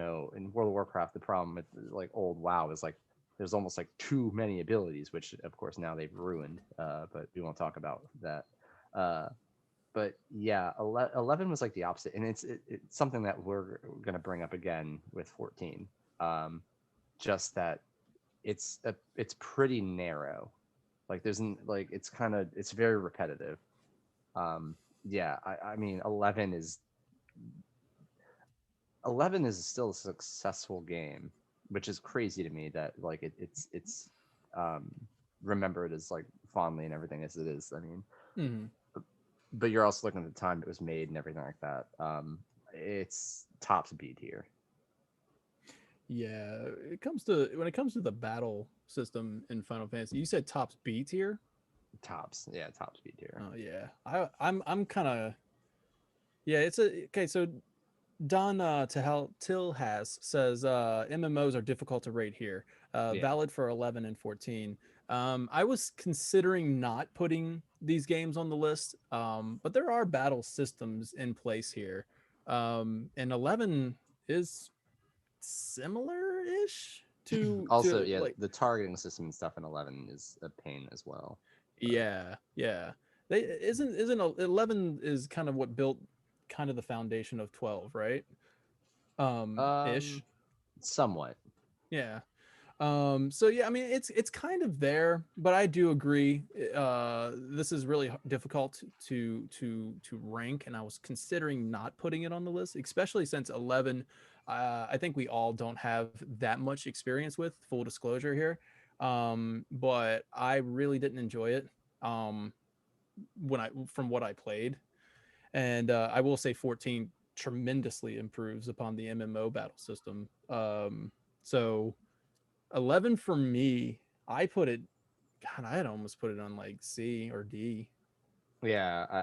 World of Warcraft, the problem with like old WoW is like there's almost like too many abilities, which of course now they've ruined. But we won't talk about that. But yeah, 11 was like the opposite, and it's something that we're gonna bring up again with 14. Just that it's pretty narrow. Like it's very repetitive. Yeah, I mean 11 is still a successful game, which is crazy to me that like it's remembered as like fondly and everything as it is. I mean, Mhm. but you're also looking at the time it was made and everything like that. It's tops B tier. Yeah, when it comes to the battle system in Final Fantasy, you said tops B tier. Tops B tier. Oh yeah, I'm kind of yeah. It's okay. So Don Tilhas says MMOs are difficult to rate here. Yeah. Valid for 11 and 14. I was considering not putting these games on the list, but there are battle systems in place here, and 11 is similar-ish Also, to yeah, like the targeting system and stuff in 11 is a pain as well. yeah. They isn't 11 is kind of what built kind of the foundation of 12, right? Ish. Somewhat. Yeah. So yeah, I mean it's kind of there, but I do agree. This is really difficult to rank, and I was considering not putting it on the list, especially since 11. I think we all don't have that much experience with full disclosure here, but I really didn't enjoy it. From what I played, and I will say 14 tremendously improves upon the MMO battle system. So 11 for me, I put it. God, I had almost put it on like C or D. Yeah,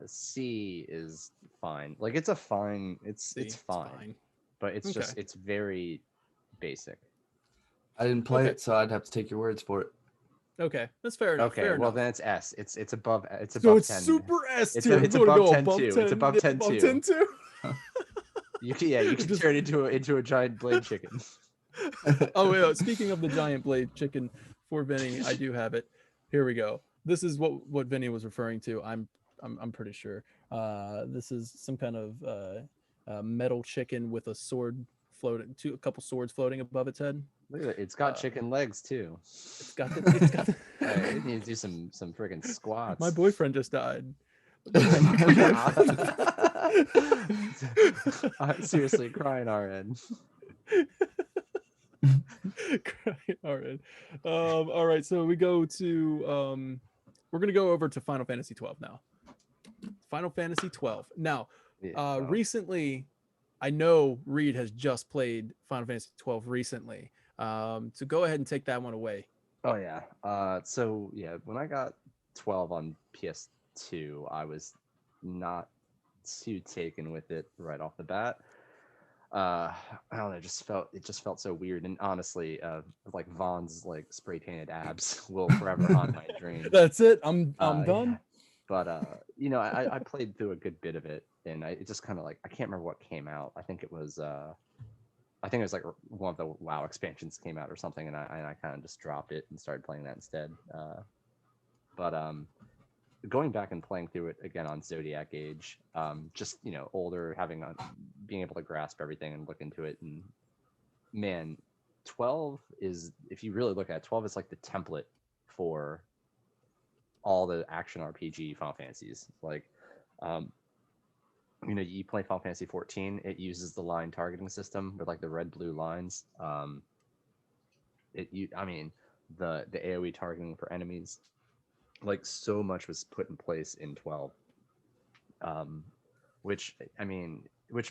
C is fine. Like it's a fine. It's C, fine, but it's just Okay. it's very basic. I didn't play Okay. it, so I'd have to take your words for it. Okay, that's fair enough. Okay, fair well enough. then it's S. It's above. It's So above it's 10. super S It's tier. it's gonna above go 10 above too. 10. It's above 10 above too. 10 too. You can Just- turn into a giant blade chicken. Oh yeah. Speaking of the giant blade chicken for Vinny, I do have it. Here we go. This is what Vinny was referring to. I'm pretty sure. This is some kind of metal chicken with a sword floating, a couple swords floating above its head. Look at it. It's got chicken legs too. It's got the. It needs to do some freaking squats. My boyfriend just died. I'm seriously crying our end. Crying. All right. All right. So we go to we're gonna go over to Final Fantasy 12 now. Final Fantasy 12. Now, Yeah, wow. recently, I know Reed has just played Final Fantasy 12 recently. So go ahead and take that one away. Oh yeah. So yeah, when I got 12 on PS2, I was not too taken with it right off the bat. I don't know, it just felt so weird. And honestly, like Vaughn's like spray painted abs will forever haunt my dreams. That's it. I'm done. Yeah. But you know, I played through a good bit of it, and it just kind of like I can't remember what came out. I think it was like one of the WoW expansions came out or something, and I kind of just dropped it and started playing that instead. But going back and playing through it again on Zodiac Age, just you know, older, being able to grasp everything and look into it, and man, 12 is, if you really look at it, 12 is like the template for all the action RPG Final Fantasies. Like, you know, you play Final Fantasy 14, it uses the line targeting system with like the red blue lines. I mean, the AoE targeting for enemies, like so much was put in place in 12. Which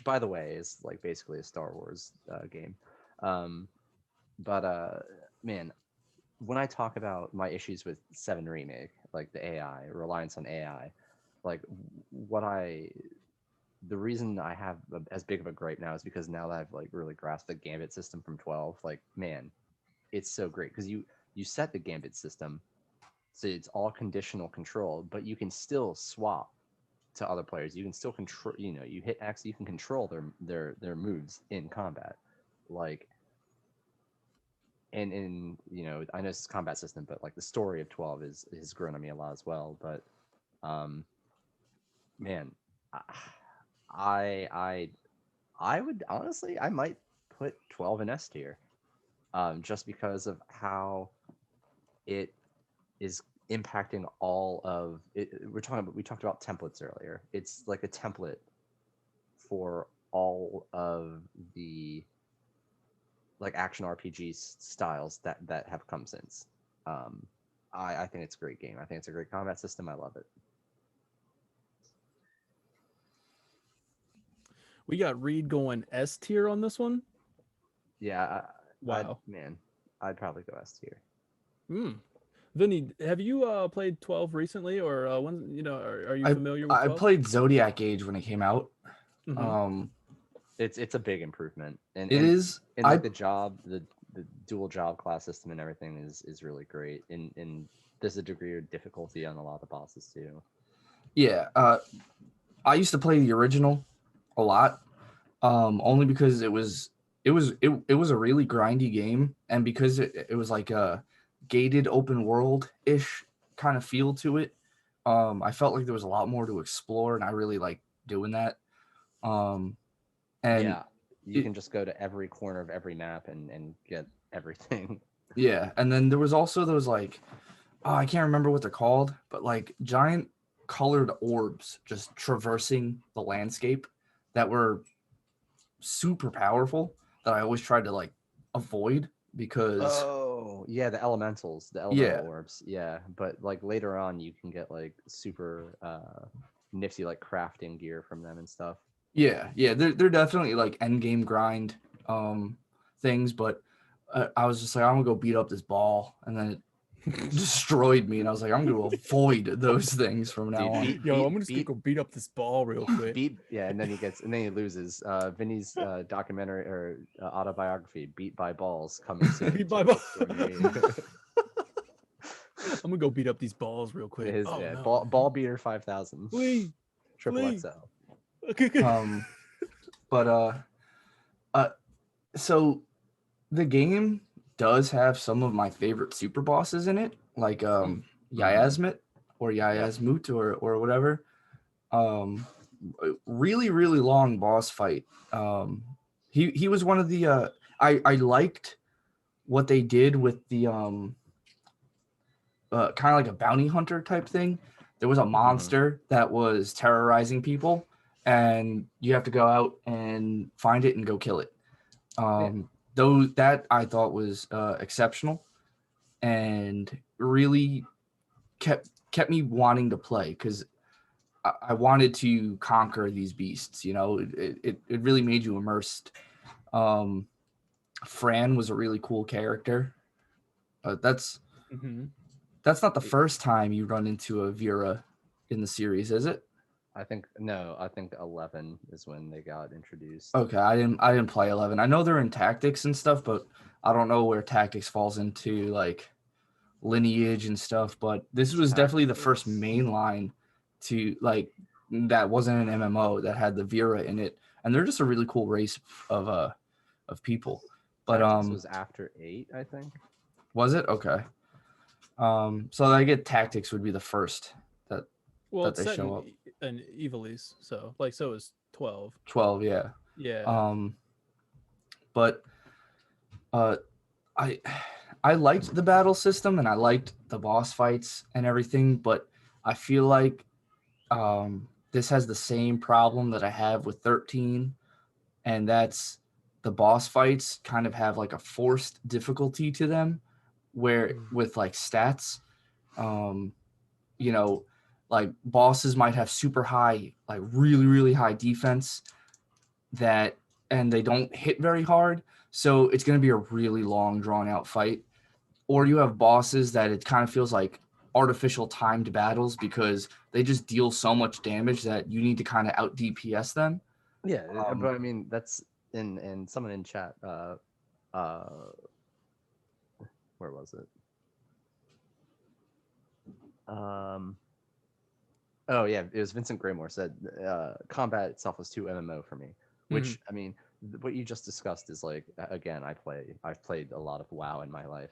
by the way is like basically a Star Wars game. Man, when I talk about my issues with 7 Remake, like the AI, reliance on AI, like the reason I have as big of a gripe now is because now that I've like really grasped the Gambit system from 12, like man, it's so great because you set the Gambit system, so it's all conditional control, but you can still swap to other players. You can still control, you know, you hit X, you can control their moves in combat, like. And you know, I know it's a combat system, but like the story of 12 has grown on me a lot as well. But man, I would honestly, I might put 12 in S tier, just because of how it is impacting all of it. We talked about templates earlier. It's like a template for all of the like action RPG styles that have come since. I think it's a great game. I think it's a great combat system. I love it. We got Reed going S tier on this one. Yeah. Wow. I'd probably go S tier. Vinny, have you played 12 recently, or when, you know, are you familiar with 12? I played Zodiac Age when it came out. Mm-hmm. It's a big improvement, and like the dual job class system and everything is really great, and there's a degree of difficulty on a lot of the bosses too. Yeah, I used to play the original a lot, only because it was a really grindy game, and because it was like a gated open world ish kind of feel to it. I felt like there was a lot more to explore, and I really like doing that. And yeah, you can just go to every corner of every map and get everything. Yeah, and then there was also those like, I can't remember what they're called, but like giant colored orbs just traversing the landscape that were super powerful that I always tried to like avoid because yeah, the elemental orbs. Yeah, but like later on you can get like super nifty like crafting gear from them and stuff. Yeah, they're definitely like end game grind things, but I was just like, I'm gonna go beat up this ball, and then it destroyed me, and I was like, I'm gonna avoid those things from now on. I'm just gonna go beat up this ball real quick. And then he loses. Vinny's documentary or autobiography, "Beat by Balls," coming soon. Beat by balls. I'm gonna go beat up these balls real quick. No. Ball beater 5000. Triple XL. Okay. So the game does have some of my favorite super bosses in it, like Yasmit or Yasmut or whatever. Really, really long boss fight. He was one of the I liked what they did with the kind of like a bounty hunter type thing. There was a monster that was terrorizing people, and you have to go out and find it and go kill it. Though that I thought was exceptional and really kept kept me wanting to play because I wanted to conquer these beasts. You know, it really made you immersed. Fran was a really cool character. That's Mm-hmm. not the first time you run into a Vera in the series, is it? I think no. I think 11 is when they got introduced. Okay, I didn't play 11. I know they're in tactics and stuff, but I don't know where tactics falls into like lineage and stuff. But this was definitely the first Tactics. main line to like that wasn't an MMO that had the Vera in it, and they're just a really cool race of people. But Tactics was after 8, I think. was it okay? So I get tactics would be the first that Well, that it's they set show up. in Evilise, so like so is 12. 12, yeah. Yeah. But uh, I I liked the battle system and I liked the boss fights and everything, but I feel like this has the same problem that I have with 13, and that's the boss fights kind of have like a forced difficulty to them, where with like stats, um, you know, like bosses might have super high, like really really high defense that, and they don't hit very hard, so it's going to be a really long drawn out fight. Or you have bosses that it kind of feels like artificial timed battles because they just deal so much damage that you need to kind of out DPS them. Yeah, but I mean that's in someone in chat. Uh, where was it? Oh yeah, it was Vincent Graymore said combat itself was too MMO for me. Which I mean, what you just discussed is like again, I've played a lot of WoW in my life.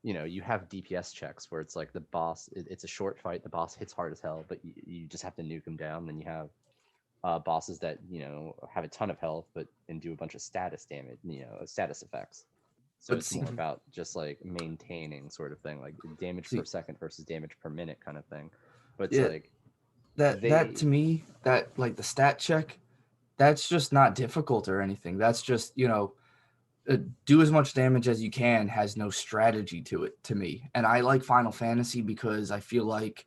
You know, you have DPS checks where it's like the boss. It's a short fight. The boss hits hard as hell, but you just have to nuke him down. Then you have bosses that have a ton of health, but and do a bunch of status damage. Status effects. So But it's see, more about just like maintaining sort of thing, like damage per second versus damage per minute kind of thing. But it's yeah, like that to me, that like the stat check, that's just not difficult or anything. That's just do as much damage as you can has no strategy to it to me. And I like Final Fantasy because I feel like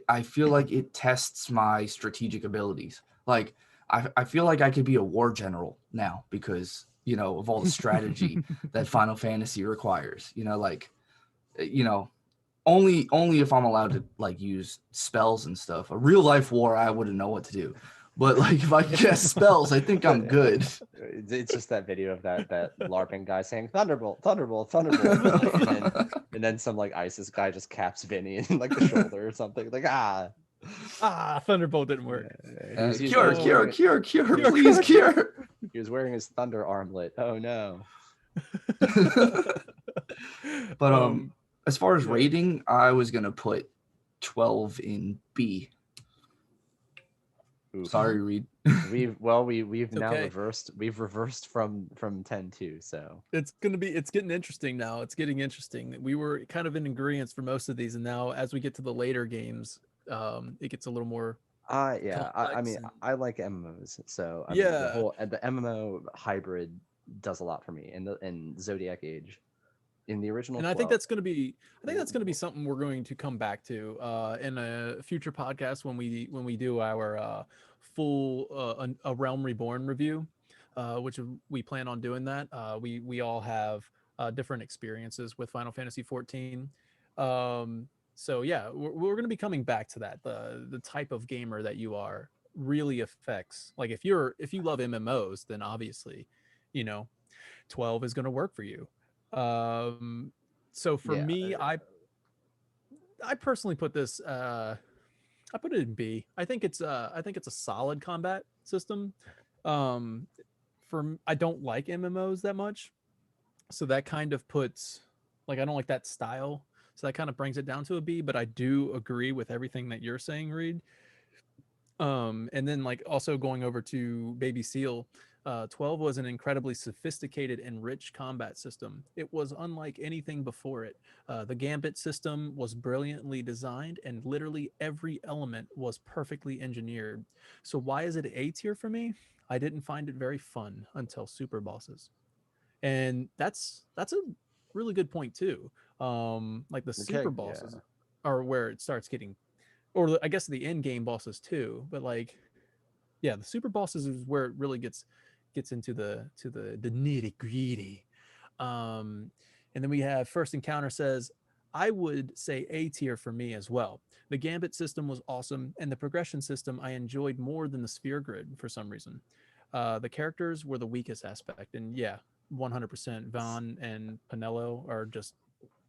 I feel like it tests my strategic abilities. Like I feel like I could be a war general now because of all the strategy that Final Fantasy requires. Only if I'm allowed to like use spells and stuff. A real life war, I wouldn't know what to do. But like if I cast spells, I think I'm good. It's just that video of that LARPing guy saying Thunderbolt, Thunderbolt, Thunderbolt, and then some like ISIS guy just caps Vinny in like the shoulder or something. Like Thunderbolt didn't work. Cure, please cure. He was wearing his thunder armlet. Oh no. But as far as rating, I was gonna put 12 in B. Oof. Sorry, Reed. We've now okay. reversed. We've reversed from 10 too. So it's getting interesting now. It's getting interesting. We were kind of in agreement for most of these, and now as we get to the later games, it gets a little more. yeah. I mean, I like MMOs. So I mean, the MMO hybrid does a lot for me. In Zodiac Age, in the original, and I think that's going to be something we're going to come back to in a future podcast when we do our full a Realm Reborn review, which we plan on doing that. We all have different experiences with Final Fantasy 14. So yeah, we're going to be coming back to that. The type of gamer that you are really affects. Like if you love MMOs, then obviously, 12 is going to work for you. So for me, I personally put this I put it in B. I think it's a solid combat system. I don't like MMOs that much. So that kind of puts I don't like that style. So that kind of brings it down to a B, but I do agree with everything that you're saying, Reed. And then also going over to Baby Seal, 12 was an incredibly sophisticated and rich combat system. It was unlike anything before it. The Gambit system was brilliantly designed, and literally every element was perfectly engineered. So why is it A tier for me? I didn't find it very fun until super bosses. And that's really good point too. Like the Okay, super yeah. bosses are where it starts getting, or I guess the end game bosses too. But like, yeah, the super bosses is where it really gets into the nitty gritty. Um, and then we have First Encounter says, I would say A tier for me as well. The Gambit system was awesome, and the progression system I enjoyed more than the sphere grid for some reason. The characters were the weakest aspect, and yeah, 100% Vaughn and Pinello are just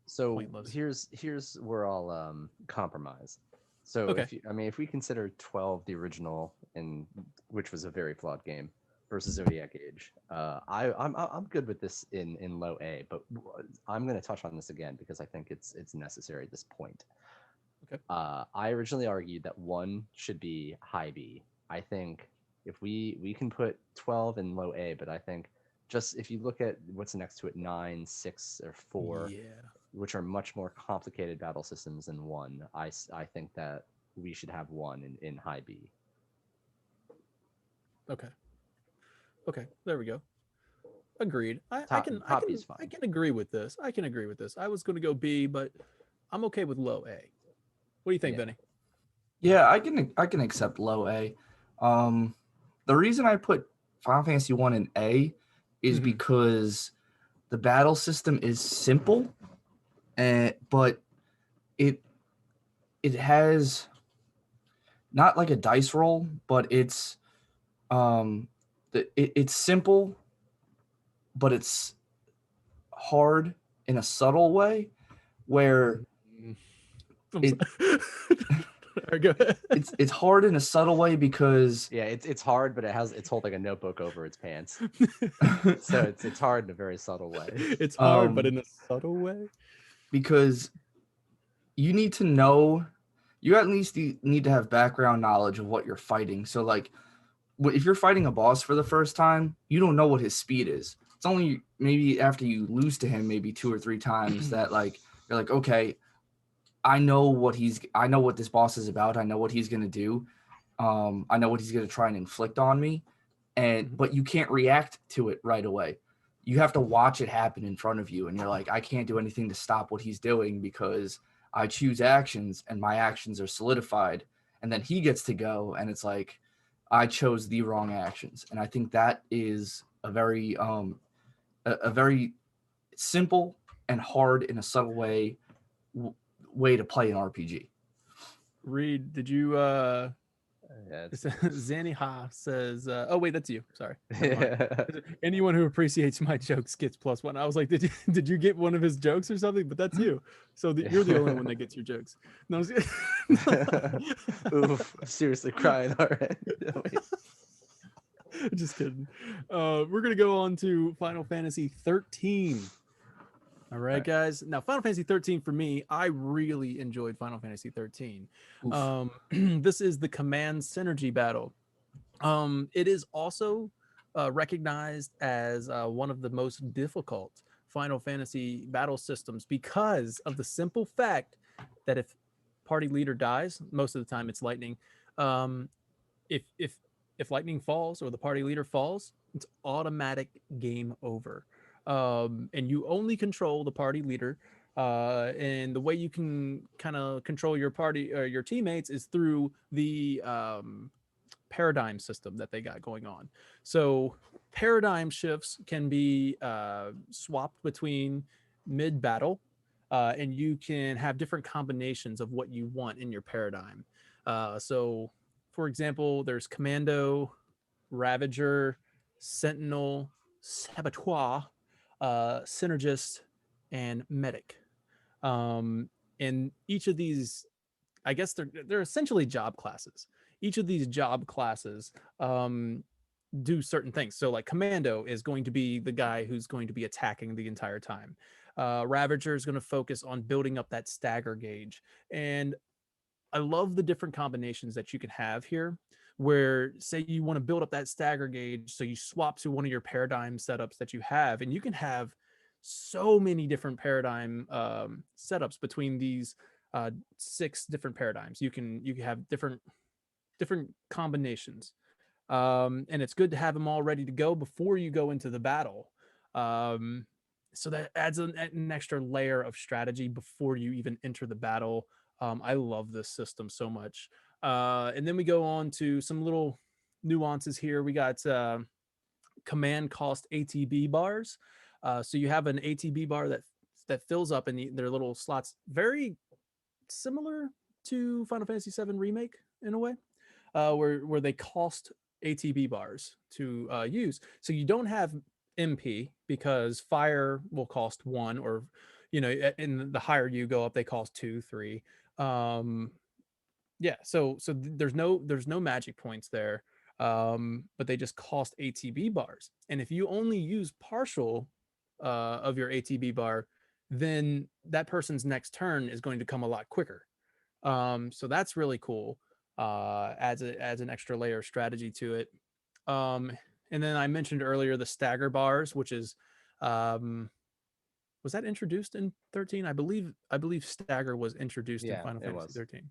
So pointless. here's where I'll compromise. So Okay. I mean, if we consider 12 the original, and which was a very flawed game, versus Zodiac Age, I'm good with this in low A, but I'm going to touch on this again because I think it's necessary at this point. Okay. I originally argued that one should be high B. I think if we can put 12 in low A, but I think just if you look at what's next to it, 9, 6, or 4, Yeah. which are much more complicated battle systems than one, I think that we should have one in high B. Okay. Okay. There we go. Agreed. Top B is I fine. can agree with this. I can agree with this. I was going to go B, but I'm okay with low A. What do you think, Yeah. Benny? Yeah, I can accept low A. The reason I put Final Fantasy One in A is Mhm. because the battle system is simple, but it it has not like a dice roll, but um it's simple, but it's hard in a subtle way where Mm. I'm it sorry. All right, go ahead. it's hard in a subtle way because Yeah, it's hard, but it's holding a notebook over its pants, so it's hard in a very subtle way. It's hard, but um in a subtle way. because you need to know, you at least need to have background knowledge of what you're fighting. So like if you're fighting a boss for the first time, you don't know what his speed is. It's only maybe after you lose to him maybe 2 or 3 times that like you're like, okay, I know what this boss is about. I know what he's gonna do. I know what he's gonna try and inflict on me. Mhm. But you can't react to it right away. You have to watch it happen in front of you, and you're like, I can't do anything to stop what he's doing because I choose actions and my actions are solidified. And then he gets to go, and it's like I chose the wrong actions. And I think that is a very simple and hard in a subtle way to play an RPG. Reed, did you Yeah, Zanny Ha says, oh wait, that's you. Sorry. Never mind. yeah. Anyone who appreciates my jokes gets +1. I was like, did you get one of his jokes or something? But that's you. So you're the only one that gets your jokes. No, I'm just, Oof, I'm seriously crying already. just kidding. We're gonna go on to Final Fantasy 13. All right, guys. Now, Final Fantasy 13 for me, I really enjoyed Final Fantasy 13. Oof. This is the command synergy battle. It is also recognized as one of the most difficult Final Fantasy battle systems because of the simple fact that if party leader dies, most of the time it's lightning. Um, if lightning falls or the party leader falls, it's automatic game over. And you only control the party leader. And the way you can kind of control your party or your teammates is through the paradigm system that they got going on. So paradigm shifts can be swapped between mid battle, and you can have different combinations of what you want in your paradigm. So, for example, there's Commando, Ravager, Sentinel, Saboteur, Synergist, and Medic. Um, and each of these, I guess they're essentially job classes. Each of these job classes do certain things. So like Commando is going to be the guy who's going to be attacking the entire time. Ravager is going to focus on building up that stagger gauge. And I love the different combinations that you can have here. Where say you want to build up that stagger gauge, so you swap to one of your paradigm setups that you have, and you can have so many different paradigm setups between these 6 different paradigms. You can have different combinations, and it's good to have them all ready to go before you go into the battle. Um, So that adds an extra layer of strategy before you even enter the battle. I love this system so much. And then we go on to some little nuances here. We got command cost ATB bars. So you have an ATB bar that fills up in their little slots, very similar to Final Fantasy VII Remake in a way, where they cost ATB bars to use. So you don't have MP because fire will cost one, or and the higher you go up, they cost two, three. Um, yeah, so there's no magic points there, but they just cost ATB bars. And if you only use partial of your ATB bar, then that person's next turn is going to come a lot quicker. So that's really cool. Adds an extra layer of strategy to it. Um, and then I mentioned earlier the stagger bars, which is um, was that introduced in 13? I believe stagger was introduced in Yeah, Final it Fantasy was. 13.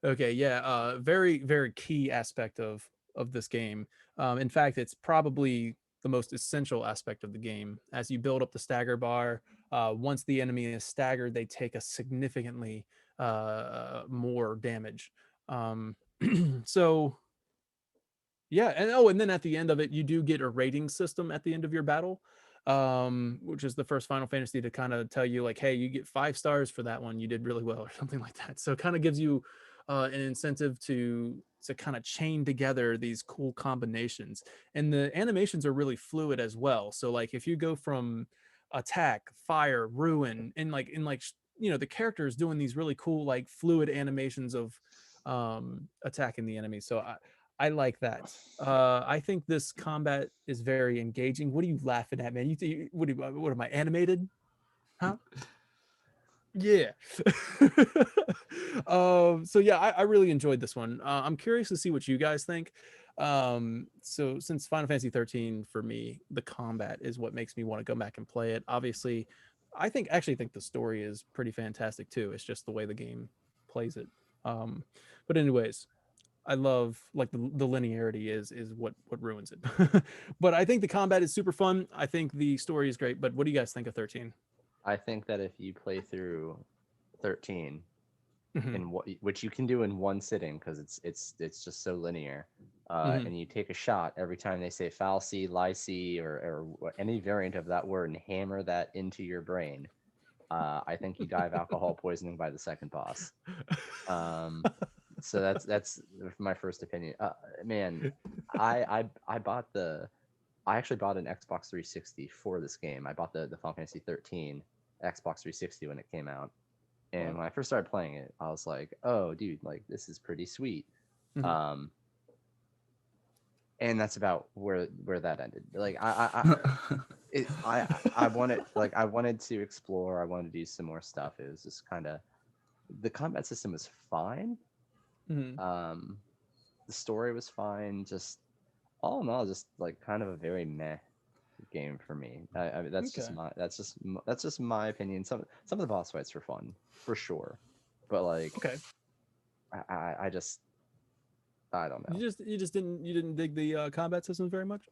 Okay, yeah, very very key aspect of this game. In fact, it's probably the most essential aspect of the game. As you build up the stagger bar, once the enemy is staggered, they take a significantly more damage. Um, so yeah, and then at the end of it, you do get a rating system at the end of your battle, which is the first Final Fantasy to kind of tell you like, hey, you get 5 stars for that one, you did really well, or something like that. So it kind of gives you an incentive to kind of chain together these cool combinations, and the animations are really fluid as well. So like if you go from attack, fire, ruin, and the characters doing these really cool like fluid animations of attacking the enemy. So I like that. I think this combat is very engaging. What are you laughing at, man? What am I animated? Huh? Yeah. So yeah, I really enjoyed this one. I'm curious to see what you guys think. So since Final Fantasy 13 for me, the combat is what makes me want to go back and play it. Obviously, actually think the story is pretty fantastic too. It's just the way the game plays it. Um, but anyways, I love like the linearity is what ruins it. But I think the combat is super fun. I think the story is great. But what do you guys think of 13? I think that if you play through 13 Hmm. in which you can do in one sitting because it's just so linear, Hmm. and you take a shot every time they say fal'C, lyc, or any variant of that word and hammer that into your brain, I think you die of alcohol poisoning by the second boss. Um, so that's my first opinion. Man, I bought I actually bought an Xbox 360 for this game. I bought the Final Fantasy 13 Xbox 360 when it came out, and Wow. when I first started playing it, I was like, "Oh, dude, like this is pretty sweet." Hmm. Um, and that's about where that ended. Like I wanted I wanted to explore. I wanted to do some more stuff. It was just kind of the combat system was fine. Hmm. Um, the story was fine. Just all in all, just like kind of a very meh game for me. I mean, Okay. that's just my opinion. Some of the boss fights were fun for sure, but like Okay. I just I don't know. You didn't dig the combat systems very much.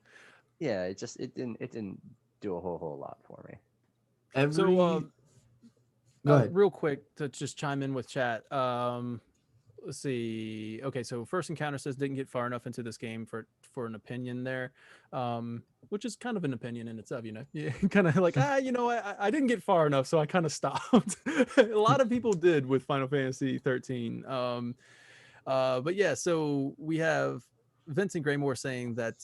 Yeah, it didn't do a whole lot for me. So Every Go ahead. real quick to just chime in with chat. Let's see. Okay, so first encounter says didn't get far enough into this game for an opinion there, which is kind of an opinion in itself. Yeah, kind of like I didn't get far enough, so I kind of stopped. A lot of people did with Final Fantasy 13. But yeah, so we have Vincent Graymore saying that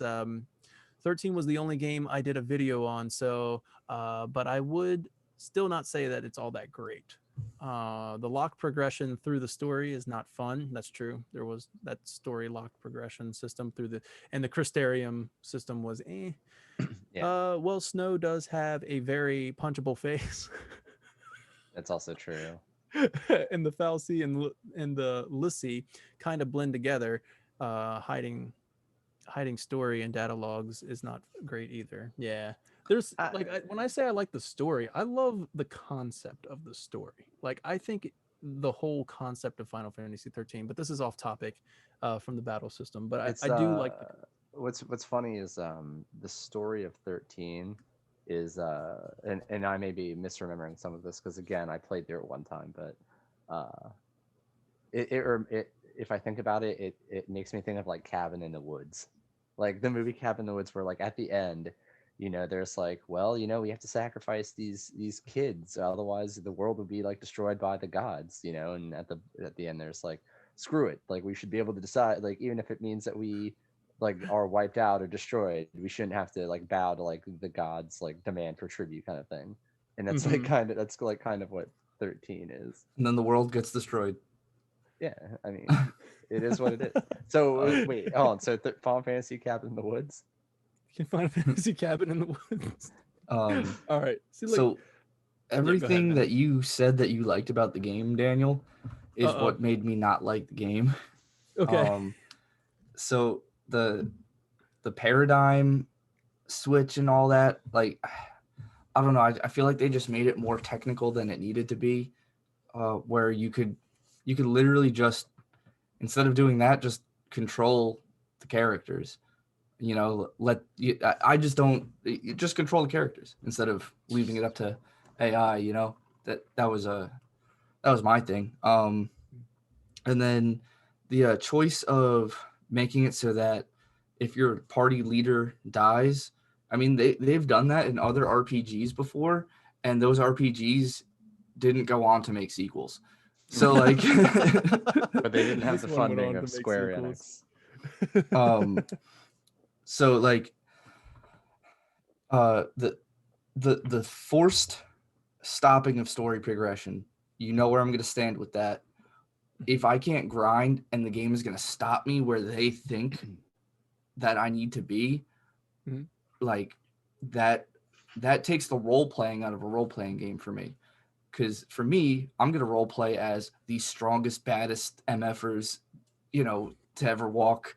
13 was the only game I did a video on. So, but I would still not say that it's all that great. The lock progression through the story is not fun. That's true. There was that story lock progression system and the Crystarium system was eh. Yeah, Well, Snow does have a very punchable face. that's also true. And the fal'C and the Lissy kind of blend together. Hiding story and data logs is not great either. Yeah. There's I, like when I say I like the story, I love the concept of the story. Like I think the whole concept of Final Fantasy 13, but this is off topic from the battle system. But I, it's I do like the what's funny is the story of 13 is and I may be misremembering some of this because again I played through it one time, but it if I think about it, it makes me think of like Cabin in the Woods, like the movie Cabin in the Woods, where like at the end, there's like, well, we have to sacrifice these kids, otherwise the world would be like destroyed by the gods, and at the end there's like, screw it, like we should be able to decide, like even if it means that we like are wiped out or destroyed, we shouldn't have to like bow to like the gods like demand for tribute kind of thing. And that's like kind of what 13 is. And then the world gets destroyed. Yeah, I mean, it is what it is. So wait, hold on. So Final Fantasy Cabin in the Woods. You can find a fantasy cabin in the woods. All right. See, like, So everything man. that you said that you liked about the game, Daniel, is what made me not like the game. Okay. So the paradigm switch and all that, like, I don't know. I feel like they just made it more technical than it needed to be, where you could literally just, instead of doing that, just control the characters. I just don't, just control the characters instead of leaving it up to AI. That was my thing. And then the choice of making it so that if your party leader dies, I mean, they've done that in other RPGs before, and those RPGs didn't go on to make sequels. So like, but they didn't have the funding of Square Enix. So like, the forced stopping of story progression, where I'm going to stand with that. If I can't grind and the game is going to stop me where they think that I need to be, like that takes the role playing out of a role playing game for me. Because for me, I'm going to role play as the strongest, baddest MFers, to ever walk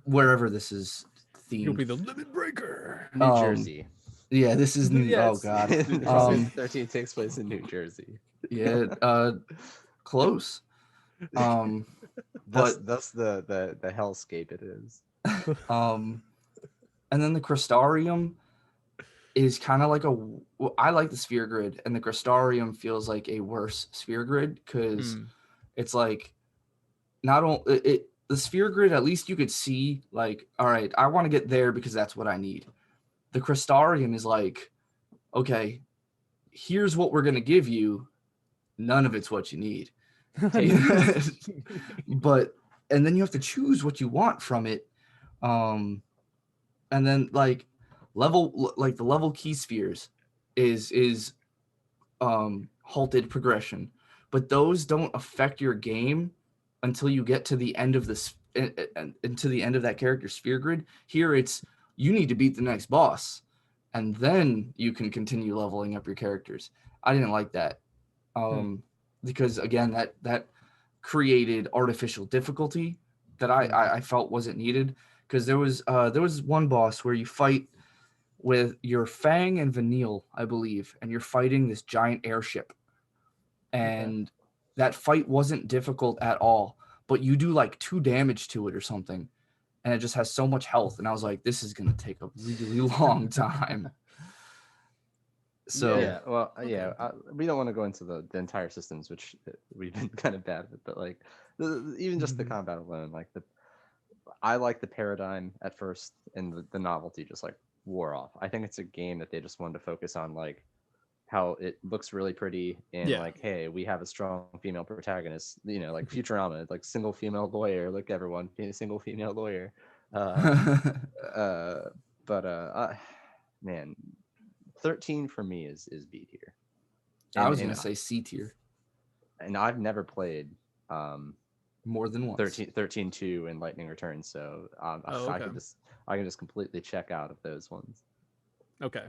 wherever this is themed. You'll be the limit breaker. New Jersey. Yeah, this is new. Oh God. 13 takes place in New Jersey. Yeah, close. That's the hellscape it is. And then the Crystarium is kind of like I like the sphere grid, and the Crystarium feels like a worse sphere grid because it's like, not only the sphere grid, at least you could see like, all right, I want to get there because that's what I need. The Crystarium is like, okay, here's what we're going to give you. None of it's what you need. But, and then you have to choose what you want from it. And then like the level key spheres is halted progression, but those don't affect your game until you get to the end of this, into the end of that character's sphere grid. Here it's, you need to beat the next boss, and then you can continue leveling up your characters. I didn't like that. Because again, that created artificial difficulty that I felt wasn't needed. Because there was one boss where you fight with your Fang and Vanille, I believe, and you're fighting this giant airship. And that fight wasn't difficult at all, but you do like 2 damage to it or something, and it just has so much health. And I was like, this is going to take a really long time. So yeah, well, we don't want to go into the entire systems, which we've been kind of bad at, but like even just the combat alone, like I like the paradigm at first, and the novelty just like wore off. I think it's a game that they just wanted to focus on like how it looks really pretty, and like, hey, we have a strong female protagonist, like Futurama, like single female lawyer. Look, everyone, being a single female lawyer. Man, 13 for me is B tier. I was gonna say C tier. And I've never played more than once 13-2 and Lightning Returns, so I can just completely check out of those ones. Okay.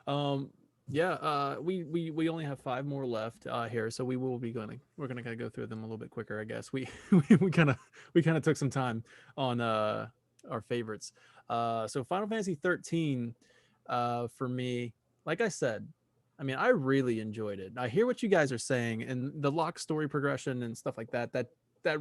We only have 5 more left here, so we're gonna kind of go through them a little bit quicker, I guess. We kind of took some time on our favorites. So Final Fantasy 13 for me, like I said, I mean, I really enjoyed it. I hear what you guys are saying, and the lock story progression and stuff like that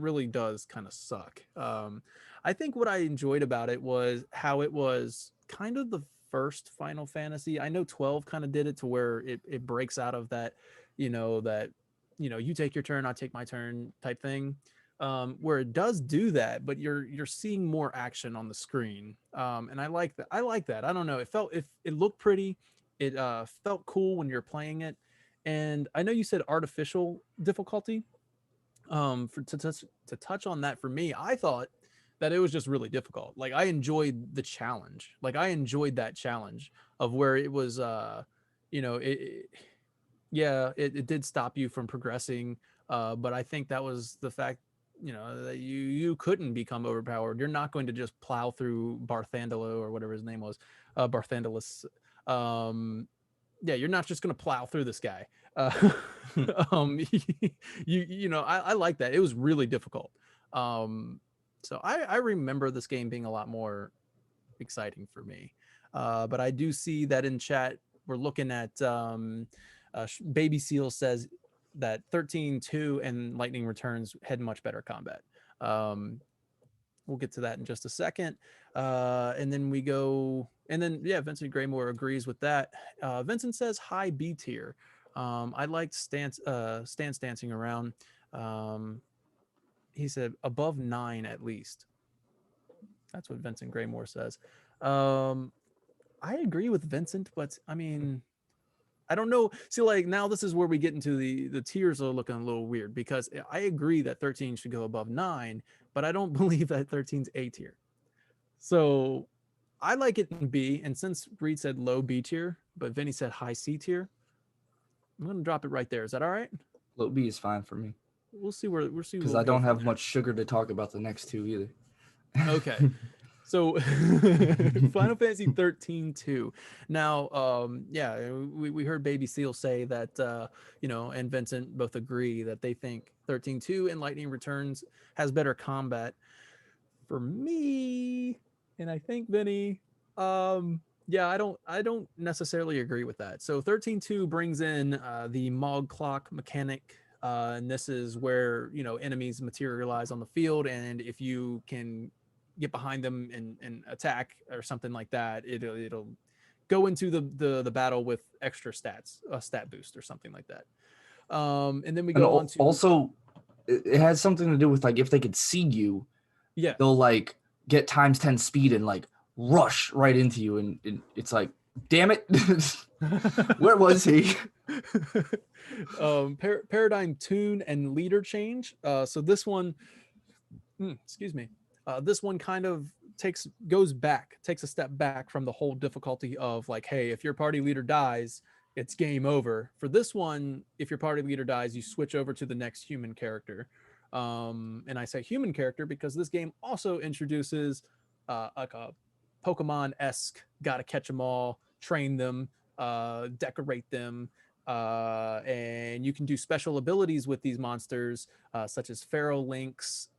really does kind of suck. I think what I enjoyed about it was how it was kind of the first Final Fantasy. I know 12 kind of did it to where it breaks out of that, you take your turn, I take my turn type thing. Where it does do that, but you're seeing more action on the screen. And I like that. I don't know. It looked pretty. It felt cool when you're playing it. And I know you said artificial difficulty. To touch on that, for me, I thought that it was just really difficult. Like, I enjoyed the challenge. Like, I enjoyed that challenge of where it was it did stop you from progressing. But I think that was the fact, that you couldn't become overpowered. You're not going to just plow through Barthandalo or whatever his name was, Barthandalus. Yeah, you're not just going to plow through this guy. um, I like that. It was really difficult. So I remember this game being a lot more exciting for me. But I do see that in chat we're looking at Baby Seal says that 13-2 and Lightning Returns had much better combat. We'll get to that in just a second. And then Vincent Graymore agrees with that. Vincent says high B tier. I liked Stance dancing around. He said above 9 at least. That's what Vincent Graymore says. I agree with Vincent, but I mean, I don't know. See, like, now this is where we get into the tiers are looking a little weird, because I agree that 13 should go above 9, but I don't believe that 13's A tier. So I like it in B, and since Reed said low B tier, but Vinny said high C tier, I'm gonna drop it right there. Is that all right? Low B is fine for me We'll see where because I don't have much sugar to talk about the next two either. Okay. So Final Fantasy 13-2. Now, we heard Baby Seal say that, and Vincent both agree that they think 13-2 and Lightning Returns has better combat. For me, and I think Vinny, I don't necessarily agree with that. So 13-2 brings in the Mog Clock mechanic. And this is where, enemies materialize on the field, and if you can get behind them and attack or something like that, it'll go into the battle with extra stats, a stat boost or something like that. And then we go on to also, it has something to do with, like, if they could see you, they'll like get times 10 speed and like rush right into you, and it's like, damn it. Where was he? Paradigm tune and leader change. So this one, excuse me. This one kind of takes a step back from the whole difficulty of, like, hey, if your party leader dies, it's game over. For this one, if your party leader dies, you switch over to the next human character. And I say human character because this game also introduces like a Pokemon-esque, gotta catch them all, train them, decorate them, and you can do special abilities with these monsters, such as Feral Links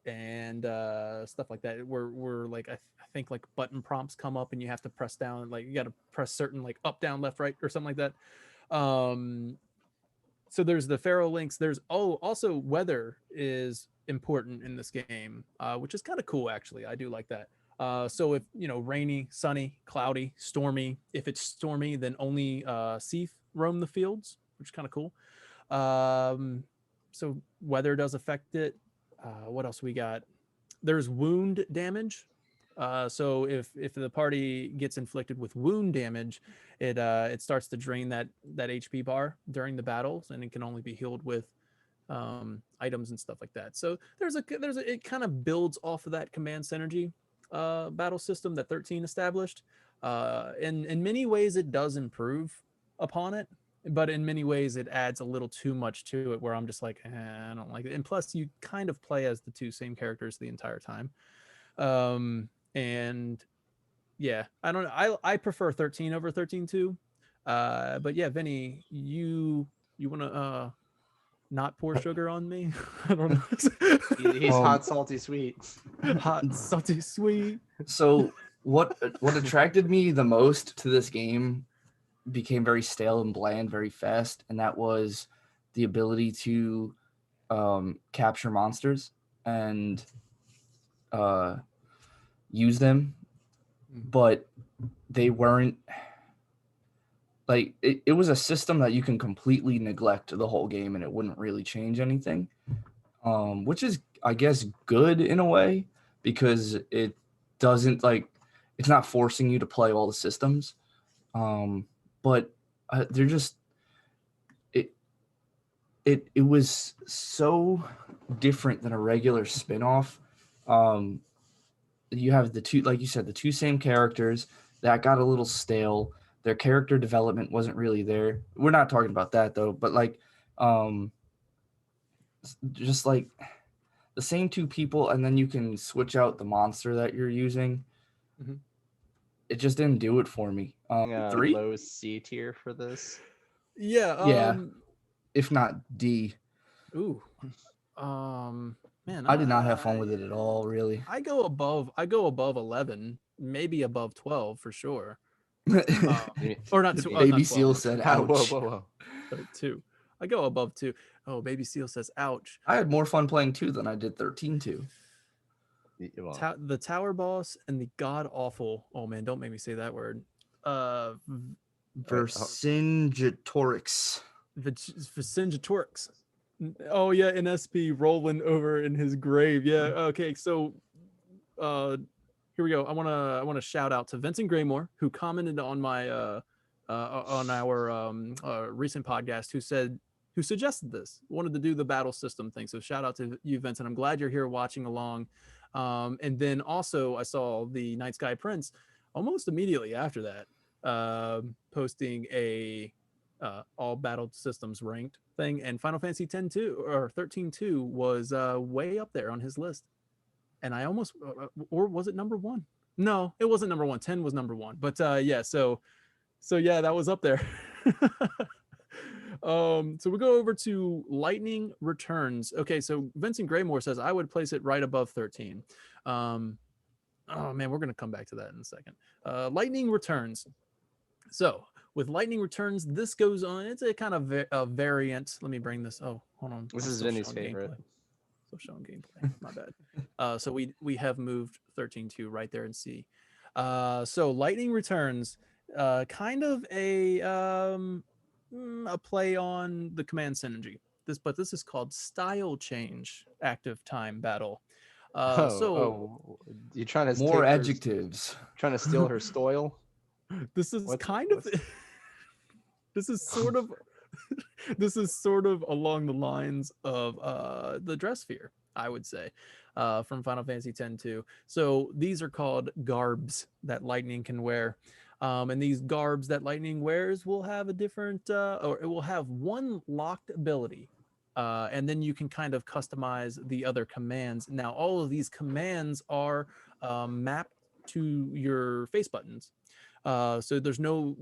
and stuff like that. Where like I think like button prompts come up and you have to press down, like you got to press certain, like up, down, left, right, or something like that. So there's the Feral Links. There's also weather is important in this game, which is kind of cool actually. I do like that. So if rainy, sunny, cloudy, stormy. If it's stormy, then only Seath roam the fields, which is kind of cool. So weather does affect it. What else we got? There's wound damage. So if the party gets inflicted with wound damage, it starts to drain that HP bar during the battles, and it can only be healed with items and stuff like that. So it kind of builds off of that command synergy battle system that 13 established. In many ways, it does improve upon it, but in many ways, it adds a little too much to it, where I'm just like, I don't like it. And plus, you kind of play as the two same characters the entire time. And yeah, I don't know. I prefer 13 over 13-2. But yeah, Vinny, you want to not pour sugar on me? I don't know. He's hot, salty, sweet. Hot, salty, sweet. So what attracted me the most to this game became very stale and bland very fast, and that was the ability to capture monsters and use them. But they weren't like it was a system that you can completely neglect the whole game and it wouldn't really change anything, which is, I guess, good in a way, because it doesn't like it's not forcing you to play all the systems, but they're just it was so different than a regular spin-off. You have the two, like you said, the two same characters that got a little stale. Their character development wasn't really there. We're not talking about that though, but like just like the same two people, and then you can switch out the monster that you're using. Mhm. It just didn't do it for me. 3? Low C tier for this. Yeah. Yeah. If not D. Ooh. Man, I did not have fun with it at all, really. I go above 11, maybe above 12 for sure. Or not two, Baby not 12, Seal said, ouch. Whoa. 2. I go above 2. Oh, Baby Seal says, ouch. I had more fun playing 2 than I did 13-2. Well, The tower boss and the god awful. Oh man, don't make me say that word. Vercingetorix. Vercingetorix. Oh yeah, in SP rolling over in his grave. Yeah. Okay. So, here we go. I wanna shout out to Vincent Graymore, who commented on my on our recent podcast, who suggested this, wanted to do the battle system thing. So shout out to you, Vincent. I'm glad you're here watching along. And then also I saw the Night Sky Prince almost immediately after that, posting a all battle systems ranked thing, and Final Fantasy 10-2 or 13-2 was way up there on his list. And I almost, or was it number 1? No, it wasn't number 1. 10 was number 1. But yeah, so yeah, that was up there. So we go over to Lightning Returns. Okay, so Vincent Graymore says I would place it right above 13. Oh man, we're gonna come back to that in a second. Lightning Returns. So with Lightning Returns, this goes on. It's a kind of a variant. Let me bring this. Oh, hold on. This is Vinny's favorite. Still showing gameplay. My bad. So we have moved 13-2 right there in C. So Lightning Returns, kind of a play on the command synergy. But this is called Style Change Active Time Battle. You trying to more adjectives? Trying to steal her style? This is this is sort of this is sort of along the lines of the dress sphere, I would say, from Final Fantasy X-2. So these are called garbs that Lightning can wear. And these garbs that Lightning wears will have a different, or it will have one locked ability. And then you can kind of customize the other commands. Now, all of these commands are mapped to your face buttons. So there's no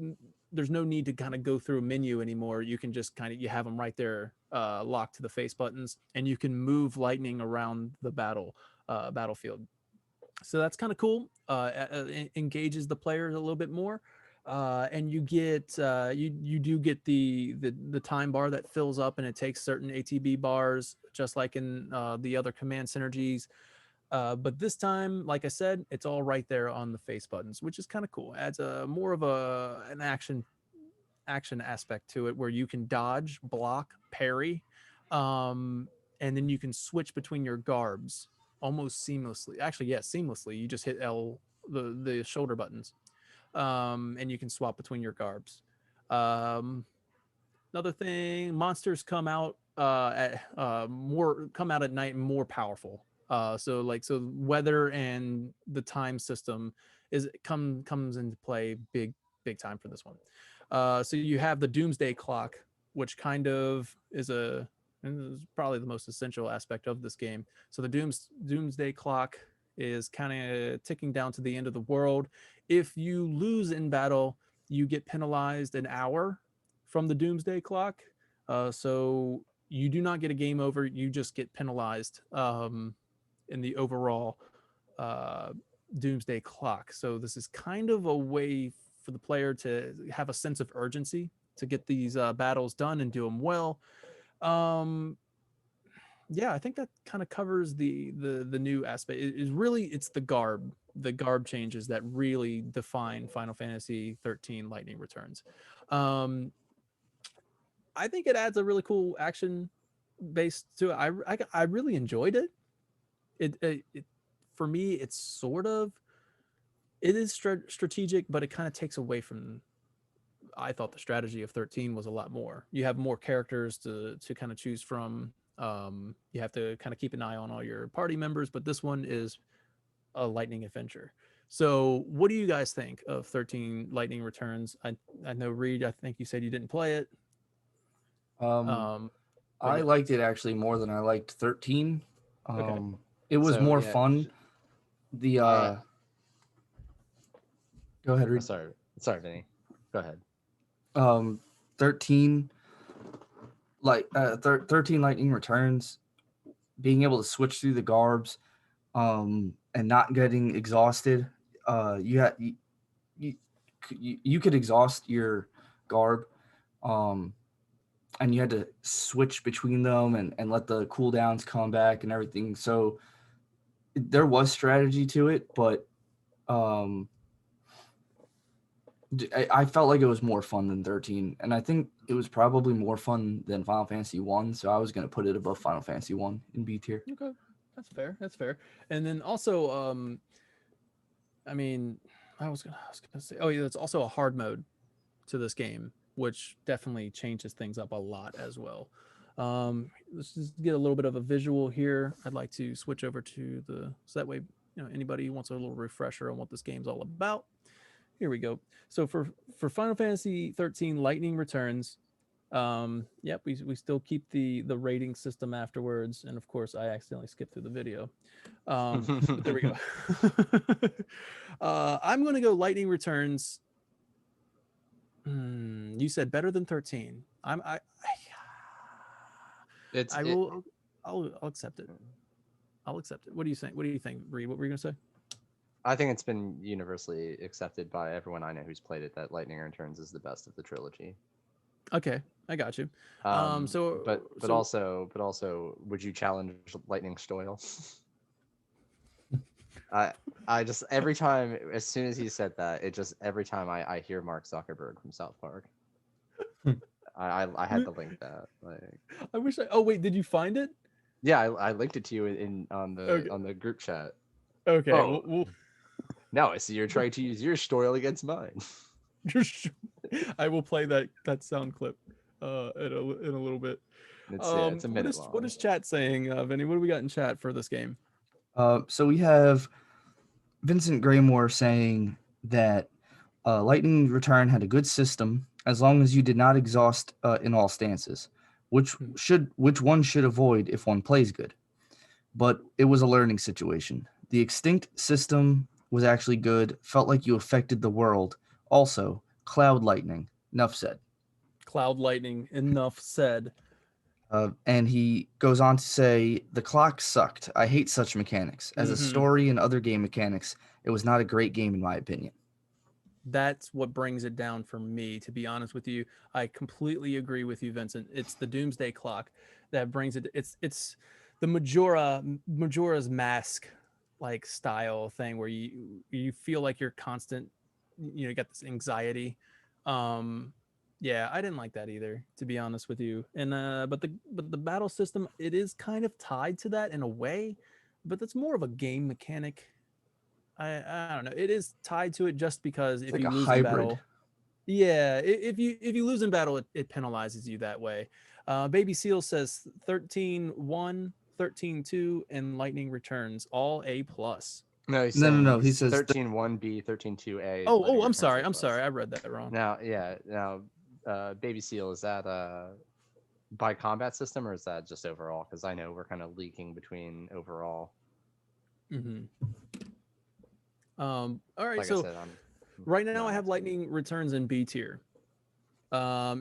need to kind of go through a menu anymore. You can just you have them right there, locked to the face buttons, and you can move Lightning around the battlefield. So that's kind of cool. Engages the players a little bit more, and you get you do get the time bar that fills up, and it takes certain ATB bars, just like in the other command synergies. But this time, like I said, it's all right there on the face buttons, which is kind of cool. Adds a more of an action aspect to it, where you can dodge, block, parry, and then you can switch between your garbs almost seamlessly. Actually, yes, seamlessly. You just hit L, the shoulder buttons, and you can swap between your garbs. Another thing, monsters come out at night, more powerful. So weather and the time system comes into play big time for this one. So you have the Doomsday Clock, which kind of is probably the most essential aspect of this game. So the Doomsday Clock is kind of ticking down to the end of the world. If you lose in battle, you get penalized an hour from the Doomsday Clock. So you do not get a game over. You just get penalized in the overall Doomsday Clock. So this is kind of a way for the player to have a sense of urgency to get these battles done and do them well. Yeah, I think that kind of covers the new aspect. It's the garb the garb changes that really define Final Fantasy 13 Lightning Returns. Um, I think it adds a really cool action base to it. I really enjoyed it. It for me, it's sort of it is strategic, but it kind of takes away from. I thought the strategy of 13 was a lot more. You have more characters to kind of choose from. You have to kind of keep an eye on all your party members, but this one is a lightning adventure. So, what do you guys think of 13 Lightning Returns? I know Reed. I think you said you didn't play it. Um, But I yeah, liked it actually more than I liked 13. okay. It was So more yeah, fun. The I go ahead, oh, Reed. sorry, Vinny. Go ahead. 13 13 Lightning Returns, being able to switch through the garbs, and not getting exhausted. You, you could exhaust your garb, and you had to switch between them and let the cooldowns come back and everything. So there was strategy to it, but I felt like it was more fun than 13, and I think it was probably more fun than Final Fantasy 1, so I was going to put it above Final Fantasy 1 in B tier. Okay, that's fair. That's fair. And then also, I mean, I was gonna say, oh yeah, there's also a hard mode to this game, which definitely changes things up a lot as well. Let's just get a little bit of a visual here. I'd like to switch over to so that way, anybody who wants a little refresher on what this game's all about. Here we go. So for Final Fantasy 13 Lightning Returns, yep, we still keep the rating system afterwards, and of course I accidentally skipped through the video. But there we go. I'm gonna go Lightning Returns. You said better than 13. It's I it, will. I'll accept it. I'll accept it. What do you think? What do you think, Reed? What were you gonna say? I think it's been universally accepted by everyone I know who's played it that Lightning Returns is the best of the trilogy. Okay, I got you. But also, would you challenge Lightning Stoyle? I just every time, as soon as he said that, every time I hear Mark Zuckerberg from South Park, I had to link that. Like, I wish I. Oh wait, did you find it? yeah, I linked it to you in on Okay. the group chat. Okay. Oh, We'll now I see you're trying to use your Stoyle against mine. I will play that sound clip in a little bit. It's a minute long. What is chat saying, Vinny? What do we got in chat for this game? So we have Vincent Graymore saying that Lightning Return had a good system as long as you did not exhaust in all stances, which one should avoid if one plays good. But it was a learning situation. The extinct system was actually good. Felt like you affected the world. Also, cloud lightning. Enough said. Cloud lightning. Enough said. And he goes on to say, the clock sucked. I hate such mechanics. As a story and other game mechanics, it was not a great game in my opinion. That's what brings it down for me, to be honest with you. I completely agree with you, Vincent. It's the Doomsday Clock that brings it. It's the Majora's Mask like style thing where you feel like you're constant, you got this anxiety. Yeah, I didn't like that either, to be honest with you. And but the battle system, it is kind of tied to that in a way, but that's more of a game mechanic. I don't know. It is tied to it just because if like you a lose hybrid. in battle, yeah, if you lose in battle, it penalizes you that way. Baby Seal says 13-1, 13-2, and Lightning Returns all A plus. No, he's No. saying He says 13-1B, 13-2A. Oh, I'm Returns sorry. A I'm plus. sorry. I read that wrong. Now, Baby Seal, is that by combat system or is that just overall? Because I know we're kind of leaking between overall. All right. Like So I said, right now I have Lightning Returns in B tier. Where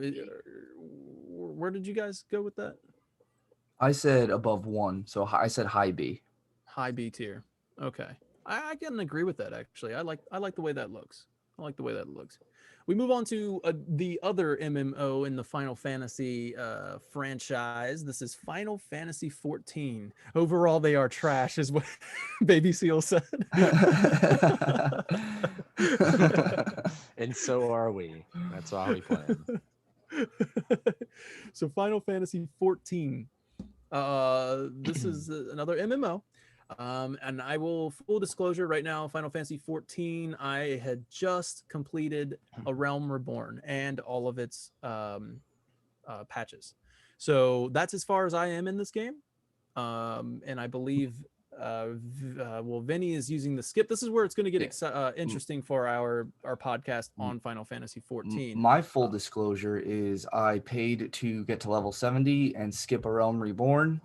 did you guys go with that? I said above 1, so I said high B. High B tier. Okay. I can agree with that actually. I like the way that looks. we move on to the other MMO in the Final Fantasy franchise. This is Final Fantasy 14. Overall, they are trash, is what Baby Seal said. And so are we. That's why we play 'em. So Final Fantasy 14. This is another MMO. And I will full disclosure right now, Final Fantasy 14, I had just completed A Realm Reborn and all of its patches. So that's as far as I am in this game. And I believe Vinny is using the skip. This is where it's going to get interesting for our podcast on Final Fantasy 14. My full disclosure is I paid to get to level 70 and skip A Realm Reborn.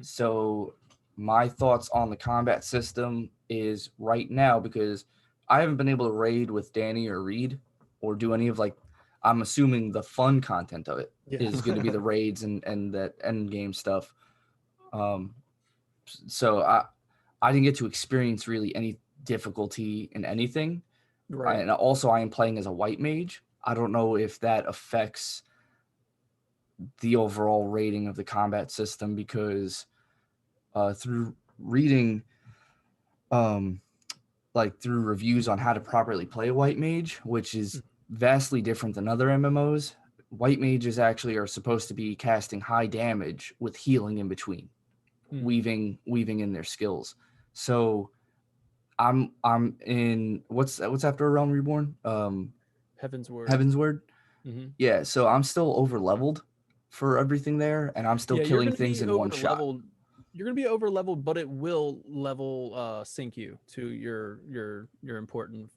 So my thoughts on the combat system is right now, because I haven't been able to raid with Danny or Reed or do any of, like, I'm assuming the fun content of it is going to be the raids and that end game stuff. So I didn't get to experience really any difficulty in anything. Right. And also I am playing as a white mage. I don't know if that affects the overall rating of the combat system, because through reading like through reviews on how to properly play a white mage, which is vastly different than other MMOs, white mages actually are supposed to be casting high damage with healing in between, weaving in their skills. So I'm in what's after A Realm Reborn? Heaven's Word. Heaven's Word. Yeah, so I'm still over leveled for everything there, and I'm still killing things in one shot. You're gonna be over leveled, but it will level sync you to your important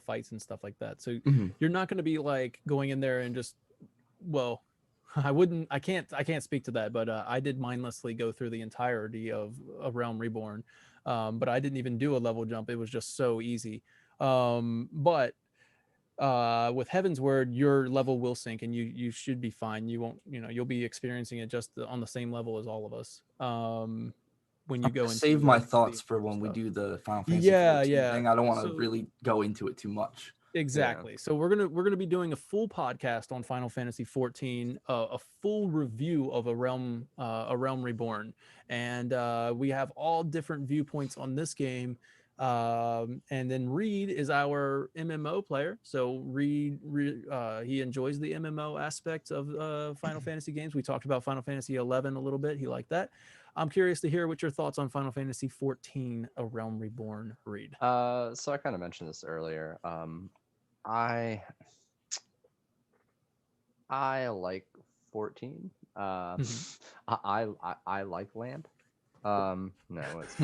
fights and stuff like that. So you're not gonna be like going in there and just, well, I can't speak to that, but I did mindlessly go through the entirety of A Realm Reborn, but I didn't even do a level jump. It was just so easy. But with Heaven's Word, your level will sync and you should be fine. You won't, you'll be experiencing it just on the same level as all of us. When you go into save my thoughts for when we do the Final Fantasy 14 thing. I don't want to really go into it too much. Exactly. Yeah. So we're gonna be doing a full podcast on Final Fantasy 14, a full review of A Realm Reborn, and we have all different viewpoints on this game. And then Reed is our MMO player. So Reed he enjoys the MMO aspect of Final Fantasy games. We talked about Final Fantasy 11 a little bit. He liked that. I'm curious to hear what your thoughts on Final Fantasy 14, A Realm Reborn, Reed. So I kind of mentioned this earlier. I like 14. I like Lamp. No, it's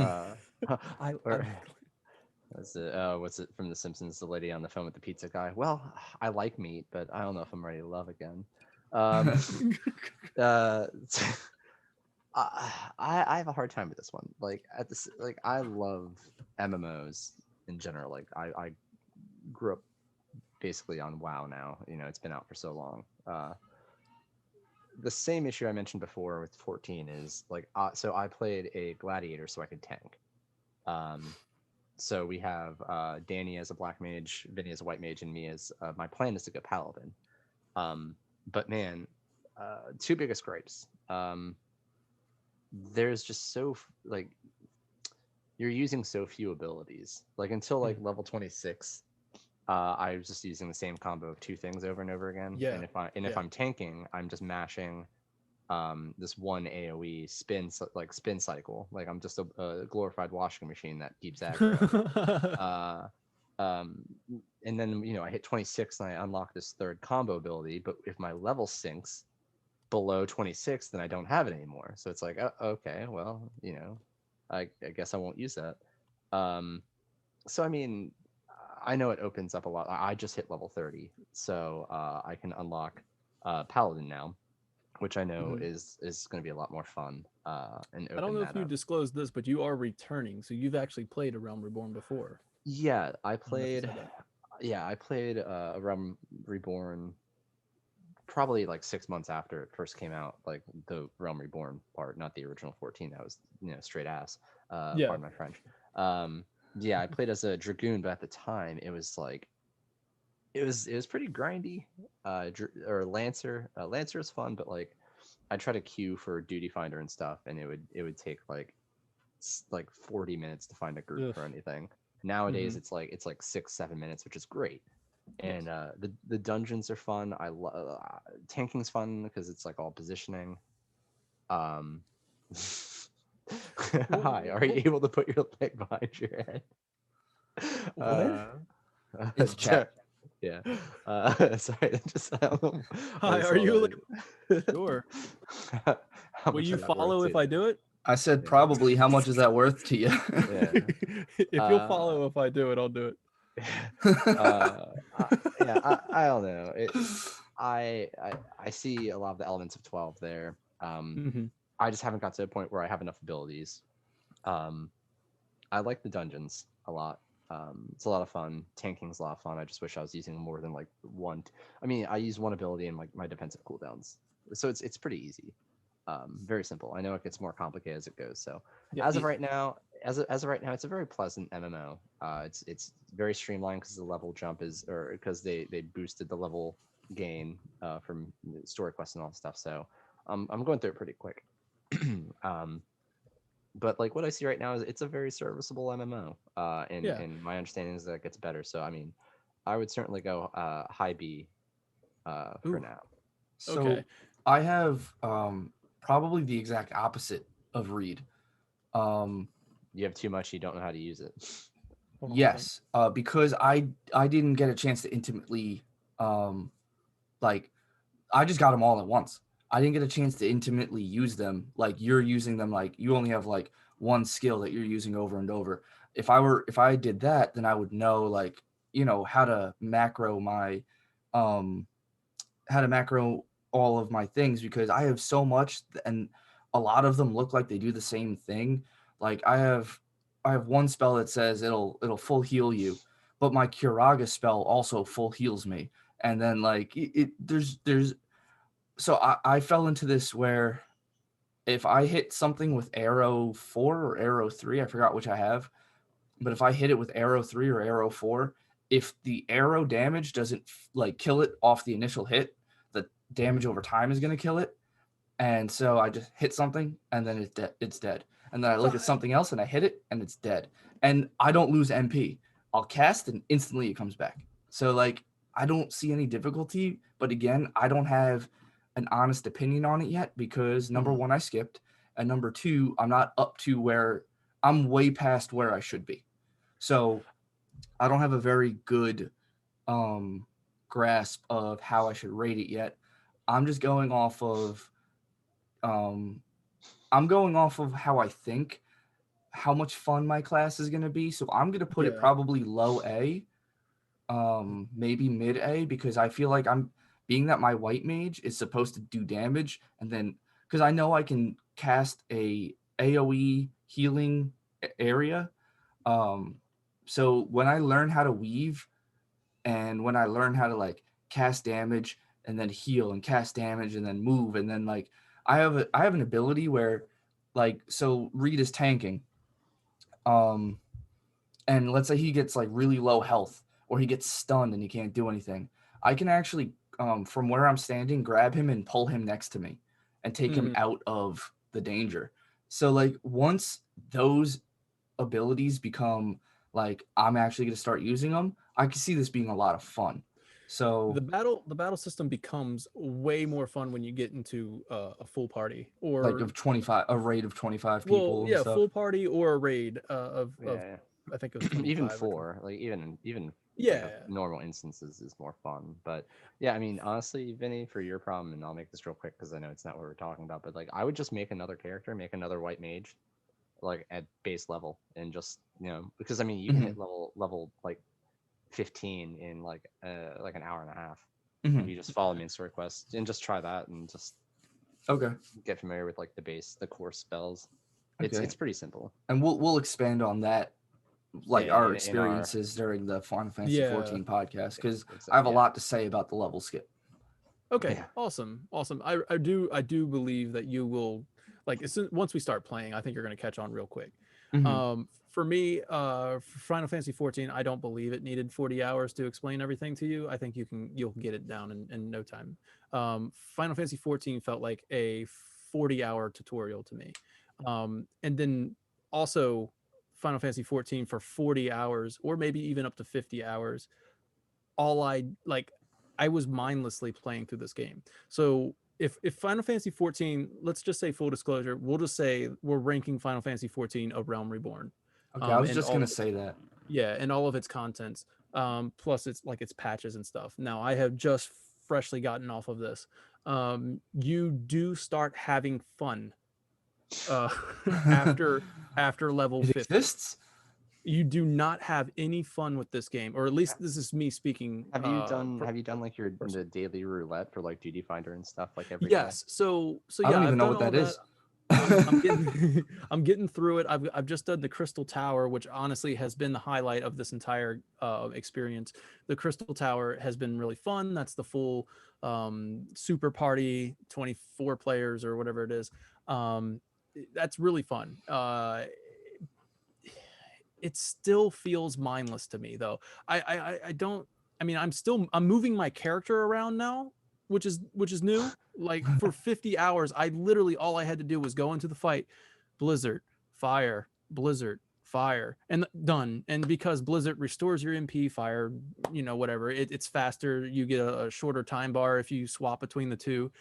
what's it from The Simpsons? The lady on the phone with the pizza guy. Well, I like meat, but I don't know if I'm ready to love again. I have a hard time with this one. Like I love MMOs in general. Like I grew up basically on WoW now. It's been out for so long. The same issue I mentioned before with 14 is like, so I played a gladiator so I could tank. So we have Danny as a black mage, Vinny as a white mage, and me as my plan is to go paladin. But man, two biggest gripes. There's just like you're using so few abilities. Like until like level 26, I was just using the same combo of two things over and over again. Yeah. And if I'm tanking, I'm just mashing this one AoE spin cycle. Like I'm just a glorified washing machine that keeps aggro. And then I hit 26 and I unlock this third combo ability. But if my level sinks below 26, then I don't have it anymore. So it's like, okay, well, I guess I won't use that. So I mean, I know it opens up a lot. I just hit level 30, so I can unlock Paladin now, which I know is going to be a lot more fun. And I don't know if you disclosed this, but you are returning, so you've actually played A Realm Reborn before. Yeah, I played. Yeah, I played A Realm Reborn probably like 6 months after it first came out, like the Realm Reborn part, not the original 14. That was straight ass. Pardon my French. Yeah, I played as a dragoon, but at the time it was like it was pretty grindy. Or Lancer. Lancer is fun, but like I try to queue for Duty Finder and stuff, and it would take like 40 minutes to find a group Ugh. for anything. Nowadays, Mhm. it's like 6-7 minutes, which is great. Yes. And the dungeons are fun. I love tanking's fun because it's like all positioning. Um, Hi, are you able to put your leg behind your head? What? It's chat. Yeah. Sorry, that just I don't know. I Hi, just are saw you that. sure? How Will much you is that worth follow to if I you? do it? I said Yeah. probably. How much is that worth to you? Yeah. If you'll follow if I do it, I'll do it. Yeah, I don't know. I see a lot of the elements of 12 there. Hmm. I just haven't got to a point where I have enough abilities. Um, I like the dungeons a lot. It's a lot of fun. Tanking's a lot of fun. I just wish I was using more than like one. I mean, I use one ability in like my defensive cooldowns, so it's pretty easy. Very simple. I know it gets more complicated as it goes. So Yeah. as of right now, as of right now, it's a very pleasant MMO. It's very streamlined because the level jump is, or because they boosted the level gain from story quests and all that stuff. So I'm going through it pretty quick. um, but like what I see right now is it's a very serviceable MMO. And Yeah. and my understanding is that it gets better. So I mean, I would certainly go high B for Ooh. now. So Okay. I have probably the exact opposite of Reed. Um, You have too much, you don't know how to use it. Hold on one second. yes, because I didn't get a chance to intimately like I just got them all at once. I didn't get a chance to intimately use them like you're using them. Like you only have like one skill that you're using over and over. If I did that, then I would know like how to macro my um how to macro all of my things because I have so much and a lot of them look like they do the same thing. Like I have one spell that says it'll full heal you, but my Curaga spell also full heals me. And then like there's so I fell into this where if I hit something with arrow 4 or arrow 3, I forgot which I have, but if I hit it with arrow 3 or arrow 4, if the arrow damage doesn't like kill it off the initial hit, the damage over time is going to kill it. And so I just hit something and then it's dead. And then I look at something else and I hit it and it's dead. And I don't lose MP. I'll cast and instantly it comes back. So like I don't see any difficulty, but again, I don't have an honest opinion on it yet because number one, I skipped, and number two, I'm not up to where I'm way past where I should be. So I don't have a very good grasp of how I should rate it yet. I'm just going off of um, I'm going off of how I think how much fun my class is going to be. So I'm going to put it Yeah. probably low A, maybe mid A, because I feel like I'm being that my white mage is supposed to do damage, and then because I know I can cast a AOE healing area. Um, so when I learn how to weave and when I learn how to like cast damage and then heal and cast damage and then move and then like I have an ability where like so Reed is tanking um and let's say he gets like really low health or he gets stunned and he can't do anything. I can actually from where I'm standing grab him and pull him next to me and take him Mhm. out of the danger. So like once those abilities become like I'm actually going to start using them, I can see this being a lot of fun. So The battle system becomes way more fun when you get into a full party like or of 25, a raid of 25 well, people and yeah, stuff. full party or a raid of Yeah, I think it was even 25 or 20. four, like even like a Yeah. normal instances is more fun. But yeah, I mean, honestly, Vinny, for your problem, and I'll make this real quick because I know it's not what we're talking about, but like I would just make another character, make another white mage, like at base level, and just because I mean you can Hmm. hit level like 15 in like an hour and a half if Hmm. you just follow main story quests and just try that and just Okay. get familiar with like the core spells. It's Okay. it's pretty simple. And we'll expand on that Yeah, like yeah, our in our experiences during the Final Fantasy Yeah. 14 podcast because I have a yeah, lot to say about the level skip. Okay. yeah. Awesome. Awesome. I do believe that you will like once we start playing, I think you're going to catch on real quick. Mhm. For me, for Final Fantasy 14, I don't believe it needed 40 hours to explain everything to you. I think you'll get it down in no time. Final Fantasy 14 felt like a 40-hour tutorial to me. And then also Final Fantasy 14 for 40 hours or maybe even up to 50 hours. All I like, I was mindlessly playing through this game. So if Final Fantasy 14, let's just say full disclosure, we'll just say we're ranking Final Fantasy 14 a Realm Reborn. Okay, I was And just all gonna of its, say that. yeah, and all of its contents. Plus its like its patches and stuff. Now I have just freshly gotten off of this. You do start having fun uh after level It 50. exists. You do not have any fun with this game, or at least this is me speaking. Have you done like the daily roulette for like duty finder and stuff like every day? Yes. So I yeah, don't even I've know done what all that that. is. I'm getting I'm getting through it. I've just done the Crystal Tower, which honestly has been the highlight of this entire experience. The Crystal Tower has been really fun. That's the full super party, 24 players or whatever it is. That's really fun. It still feels mindless to me though. I don't. I mean, I'm moving my character around now, which is new. Like for 50 hours, I literally all I had to do was go into the fight, Blizzard, fire, Blizzard, fire, and done. And because Blizzard restores your MP, fire, whatever, it's faster. You get a shorter time bar if you swap between the two.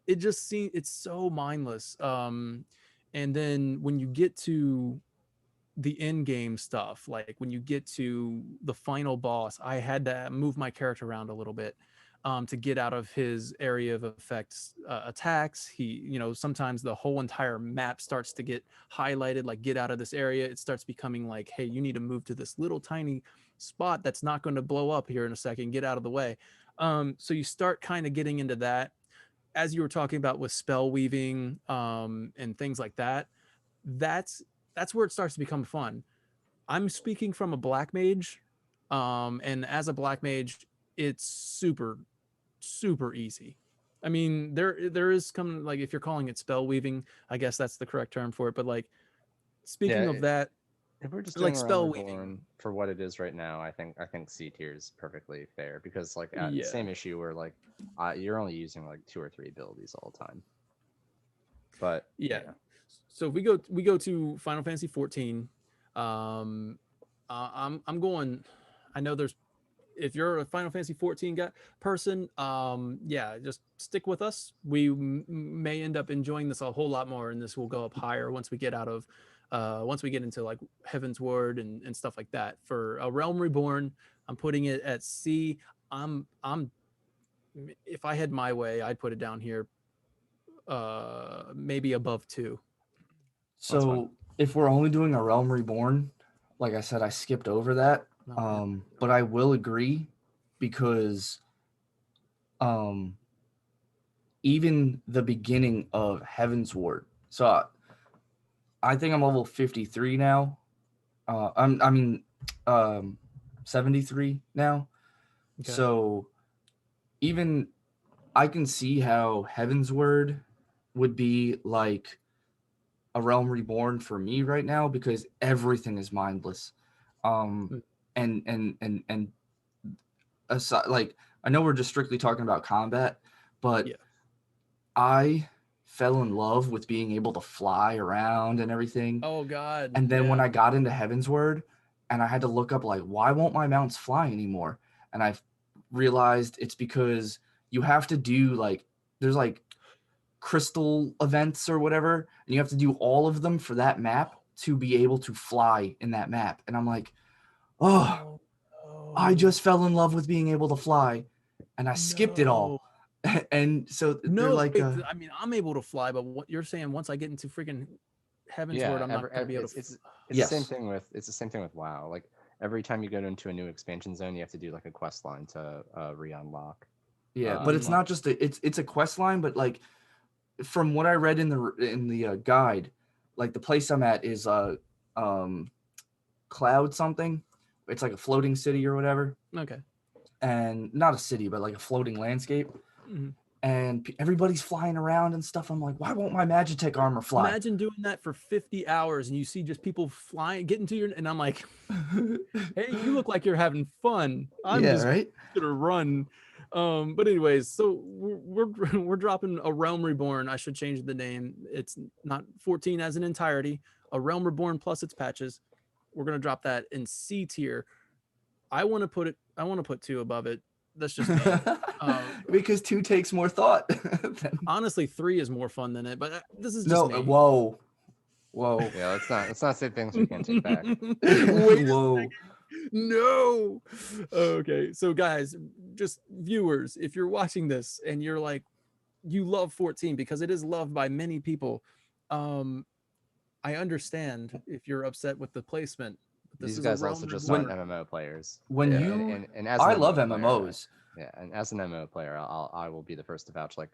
It just seems it's so mindless. And then when you get to the end game stuff, like when you get to the final boss, I had to move my character around a little bit to get out of his area of effects attacks. Sometimes the whole entire map starts to get highlighted, like get out of this area. It starts becoming like, hey, you need to move to this little tiny spot that's not going to blow up here in a second. Get out of the way. So you start kind of getting into that. As you were talking about with spell weaving and things like that, that's where it starts to become fun. I'm speaking from a black mage, and as a black mage, it's super, super easy. I mean, there is coming like if you're calling it spell weaving, I guess that's the correct term for it. But like speaking of that, If we're just doing like our own spell weaving, Reborn for what it is right now, I think C tier is perfectly fair because like yeah, same issue where like you're only using like 2 or 3 abilities all the time. But yeah. So if we go to Final Fantasy 14. I'm going. I know there's if you're a Final Fantasy 14 person, yeah, just stick with us. We may end up enjoying this a whole lot more, and this will go up higher once we get once we get into like Heaven's Word and stuff like that. For a Realm Reborn, I'm putting it at C. I'm if I had my way, I'd put it down here, maybe above 2. So if we're only doing a Realm Reborn, like I said, I skipped over that. But I will agree because even the beginning of Heaven's Ward. So I think I'm level 53 now. I mean 73 now. Okay. So even I can see how Heaven's Word would be like a Realm Reborn for me right now because everything is mindless. And aside, like I know we're just strictly talking about combat, but Yeah. I fell in love with being able to fly around and everything. Oh God. And then when I got into Heaven's Word and I had to look up like why won't my mounts fly anymore? And I realized it's because you have to do like there's like crystal events or whatever, and you have to do all of them for that map to be able to fly in that map. And I'm like, oh, I just fell in love with being able to fly, and I skipped it all. And so they're like, I mean, I'm able to fly, but what you're saying, once I get into freaking Heaven's Word, I'm not going to be able to. It's the same thing with WoW. Like every time you go into a new expansion zone, you have to do like a quest line to re-unlock. Yeah, but it's not just it's a quest line, but like from what I read in the guide, like the place I'm at is Cloud something. It's like a floating city or whatever. Okay. And not a city, but like a floating landscape. Mm-hmm. and everybody's flying around and stuff. I'm like, why won't my Magitech armor fly? Imagine doing that for 50 hours and you see just people flying, getting to your, and I'm like, hey, you look like you're having fun. I'm Yeah, just right. gonna run. But anyways, so we're dropping a Realm Reborn. I should change the name. It's not 14 as an entirety. A Realm Reborn plus its patches. We're gonna drop that in C tier. I want to put 2 above it. That's just me. Because 2 takes more thought. Honestly, 3 is more fun than it, but this is just No, me. whoa. Yeah, let's not say things we can't take back. Wait a Whoa. second. No. Okay, so guys, just viewers, if you're watching this and you're like, you love 14 because it is loved by many people, I understand if you're upset with the placement. But this These is a guys Realm also just Reborn. aren't MMO players. When Yeah. you And as I an love MMO player, MMOs. yeah, and as an MMO player, I will be the first to vouch. Like,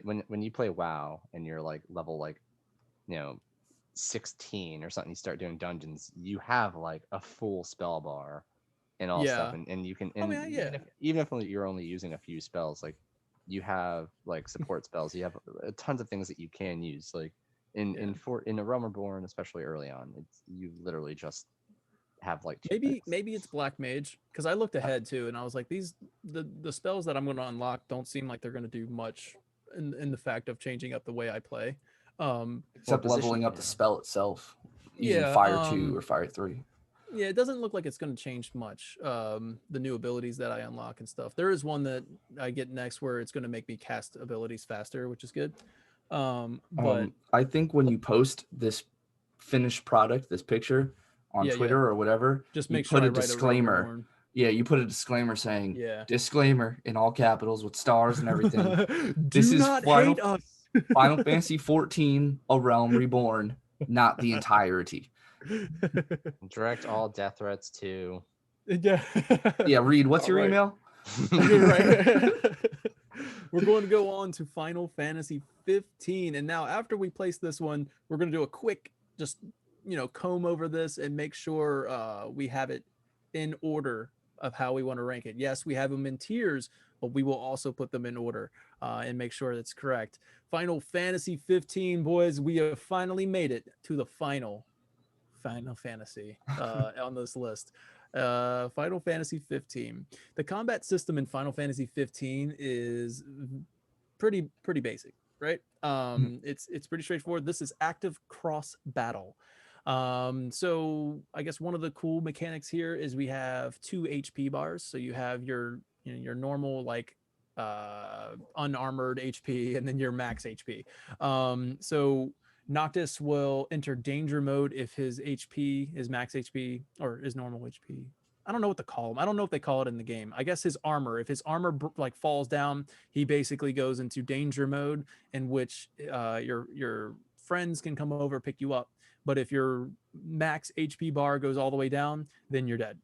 when you play WoW and you're like level like, 16 or something, you start doing dungeons, you have like a full spell bar and all stuff, Yeah. and you can, Oh, and yeah, yeah. even if you're only using a few spells, like you have like support spells, you have tons of things that you can use. Like in a Realm Reborn, especially early on, it's you literally just have like 2 things. Maybe it's Black Mage because I looked ahead too and I was like, the spells that I'm going to unlock don't seem like they're going to do much in the fact of changing up the way I play. Except position- leveling up the spell itself using Yeah, Fire 2 or Fire 3. Yeah, it doesn't look like it's going to change much. The new abilities that I unlock and stuff. There is one that I get next where it's going to make me cast abilities faster, which is good. But I think when you post this finished product, this picture on Yeah, Twitter or whatever, just you make put sure I a write a Realm disclaimer. Reborn. Yeah, you put a disclaimer saying, Yeah. disclaimer in all capitals with stars and everything. Do This is not hate us. Final Fantasy 14, A Realm Reborn, not the entirety. Direct all death threats to. Yeah. Yeah, Reed, what's All your right. email? You're right. We're going to go on to Final Fantasy 15. And now after we place this one, we're going to do a quick, just, comb over this and make sure we have it in order of how we want to rank it. Yes, we have them in tiers, but we will also put them in order and make sure that's correct. Final Fantasy 15, boys, we have finally made it to the Final Fantasy on this list. Final Fantasy 15. The combat system in Final Fantasy 15 is pretty basic, right? It's pretty straightforward. This is active cross battle. So I guess one of the cool mechanics here is we have 2 HP bars. So you have your your normal like unarmored HP and then your max HP. So Noctis will enter danger mode if his HP is max HP or is normal HP. I don't know what to call him. I don't know if they call it in the game. I guess his armor. If his armor like falls down, he basically goes into danger mode, in which your friends can come over pick you up. But if your max HP bar goes all the way down, then you're dead.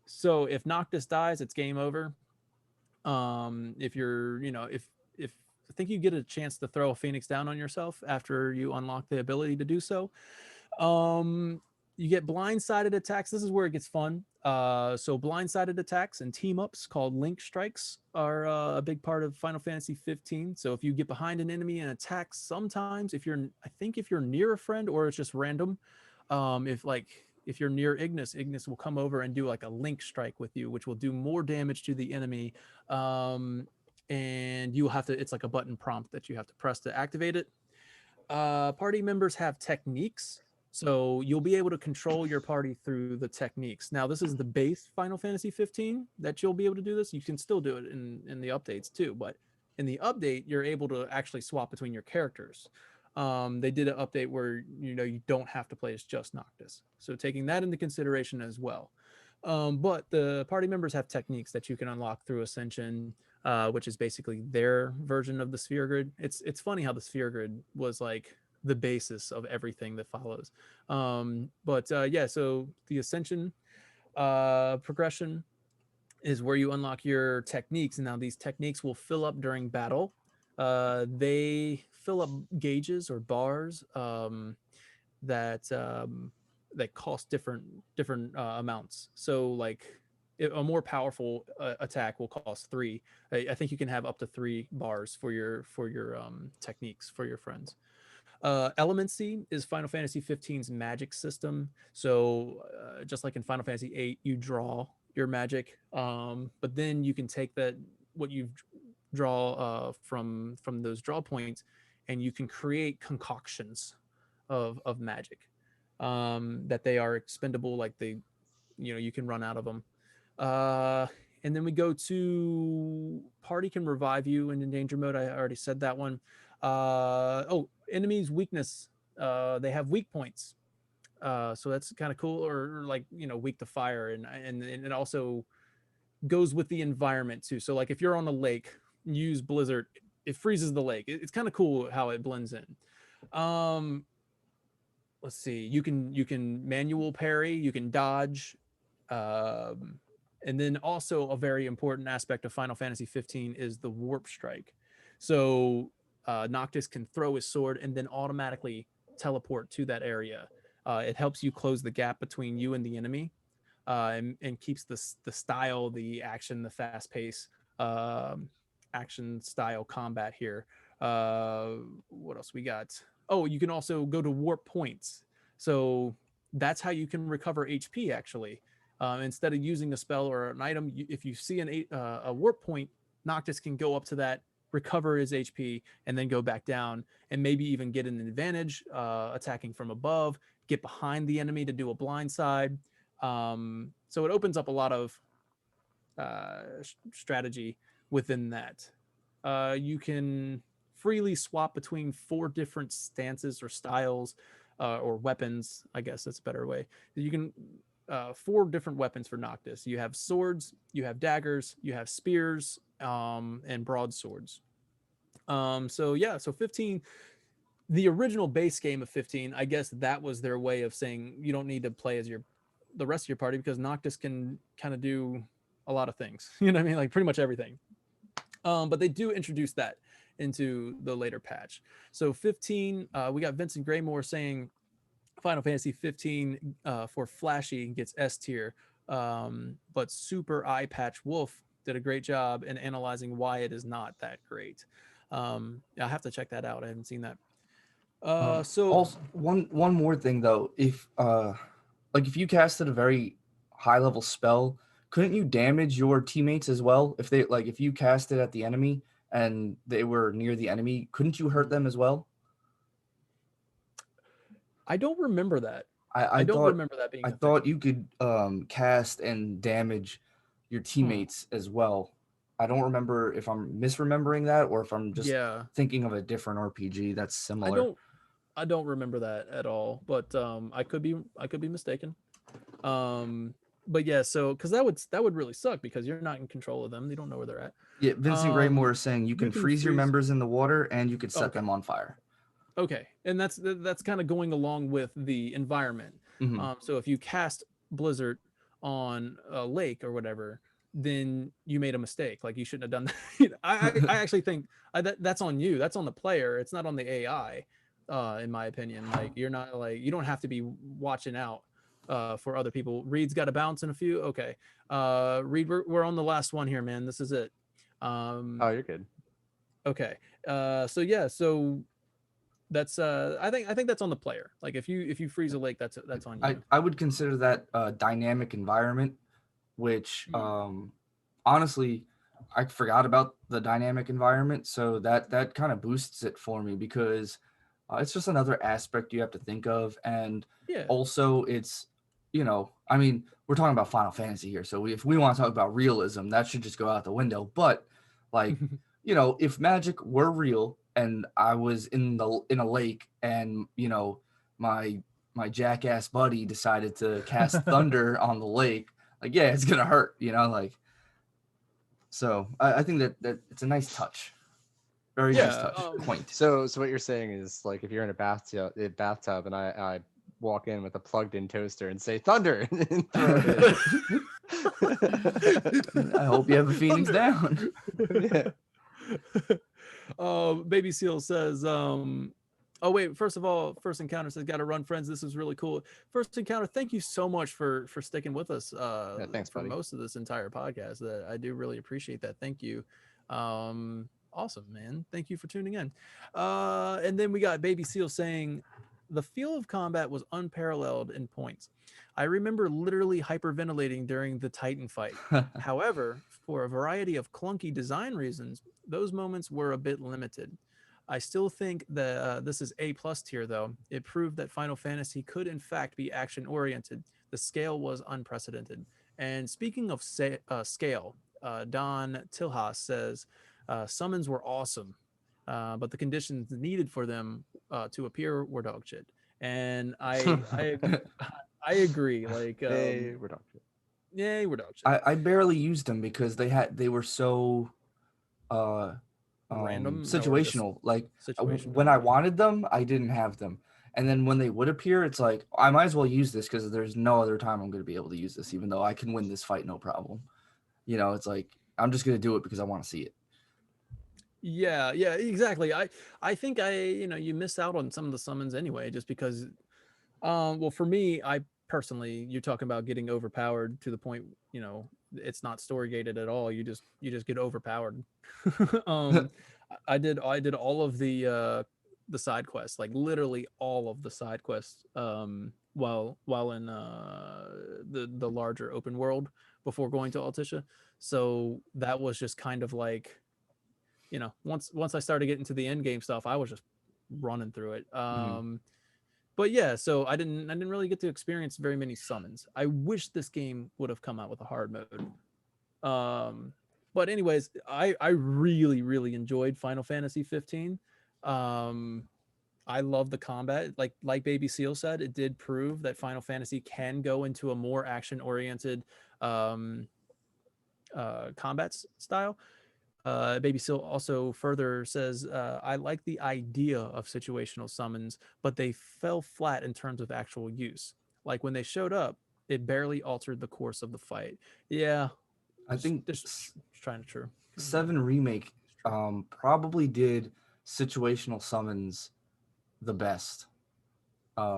So if Noctis dies, it's game over. If you're, if I think you get a chance to throw a Phoenix down on yourself after you unlock the ability to do so. You get blindsided attacks. This is where it gets fun. So blindsided attacks and team ups called link strikes are a big part of Final Fantasy 15. So if you get behind an enemy and attack, sometimes if you're near a friend or it's just random, if you're near Ignis will come over and do like a link strike with you, which will do more damage to the enemy. And you have to, it's like a button prompt that you have to press to activate it. Party members have techniques. So you'll be able to control your party through the techniques. Now, this is the base Final Fantasy 15 that you'll be able to do this. You can still do it in the updates too, but in the update, you're able to actually swap between your characters. They did an update where you don't have to play as just Noctis. So taking that into consideration as well. But the party members have techniques that you can unlock through Ascension, which is basically their version of the sphere grid. It's funny how the sphere grid was like the basis of everything that follows. Yeah, so the Ascension progression is where you unlock your techniques. And now these techniques will fill up during battle. They fill up gauges or bars that cost different amounts. So like a more powerful attack will cost 3. I think you can have up to 3 bars for your techniques for your friends. Elemency is Final Fantasy 15's magic system. So just like in Final Fantasy 8, you draw your magic, but then you can take that what you draw from those draw points, and you can create concoctions of magic that they are expendable. Like you can run out of them. And then we go to party can revive you in danger mode. I already said that one. Enemies weakness. They have weak points. So that's kind of cool, or like weak to fire, and it also goes with the environment too. So like if you're on a lake, use Blizzard, it freezes the lake. It's kind of cool how it blends in. Let's see. You can manual parry, you can dodge, and then also a very important aspect of Final Fantasy 15 is the warp strike. So Noctis can throw his sword and then automatically teleport to that area. It helps you close the gap between you and the enemy, and keeps the style, the action, the fast pace, action style combat here. What else we got? Oh, you can also go to warp points. So that's how you can recover HP actually. Instead of using a spell or an item, if you see a warp point, Noctis can go up to that, recover his HP, and then go back down, and maybe even get an advantage attacking from above, get behind the enemy to do a blind side. So it opens up a lot of strategy within that. You can freely swap between 4 different stances or styles, or weapons. I guess that's a better way. You can 4 different weapons for Noctis. You have swords, you have daggers, you have spears, and broadswords. So 15, the original base game of 15, I guess that was their way of saying you don't need to play as the rest of your party, because Noctis can kind of do a lot of things. You know what I mean? Like pretty much everything. But they do introduce that into the later patch. So 15, we got Vincent Graymore saying Final Fantasy 15 for Flashy gets S tier, but Super Eye Patch Wolf did a great job in analyzing why it is not that great. I have to check that out. I haven't seen that. So also one more thing though, if if you casted a very high level spell, couldn't you damage your teammates as well? If you cast it at the enemy and they were near the enemy, couldn't you hurt them as well? I don't remember that. I don't thought remember that being I a thought thing. you could cast and damage your teammates as well. I don't remember if I'm misremembering that or if I'm just Yeah, thinking of a different RPG that's similar. I don't remember that at all, but I could be mistaken. But yeah, so because that would really suck, because you're not in control of them. You don't know where they're at. Yeah, Vincent Graymore is saying you can freeze your freeze. members in the water and you could set Okay. them on fire. Okay, and that's kind of going along with the environment. Mhm. So if you cast Blizzard on a lake or whatever, then you made a mistake. Like you shouldn't have done that. I actually think that's on you. That's on the player. It's not on the AI, in my opinion. Like you don't have to be watching out for other people. Reed's got a bounce in a few. Okay, Reed, we're on the last one here, man. This is it. Oh, you're good. Okay. So that's I think that's on the player. Like if you freeze a lake, that's on you. I would consider that a dynamic environment, which honestly I forgot about the dynamic environment, so that kind of boosts it for me, because it's just another aspect you have to think of. And Yeah. also it's, I mean, we're talking about Final Fantasy here, so if we want to talk about realism, that should just go out the window. But like, if magic were real and I was in a lake and my jackass buddy decided to cast thunder on the lake, like, yeah, it's gonna hurt, like. So I think that it's a nice touch, very nice touch, quaint. So what you're saying is, like, if you're in a bathtub and I walk in with a plugged-in toaster and say thunder, and throw it. I hope you have a Phoenix down. Yeah. Baby Seal says Oh wait, first of all, First Encounter says gotta run, friends. This is really cool. First Encounter, thank you so much for sticking with us Yeah, thanks, for buddy. most of this entire podcast. That I do really appreciate that. Thank you. Awesome, man. Thank you for tuning in. And then we got Baby Seal saying the feel of combat was unparalleled in points. I remember literally hyperventilating during the Titan fight. However, for a variety of clunky design reasons, those moments were a bit limited. I still think that this is A plus tier though. It proved that Final Fantasy could in fact be action oriented. The scale was unprecedented. And speaking of scale, Don Tilhas says summons were awesome, but the conditions needed for them to appear were dog shit. And I agree. Like Hey, we're done. yeah, we're dog shit. I barely used them because they were so uh Random or just situational. Like situational. when I wanted them, I didn't have them. And then when they would appear, it's like I might as well use this because there's no other time I'm going to be able to use this, even though I can win this fight no problem. You know, it's like I'm just going to do it because I want to see it. Yeah, yeah, exactly. I think you miss out on some of the summons anyway, just because well for me, I personally, you're talking about getting overpowered to the point, it's not story gated at all. You just get overpowered. um I did all of the side quests, like literally all of the side quests while in the larger open world before going to Altisha. So that was just kind of like once I started getting to the end game stuff, I was just running through it. But yeah, so I didn't really get to experience very many summons. I wish this game would have come out with a hard mode. But anyways, I really really enjoyed Final Fantasy 15. Um, I love the combat. Like Baby Seal said, it did prove that Final Fantasy can go into a more action oriented um, combat style. Baby Seal also further says, I like the idea of situational summons, but they fell flat in terms of actual use. Like when they showed up, it barely altered the course of the fight. Yeah, I think just trying to true. 7 Remake probably did situational summons the best.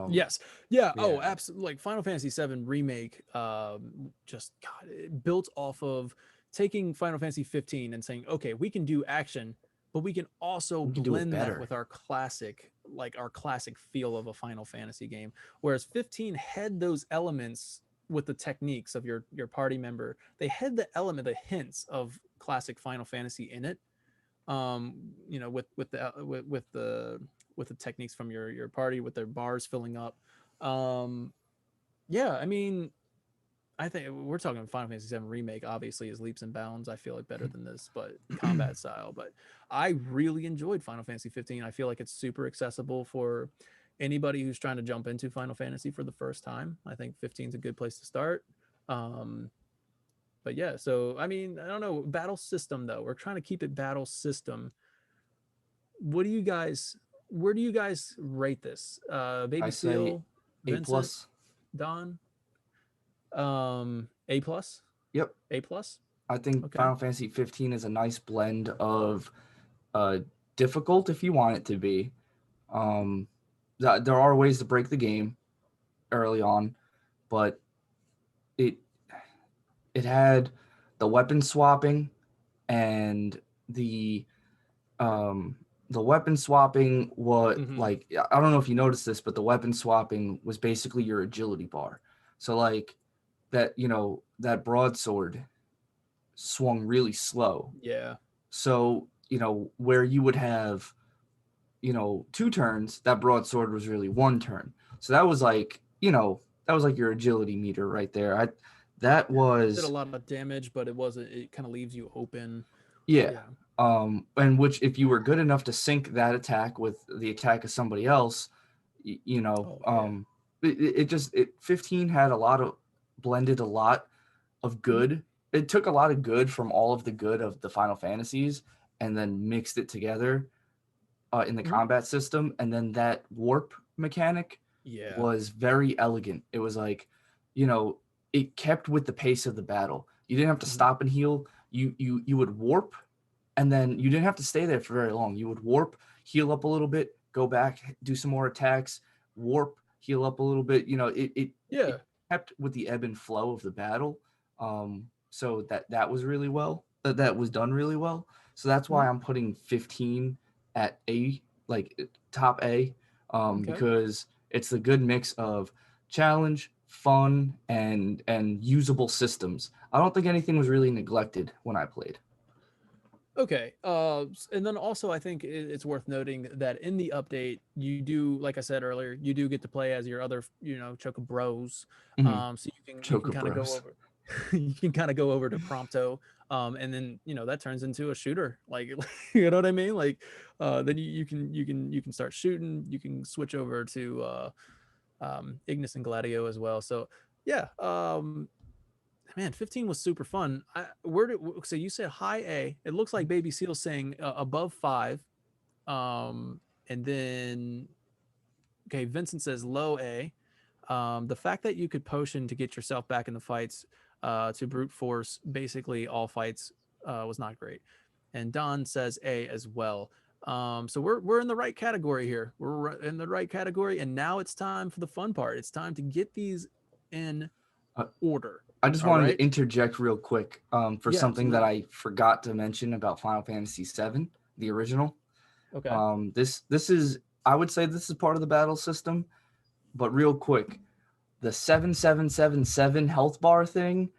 Yes. Yeah. Oh, Yeah. absolutely. Like Final Fantasy VII Remake, just God, it built off of taking Final Fantasy 15 and saying, okay, we can do action, but we can also We can do it blend that better. with our classic feel of a Final Fantasy game. Whereas 15 had those elements with the techniques of your party member. They had the hints of classic Final Fantasy in it. With the techniques from your party, with their bars filling up. Yeah, I mean, I think we're talking Final Fantasy VII Remake. Obviously, is leaps and bounds. I feel like better than this, but combat style. But I really enjoyed Final Fantasy 15. I feel like it's super accessible for anybody who's trying to jump into Final Fantasy for the first time. I think 15 is a good place to start. But yeah, so I mean, I don't know, battle system though. We're trying to keep it battle system. What do you guys? Where do you guys rate this? Baby I say Seal, A Vincent, plus. Don. A plus. Yep. A plus. I think Okay. Final Fantasy 15 is a nice blend of difficult if you want it to be. There are ways to break the game early on, but it had the weapon swapping and the weapon swapping like I don't know if you noticed this, but the weapon swapping was basically your agility bar. So like that, that broadsword swung really slow. Yeah. So, where you would have, 2 turns, that broadsword was really 1 turn. So that was like, your agility meter right there. That was did a lot of damage, but it kind of leaves you open. Yeah. And which if you were good enough to sync that attack with the attack of somebody else, it 15 had blended a lot of good. It took a lot of good from all of the good of the Final Fantasies and then mixed it together in the combat system. And then that warp mechanic was very elegant. It was like, it kept with the pace of the battle. You didn't have to stop and heal. You would warp, and then you didn't have to stay there for very long. You would warp, heal up a little bit, go back, do some more attacks, warp, heal up a little bit. You know, Yeah. it kept with the ebb and flow of the battle. So that was really well. That was done really well. So that's why I'm putting 15 at A, like top A, Okay. because it's the good mix of challenge, fun, and usable systems. I don't think anything was really neglected when I played. Okay. And then also I think it's worth noting that in the update, you do, like I said earlier, you do get to play as your other, Choco Bros. Mhm. So you can Choco kind of go Bros. over, you can kind of go over to Prompto, and then that turns into a shooter. Like, you know what I mean? Like, then you can start shooting. You can switch over to Ignis and Gladio as well. So yeah, man, 15 was super fun. So you said high A. It looks like Baby Seal saying above 5. And then okay, Vincent says low A. The fact that you could potion to get yourself back in the fights, to brute force basically all fights, was not great. And Don says A as well. So we're in the right category here. In the right category, and now it's time for the fun part. It's time to get these in Uh, order. I just All wanted right. to interject real quick for Yeah, something that absolutely. I forgot to mention about Final Fantasy VII, the original. Okay. This is, I would say this is part of the battle system, but real quick, the 7777 health bar thing,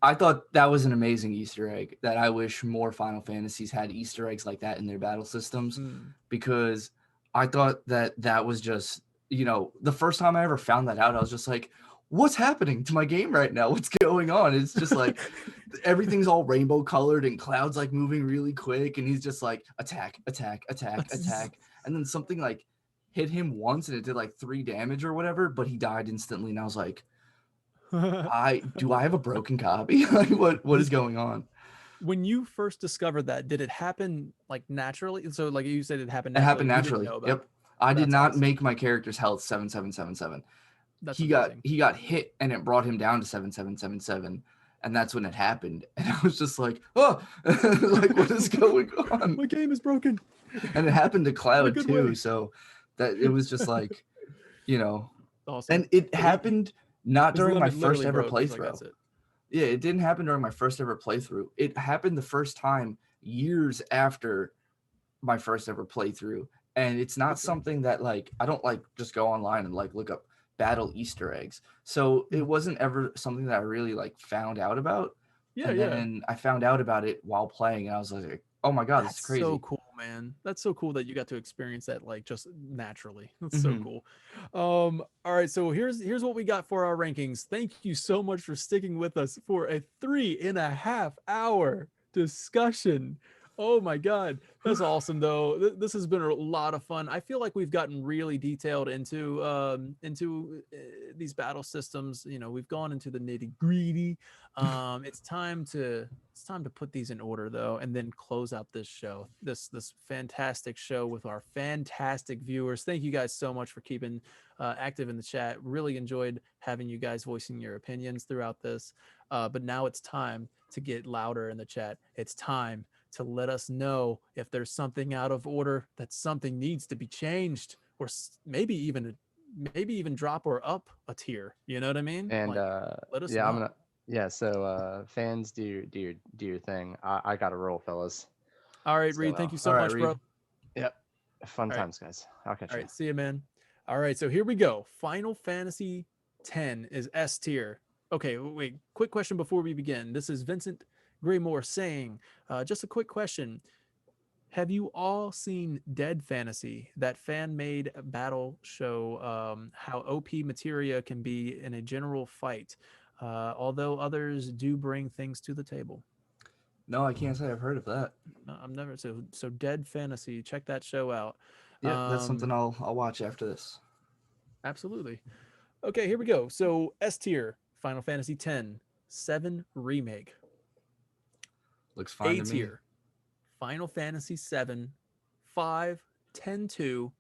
I thought that was an amazing Easter egg that I wish more Final Fantasies had Easter eggs like that in their battle systems, Hmm. because I thought that was just, the first time I ever found that out, I was just like, what's happening to my game right now? What's going on? It's just like everything's all rainbow colored and clouds like moving really quick, and he's just like attack, attack, attack, attack, and then something like hit him once and it did like 3 damage or whatever, but he died instantly, and I was like, I have a broken copy? Like what is Did going on? When you first discovered that, did it happen like naturally? So like you said, it happened It naturally. happened You didn't naturally. know about Yep. it. I did That's not awesome. make my character's health 7777. That's He got amazing. he got hit and it brought him down to 7777, and that's when it happened. And I was just like, oh, like what is going on? My game is broken. And it happened to In a Cloud good too, way. so that it was just like, you know, Awesome. and it So happened not his during my limit first literally ever broke, so I playthrough. guess it. Yeah, it didn't happen during my first ever playthrough. It happened the first time years after my first ever playthrough. And it's not Okay. something that, like, I don't like just go online and like look up battle Easter eggs. So it Mm. wasn't ever something that I really like found out about. Yeah, And yeah. then I found out about it while playing, and I was like, oh my god, this is That's so crazy. cool, man. That's so cool that you got to experience that like just naturally. That's so Hmm. cool. All right, so here's what we got for our rankings. Thank you so much for sticking with us for a 3.5 hour discussion. Oh my god, that's awesome though. This has been a lot of fun. I feel like we've gotten really detailed into these battle systems. We've gone into the nitty gritty. It's time to put these in order though, and then close out this show, this fantastic show with our fantastic viewers. Thank you guys so much for keeping active in the chat. Really enjoyed having you guys voicing your opinions throughout this. But now it's time to get louder in the chat. It's time to let us know if there's something out of order, that something needs to be changed, or maybe even drop or up a tier. You know what I mean? And Like, let us yeah, I'm know. gonna yeah. So fans, do your thing. I got to roll, fellas. All right, So Reed. Thank you All so right, much, bro. Reed. yep, fun All right. times, guys. I'll catch All you. right. See you, man. All right. So here we go. Final Fantasy X is S tier. Okay. Wait. Quick question before we begin. This is Vincent Graymore saying, just a quick question. Have you all seen Dead Fantasy, that fan made battle show? How OP materia can be in a general fight, although others do bring things to the table. No, I can't say I've heard of that. No, I'm never so Dead Fantasy. Check that show out. Yeah, that's something Um, I'll watch after this. Absolutely. Okay, here we go. So S tier, Final Fantasy X, 7 remake. Looks fine A to me. tier, Final Fantasy 7, 5, 10, 2,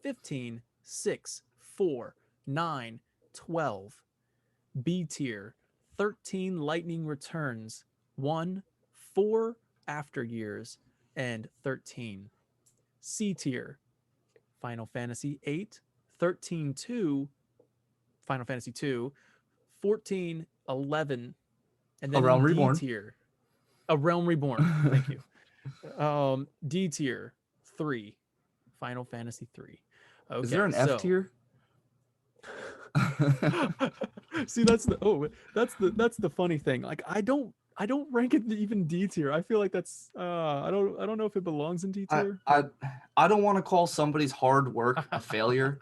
15, 6, 4, 9, 12. B tier, 13 Lightning Returns, 1, 4 After Years, and 13. C tier, Final Fantasy 8, 13-2, Final Fantasy 2, 14, 11, and A then Realm in D Reborn. tier, A Realm Reborn. Thank you. D tier 3, Final Fantasy 3. Is there Okay, an F so tier? see that's the funny thing. Like I don't rank it even D tier. I feel like that's I don't know if it belongs in D I tier. I I don't want to call somebody's hard work a failure.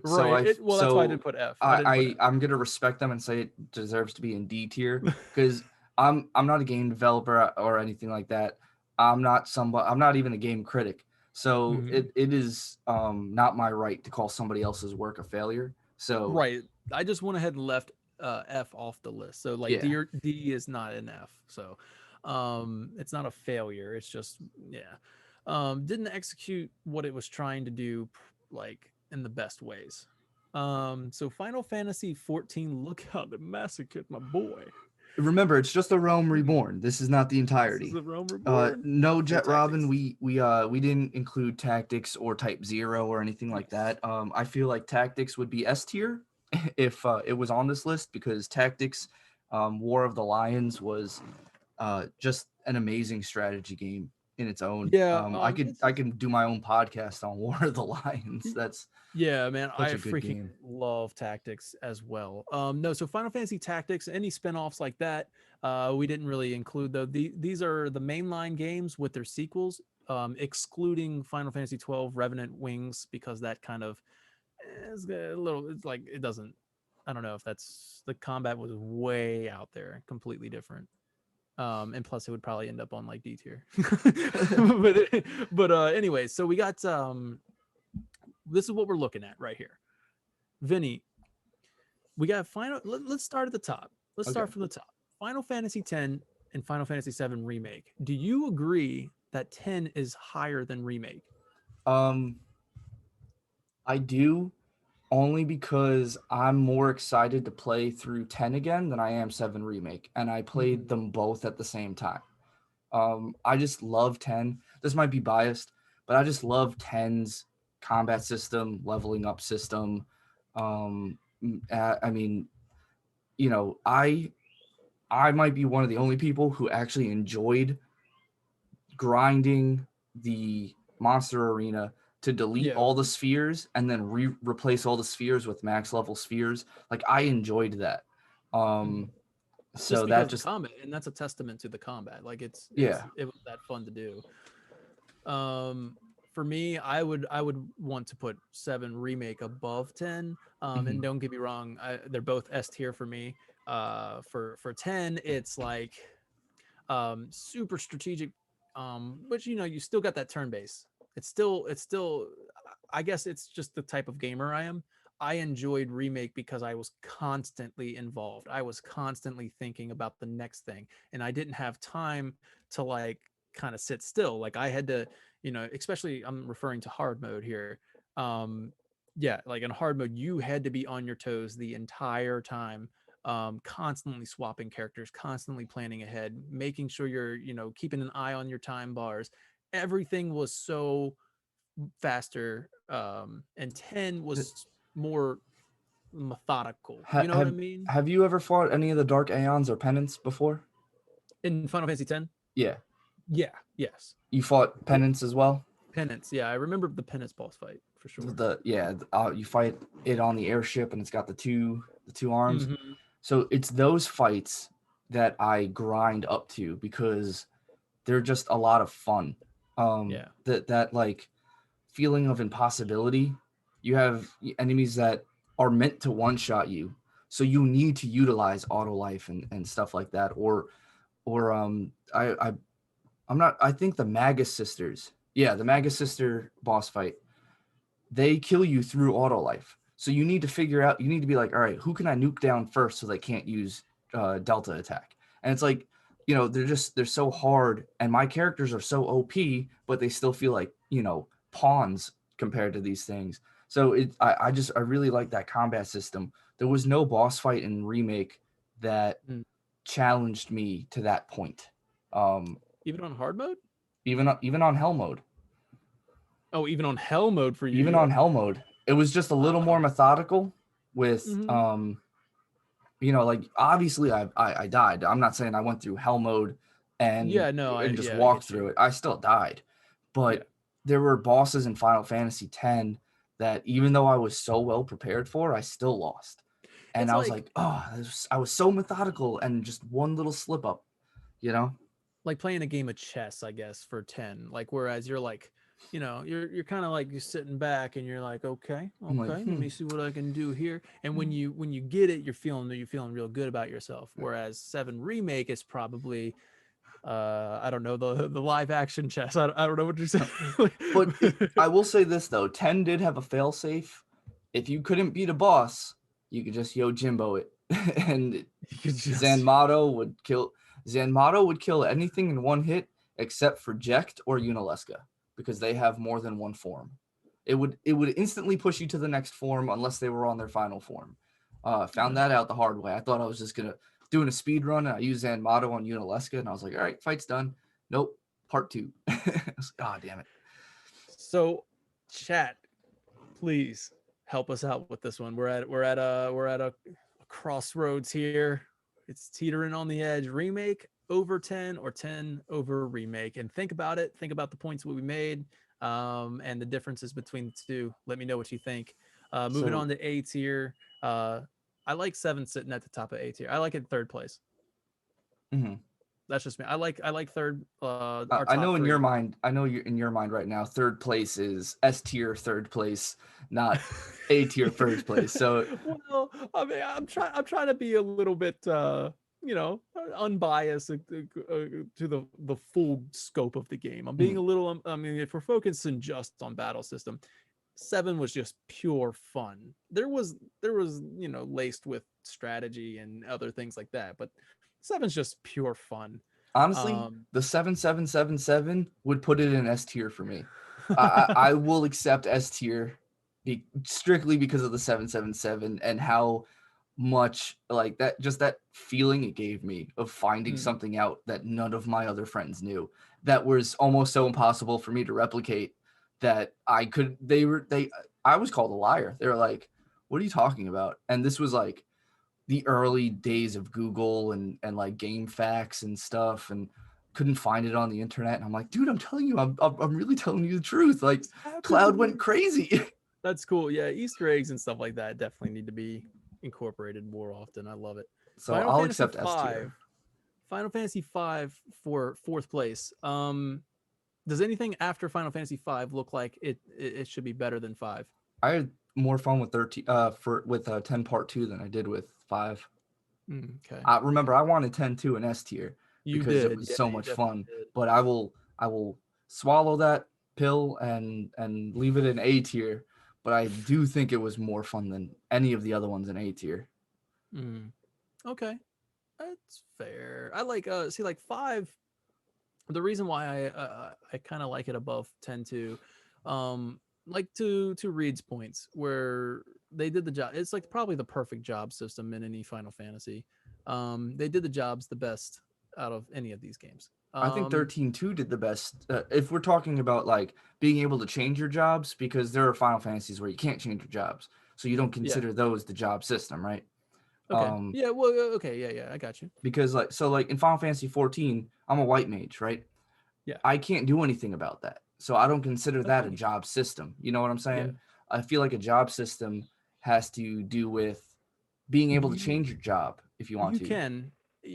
So Right. Well, that's why I didn't put F. I didn't put F. I'm gonna respect them and say it deserves to be in D tier because I'm not a game developer or anything like that. I'm not even a game critic. So Mhm. it is not my right to call somebody else's work a failure. So Right. I just went ahead and left F off the list. So like yeah. D is not an F. So it's not a failure. It's just yeah. Didn't execute what it was trying to do like in the best ways. So Final Fantasy 14, look how they massacred my boy. Remember, it's just a Realm Hmm. Reborn. This is not the This is entirety. a Realm Reborn. No No Jet Robin. tactics. We didn't include tactics or Type Zero or anything like Yes. that. I feel like tactics would be S tier if it was on this list because tactics, War of the Lions was just an amazing strategy game in its own. Yeah, I can do my own podcast on War of the Lions. That's yeah, man, I such a good freaking game. love Tactics as well. No, so Final Fantasy Tactics, any spin-offs like that, we didn't really include though. These are the mainline games with their sequels, excluding Final Fantasy 12 Revenant Wings because that kind of is a little. It's like it doesn't. I don't know if that's the combat was way out there, completely different. And plus it would probably end up on like D tier. But anyway, so we got this is what we're looking at right here. Vinny, we got final. Let's start at the top. Let's Okay. start from the top. Final Fantasy X and Final Fantasy VII Remake. Do you agree that 10 is higher than Remake? Um, I do only because I'm more excited to play through 10 again than I am 7 Remake, and I played Mhm. them both at the same time. I just love 10. This might be biased, but I just love 10's combat system, leveling up system. I mean, you know, I might be one of the only people who actually enjoyed grinding the monster arena to delete Yeah. all the spheres and then replace all the spheres with max level spheres. Like I enjoyed that. Mhm. Um, Just so because that of the just combat, and that's a testament to the combat. Like yeah. it was that fun to do. Um, for me, I would want to put 7 Remake above 10. And Mhm. don't get me wrong, they're both S tier for me. For 10, it's like super strategic, but you know you still got that turn base. It's still I guess it's just the type of gamer I am. I enjoyed Remake because I was constantly involved. I was constantly thinking about the next thing, and I didn't have time to like kind of sit still. Like I had to, you know, especially I'm referring to hard mode here. um yeah, like in hard mode you had to be on your toes the entire time, constantly swapping characters, constantly planning ahead, making sure you're, you know, keeping an eye on your time bars. Everything was so faster, and 10 was more methodical. You know what I mean? Have you ever fought any of the Dark Aeons or Penance before? In Final Fantasy 10, Yeah. yeah, yes, You fought yeah, Penance as well? Penance. Yeah, I remember the Penance boss fight for sure. You fight it on the airship and it's got the two arms. Hmm. So it's those fights that I grind up to because they're just a lot of fun. Yeah. That like feeling of impossibility. You have enemies that are meant to one shot you, so you need to utilize auto life and stuff like that. Or I'm not. I think the Magus sisters. Yeah, the Magus sister boss fight. They kill you through auto life. So you need to figure out. You need to be like, all right, who can I nuke down first so they can't use Delta attack? And it's like, you know, they're so hard, and my characters are so OP, but they still feel like, you know, pawns compared to these things. So I really like that combat system. There was no boss fight in Remake that Mm. challenged me to that point. Um, Even on hard mode. even on Hell mode. Oh, even on hell mode for you. Even on hell mode, it was just a little more methodical with Mhm. like obviously I died. I'm not saying I went through hell mode and Yeah, no, just I walked get through you. it. I still died. Yeah. But there were bosses in Final Fantasy X that even though I was so well prepared for, I still lost. And It's I was like like, oh, I was so methodical and just one little slip up, you know? playing a game of chess, I guess, for 10. Like whereas you're like, you're kind of like you're sitting back and you're like, okay, I'm like, let me see what I can do here. And when you get it, you're feeling real good about yourself. Whereas 7 remake is probably I don't know, the live action chess. I don't know what you're saying. But I will say this though, 10 did have a failsafe. If you couldn't beat a boss, you could just Yojimbo it, and You just Zanmato would kill anything in one hit except for Jecht or Unalesca because they have more than one form. It would instantly push you to the next form unless they were on their final form. Found that out the hard way. I thought I was just doing a speed run and I used Zanmato on Unalesca and I was like, all right, fight's done. Nope, part 2. I was like, oh damn it. So, chat, please help us out with this one. We're at a crossroads here. It's teetering on the edge. Remake over 10 or 10 over remake. And think about it. Think about the points we made, and the differences between the two. Let me know what you think. Moving So on to A tier. I like 7 sitting at the top of A tier. I like it third place. mhm. That's just me. I like third. Our I top know in your three. mind, I know you're in your mind right now, third place is S tier third place, not A tier first place. So Well, I mean, I'm trying to be a little bit, unbiased, to the full scope of the game. I'm being mhm. a little. I mean, if we're focusing just on battle system, 7 was just pure fun. There was laced with strategy and other things like that, but 7's just pure fun. Honestly, Um, the 7777 would put it in S tier for me. I will accept S tier strictly because of the 777 and how much like that just that feeling it gave me of finding mm, something out that none of my other friends knew that was almost so impossible for me to replicate that I was called a liar. They were like, what are you talking about? And this was like the early days of Google and like game facts and stuff, and couldn't find it on the internet. And I'm like, dude, I'm telling you, I'm really telling you the truth. Like, this happened to Cloud went me. crazy. That's cool. Yeah, Easter eggs and stuff like that definitely need to be incorporated more often. I love it. So Final I'll Fantasy accept S five. tier. Final Fantasy five for fourth place. Does anything after Final Fantasy five look like it should be better than five? I had more fun with 13 with 10 part 2 than I did with 5. Okay, I remember I wanted 10 too in S tier you because it did. was Yeah, so you much definitely fun. did. But I will swallow that pill and leave it in A tier. But I do think it was more fun than any of the other ones in A tier. Mm, okay, that's fair. I like see like five. The reason why I kind of like it above 10 too, like to Reed's points where they did the job. It's like probably the perfect job system in any Final Fantasy. They did the jobs the best out of any of these games. I think 13.2 did the best. If we're talking about like being able to change your jobs, because there are Final Fantasies where you can't change your jobs, so you don't Yeah. consider those the job system, right? Okay. Yeah. Well. Okay. Yeah. Yeah. I got you. Because like in Final Fantasy 14, I'm a white mage, right? Yeah. I can't do anything about that, so I don't consider That's that a cool. job system. You know what I'm Yeah. saying? I feel like a job system has to do with being able to You change your job if you want you to. can.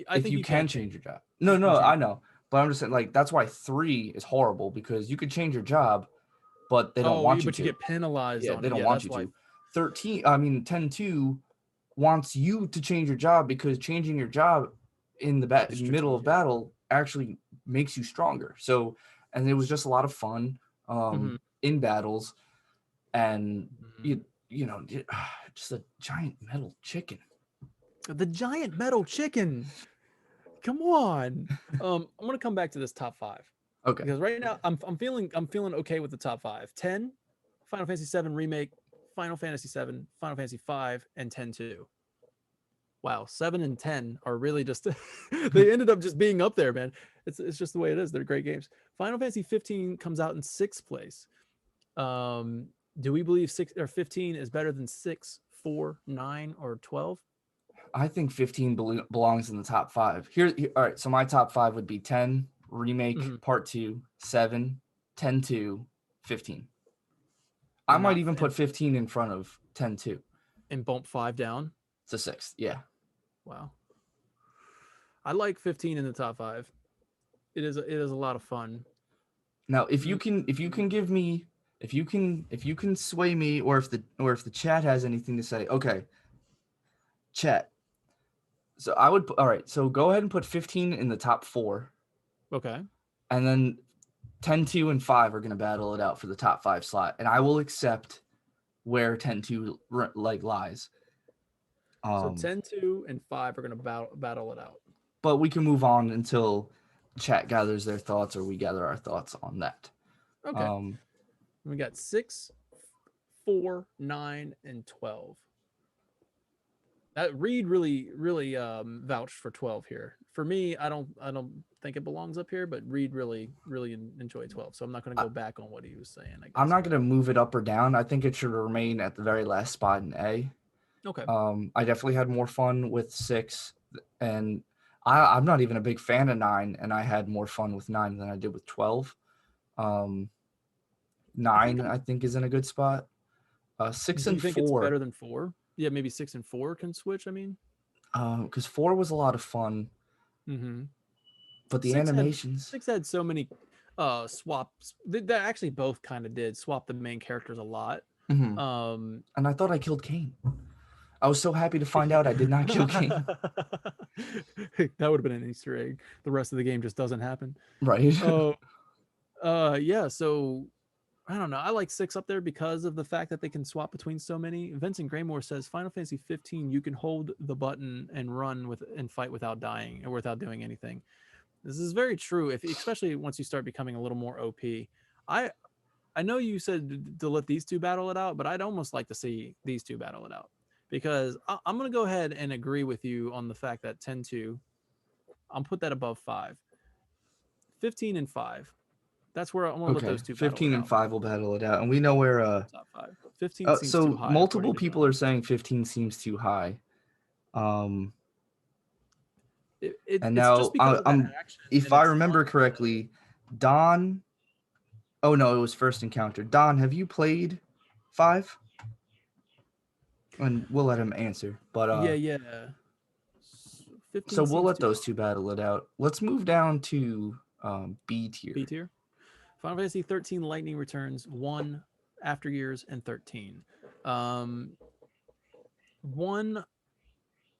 I If think you you can can change change. your job. No, You can no, change. I know. But I'm just saying, like, that's why 3 is horrible because you could change your job, but they don't Oh, want you but you to. get penalized Yeah, on they it. don't Yeah. want That's you why. to. 10.2 wants you to change your job because changing your job in the Is middle of strategic. battle actually makes you stronger. So, and it was just a lot of fun Hmm. in battles, and Hmm. you know, just a giant metal chicken. The giant metal chicken. Come on. I'm gonna come back to this top five Okay. because right now I'm feeling okay with the top five. 10, Final Fantasy 7 remake, Final Fantasy 7, Final Fantasy 5, and 10 2. Wow, 7 and 10 are really just they ended up just being up there, man. It's just the way it is. They're great games. Final Fantasy 15 comes out in sixth place. Do we believe 6 or 15 is better than 6, 4, 9, or 12? I think 15 belongs in the top 5. All right, so my top 5 would be 10, Remake, Mhm. Part 2, 7, 10-2, 15. I And might not even put 15 in front of 10-2. and bump 5 down. It's a 6th, yeah. Wow. I like 15 in the top 5. It is a lot of fun. Now, if you can give me, if you can sway me, or if the chat has anything to say, okay, chat. So I would, all right, so go ahead and put 15 in the top 4, Okay. and then 10, 2, and 5 are going to battle it out for the top 5 slot, and I will accept where 10, 2 like lies. So 10, 2, and 5 are going to battle it out. But we can move on until chat gathers their thoughts, or we gather our thoughts on that. Okay. We got 6, 4, 9, and 12. That Reed really vouched for 12 here. For me, I don't think it belongs up here, but Reed really enjoyed 12. So I'm not going to go back on what he was saying. I guess. I'm not going to move it up or down. I think it should remain at the very last spot in A. Okay. I definitely had more fun with 6, and I'm not even a big fan of 9, and I had more fun with 9 than I did with 12. 9, I think is in a good spot. 6 Do and you think 4. it's better than 4? Yeah, maybe 6 and 4 can switch. I mean, because 4 was a lot of fun, but the 6 animations. 6 had so many swaps. That actually both kind of did swap the main characters a lot. And I thought I killed Cain. I was so happy to find out I did not kill Cain. That would have been an Easter egg. The rest of the game just doesn't happen. Right. Yeah, so I don't know. I like 6 up there because of the fact that they can swap between so many. Vincent Graymore says Final Fantasy 15, you can hold the button and run and fight without dying or without doing anything. This is very true, especially once you start becoming a little more OP. I know you said to let these two battle it out, but I'd almost like to see these two battle it out, because I'm going to go ahead and agree with you on the fact that 10-2, I'll put that above 5. 15 and 5. That's where I want to let those two 15 battle it and out. 5 will battle it out. And we know where Top 5. 15 seems so too high. multiple people are saying 15 seems too high. And now just because of that action, if I remember correctly, Don. Oh no, it was First Encounter. Don, have you played 5? And we'll let him answer. But yeah. 15 so we'll let those high. two battle it out. Let's move down to B tier. B tier. Final Fantasy 13 Lightning Returns 1, After Years, and 13. 1,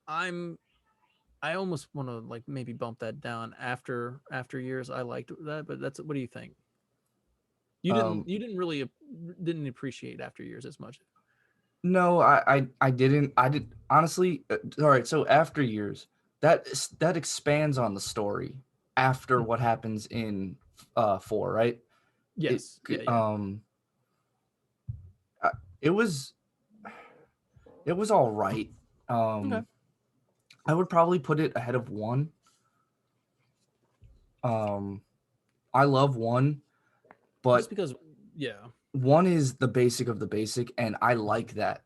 I almost want to like maybe bump that down. After Years, I liked that, but what do you think? You didn't appreciate After Years as much. No, I didn't. I did honestly. All right, so After Years, that expands on the story after what happens in 4, right? Yes. It was all right. Okay. I would probably put it ahead of 1. I love 1, but just because 1 is the basic of the basic, and I like that.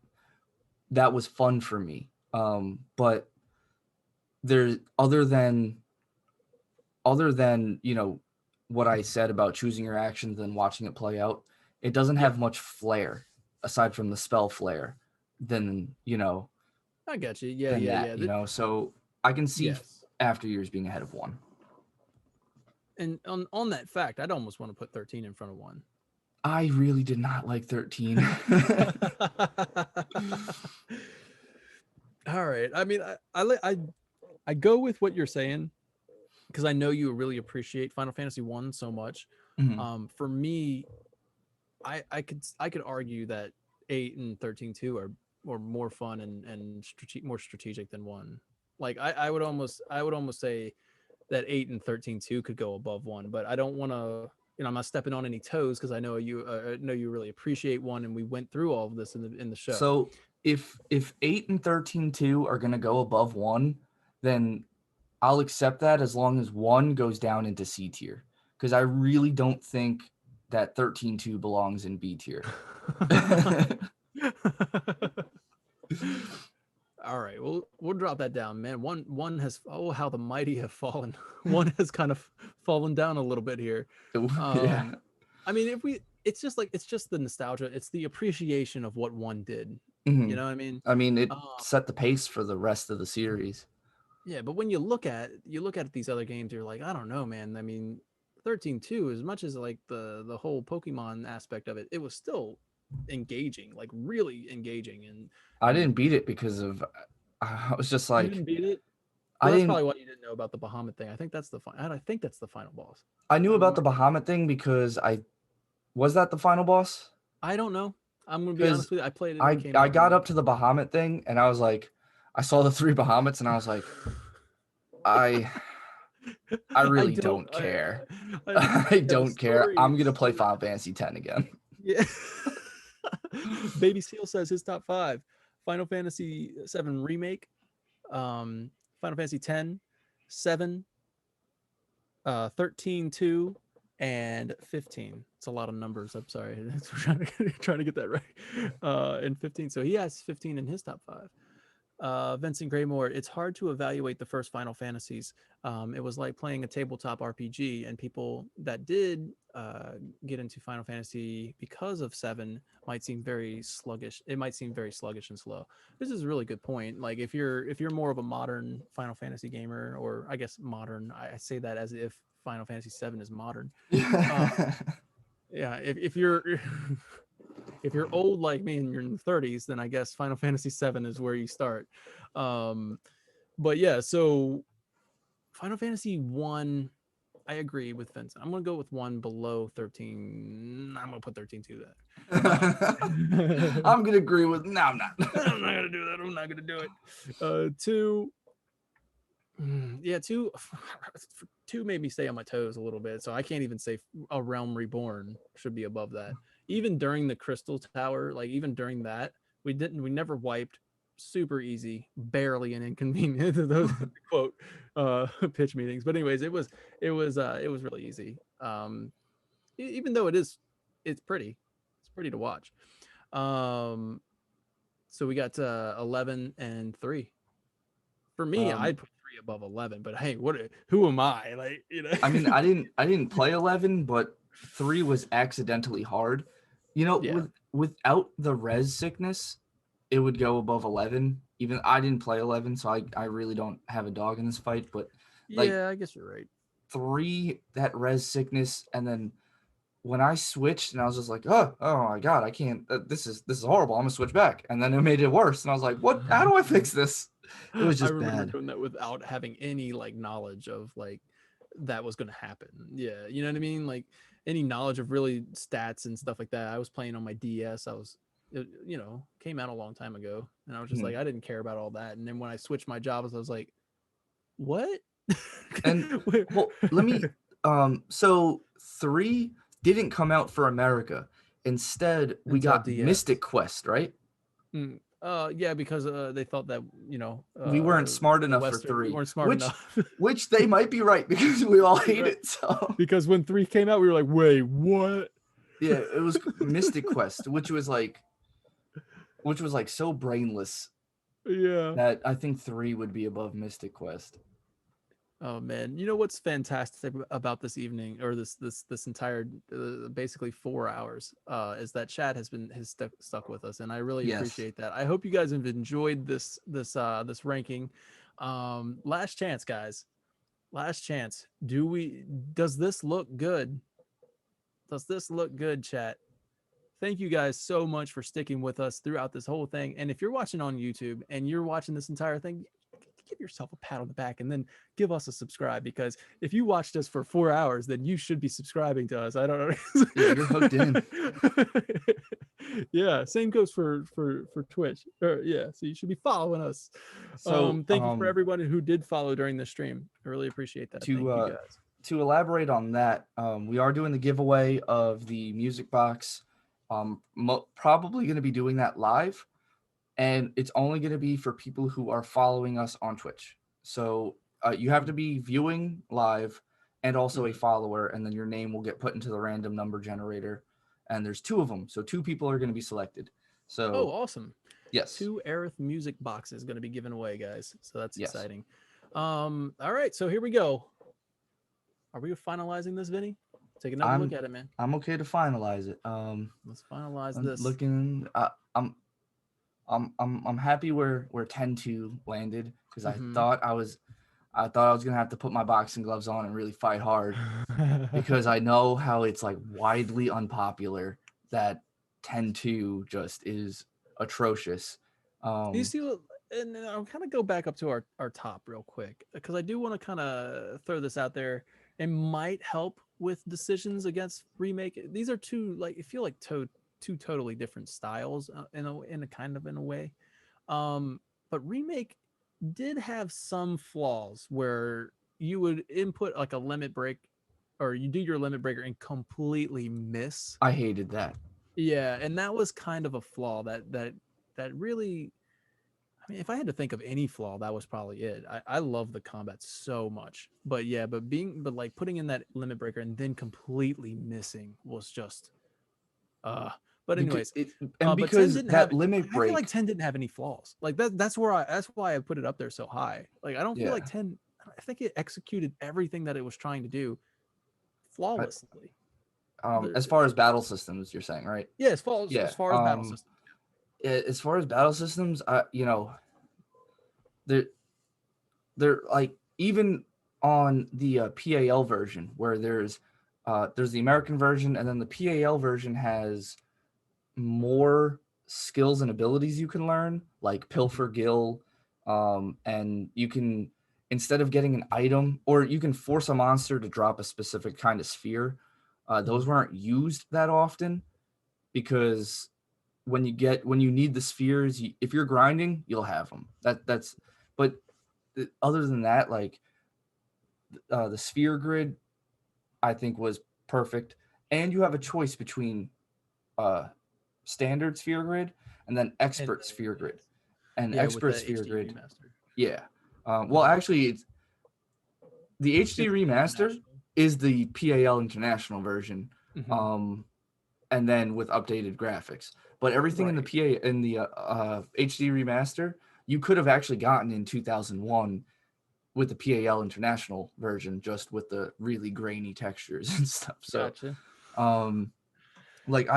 That was fun for me. But there's other than what I said about choosing your actions and watching it play out, it doesn't have much flair aside from the spell flare. Then I got you. Yeah. So I can see After Years being ahead of 1. And on that fact, I'd almost want to put 13 in front of 1. I really did not like 13. All right. I mean, I go with what you're saying because I know you really appreciate Final Fantasy 1 so much. For me, I could argue that 8 and 13-2 are more fun and more strategic than 1. Like I would almost say that 8 and 13-2 could go above 1, but I don't want to. I'm not stepping on any toes because I know you really appreciate 1, and we went through all of this in the show. So if 8 and 13-2 are gonna go above 1, then I'll accept that as long as 1 goes down into C tier, because I really don't think that 13-2 belongs in B tier. All right, we'll drop that down, man. One has, oh, how the mighty have fallen. One has kind of fallen down a little bit here. Yeah. I mean, it's just the nostalgia. It's the appreciation of what one did. Mhm. You know what I mean? I mean, it set the pace for the rest of the series. Yeah, but when you look at these other games, you're like, I don't know, man. I mean, 13-2, as much as like the whole Pokemon aspect of it, it was still engaging, like really engaging. And I didn't beat it because of I was just you like didn't beat it. I Well, that's didn't probably why you didn't know about the Bahamut thing. I think that's the final boss. I knew I about the remember. Bahamut thing because was that the final boss? I don't know. I'm gonna be Because honest with you. I played it. And it came I out got and up to the Bahamut thing and I was like, I saw the 3 Bahamuts and I was like, I really don't care. I yeah, the don't care. I'm gonna play story. Final Fantasy X again. Yeah. Baby Seal says his top 5: Final Fantasy 7 Remake, Final Fantasy 10, 7, 13-2, and 15. It's a lot of numbers. I'm sorry. Trying to get that right. And 15. So he has 15 in his top 5. Vincent Graymore, it's hard to evaluate the first Final Fantasies. It was like playing a tabletop RPG, and people that did get into Final Fantasy because of 7 might seem very sluggish. It might seem very sluggish and slow. This is a really good point. Like if you're more of a modern Final Fantasy gamer, or I guess modern, I say that as if Final Fantasy 7 is modern. Yeah, if you're if you're old like me and you're in the 30s, then I guess Final Fantasy 7 is where you start. But yeah, so Final Fantasy 1, I agree with Vincent. I'm gonna go with 1 below 13. I'm gonna put 13-2 there. I'm gonna agree with no, I'm not. I'm not gonna do that. I'm not gonna do it. 2. Yeah, 2 made me stay on my toes a little bit, so I can't even say A Realm Reborn should be above that. Even during the Crystal Tower, like even during that, we never wiped. Super easy, barely an inconvenience. Those quote pitch meetings. But anyways, it was really easy. Even though it's pretty to watch. So we got 11 and 3. For me, I'd put 3 above 11, but hey, who am I? Like, you know. I mean, I didn't play 11, but 3 was accidentally hard. You know, Yeah. without the res sickness, it would go above 11. Even I didn't play 11, so I really don't have a dog in this fight, but like Yeah, I guess you're right. 3, that res sickness, and then when I switched and I was just like, oh my god, I can't. This is horrible. I'm gonna switch back, and then it made it worse, and I was like, what? How do I fix this? It was I just remember bad. doing that without having any like knowledge of like that was going to happen. Yeah, you know what I mean? Like any knowledge of really stats and stuff like that. I was playing on my DS. It, came out a long time ago, and I was just like, I didn't care about all that. And then when I switched my jobs, I was like, what? And well, let me. So 3 didn't come out for America. Instead, we Until got DS. Mystic Quest, right? Yeah, because they thought that we weren't smart enough for 3. We weren't smart enough. Which they might be right because we all hate it. So because when 3 came out, we were like, wait, what? yeah, it was Mystic Quest, which was like so brainless. Yeah. That I think 3 would be above Mystic Quest. Oh man, you know what's fantastic about this evening, or this entire basically 4 hours, is that Chad has stuck with us, and I really appreciate that. I hope you guys have enjoyed this ranking. Last chance, guys. Last chance. Does this look good? Does this look good, chat? Thank you guys so much for sticking with us throughout this whole thing. And if you're watching on YouTube and you're watching this entire thing, give yourself a pat on the back and then give us a subscribe, because if you watched us for 4 hours, then you should be subscribing to us. I don't know. Yeah, you're hooked in. Yeah, same goes for Twitch. Yeah, so you should be following us. So thank you for everybody who did follow during the stream. I really appreciate that. Thank you guys. To elaborate on that, we are doing the giveaway of the music box. Probably going to be doing that live, and it's only going to be for people who are following us on Twitch. So you have to be viewing live, and also a follower, and then your name will get put into the random number generator. And there's 2 of them, so 2 people are going to be selected. So Oh, awesome. yes, 2 Aerith music boxes going to be given away, guys. So that's yes. exciting. All right, so here we go. Are we finalizing this, Vinny? Take another look at it, man. I'm okay to finalize it. Let's finalize I'm this. looking. I'm happy where 10-2 landed, because I thought I was gonna have to put my boxing gloves on and really fight hard, because I know how it's like widely unpopular that 10-2 just is atrocious. You see what, and then I'll kind of go back up to our top real quick, because I do want to kind of throw this out there. It might help with decisions against Remake. These are 2, like, I feel like 2 totally different styles in a way. But Remake did have some flaws where you would input like a limit break, or you do your limit breaker and completely miss. I hated that. Yeah, and that was kind of a flaw that really, I mean, if I had to think of any flaw, that was probably it. I love the combat so much, but yeah, but like putting in that limit breaker and then completely missing was just, but anyways, but 10 didn't that have, limit break, I feel like 10 didn't have any flaws. Like that's why I put it up there so high. Like I don't feel like 10. I think it executed everything that it was trying to do flawlessly. As far as battle systems, you're saying, right? Yeah, as far as battle systems. As far as battle systems, they're like, even on the PAL version, where there's the American version, and then the PAL version has more skills and abilities you can learn, like Pilfer Gill, and you can, instead of getting an item, or you can force a monster to drop a specific kind of sphere. Those weren't used that often, because when you need the spheres, if you're grinding, you'll have them. But other than that, like the sphere grid, I think was perfect, and you have a choice between standard sphere grid and then expert sphere grid, and expert sphere grid. Remaster. Yeah. Well, actually, it's the HD remaster is the PAL international version, and then with updated graphics. But everything in the HD remaster, you could have actually gotten in 2001 with the PAL international version, just with the really grainy textures and stuff. So, gotcha. Like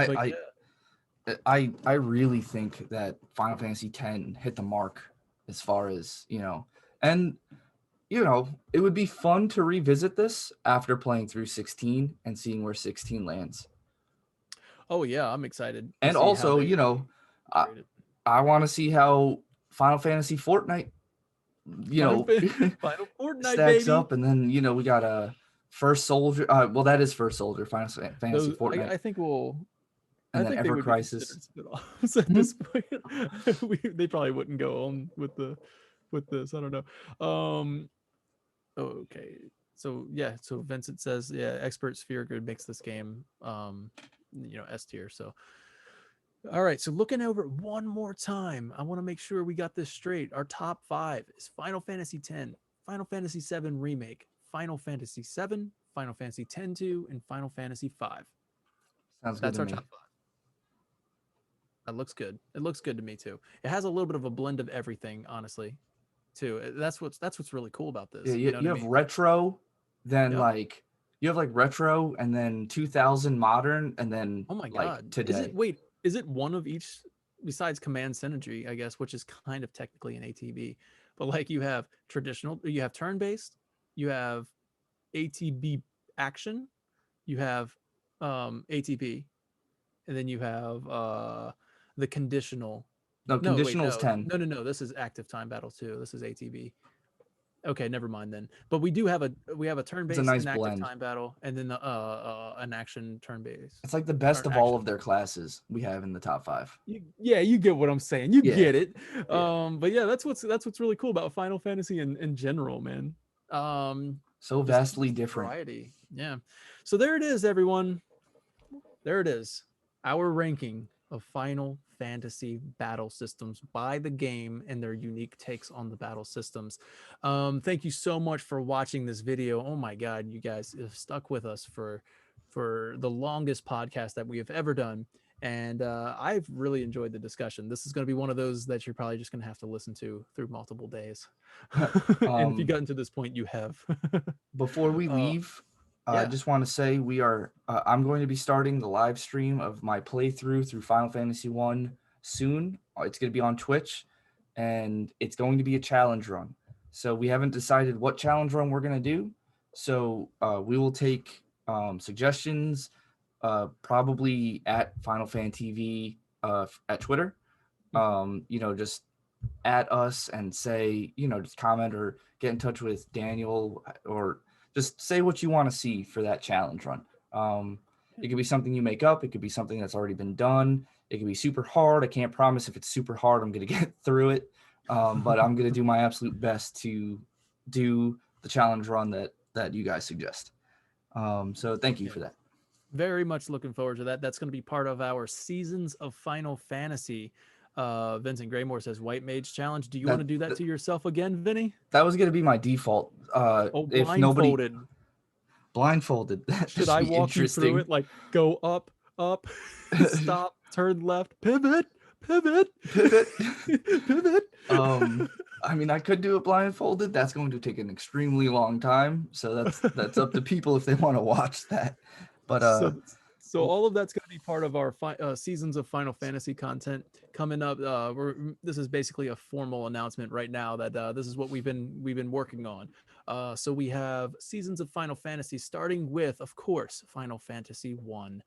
I really think that Final Fantasy X hit the mark as far as, and it would be fun to revisit this after playing through 16 and seeing where 16 lands. Oh yeah, I'm excited. And also, I want to see how Final Fantasy Fortnite, Final Fortnite stacks baby. up, and then we got a First Soldier. Well, that is First Soldier, Final Fantasy Fortnite. I think we'll. And then Ever Crisis. At this point, they probably wouldn't go on with this. I don't know. Okay. So yeah. So Vincent says, yeah, expert sphere grid makes this game, S tier. So. All right, so looking over it one more time, I want to make sure we got this straight. Our top 5 is Final Fantasy X, Final Fantasy VII Remake, Final Fantasy VII, Final Fantasy X-2, and Final Fantasy V. Sounds good. That's our top 5. That looks good. It looks good to me too. It has a little bit of a blend of everything, honestly, too. That's what's really cool about this. Yeah, you have retro, then you have like retro, and then 2000 modern, and then oh my god, today. Is it one of each besides Command Synergy, I guess, which is kind of technically an ATB, but like you have traditional, you have turn-based, you have ATB action, you have ATB, and then you have the conditional. No, conditional is 10. No. This is active time battle too. This is ATB. Okay, never mind then. But we have a turn-based and active time battle, and then an action turn-based. It's like the best of all of their classes we have in the top 5. You get what I'm saying. You get it. But yeah, that's what's really cool about Final Fantasy in general, man. So vastly different. Variety. Yeah. So there it is, everyone. There it is. Our ranking of Final Fantasy battle systems by the game and their unique takes on the battle systems. Thank you so much for watching this video. Oh my God, you guys have stuck with us for the longest podcast that we have ever done. And I've really enjoyed the discussion. This is going to be one of those that you're probably just going to have to listen to through multiple days. And if you gotten to this point, you have. Before we leave, I yeah. just want to say we are. I'm going to be starting the live stream of my playthrough through Final Fantasy One soon. It's going to be on Twitch, and it's going to be a challenge run. So we haven't decided what challenge run we're going to do. So we will take suggestions, probably at Final Fan TV at Twitter. Just at us and say, just comment or get in touch with Daniel, or just say what you want to see for that challenge run. It could be something you make up. It could be something that's already been done. It could be super hard. I can't promise if it's super hard I'm going to get through it, but I'm going to do my absolute best to do the challenge run that you guys suggest. So thank you for that. Very much looking forward to that. That's going to be part of our Seasons of Final Fantasy. Vincent Graymore says White Mage Challenge. Do you want to do that to yourself again, Vinny? That was going to be my default. If blindfolded. Nobody blindfolded. Should I walk you through it? Like go up, stop, turn left, pivot. Pivot. I mean, I could do it blindfolded. That's going to take an extremely long time. So that's up to people if they want to watch that. But so all of that's going to be part of our Seasons of Final Fantasy content coming up. This is basically a formal announcement right now that this is what we've been working on. So we have Seasons of Final Fantasy, starting with, of course, Final Fantasy 1.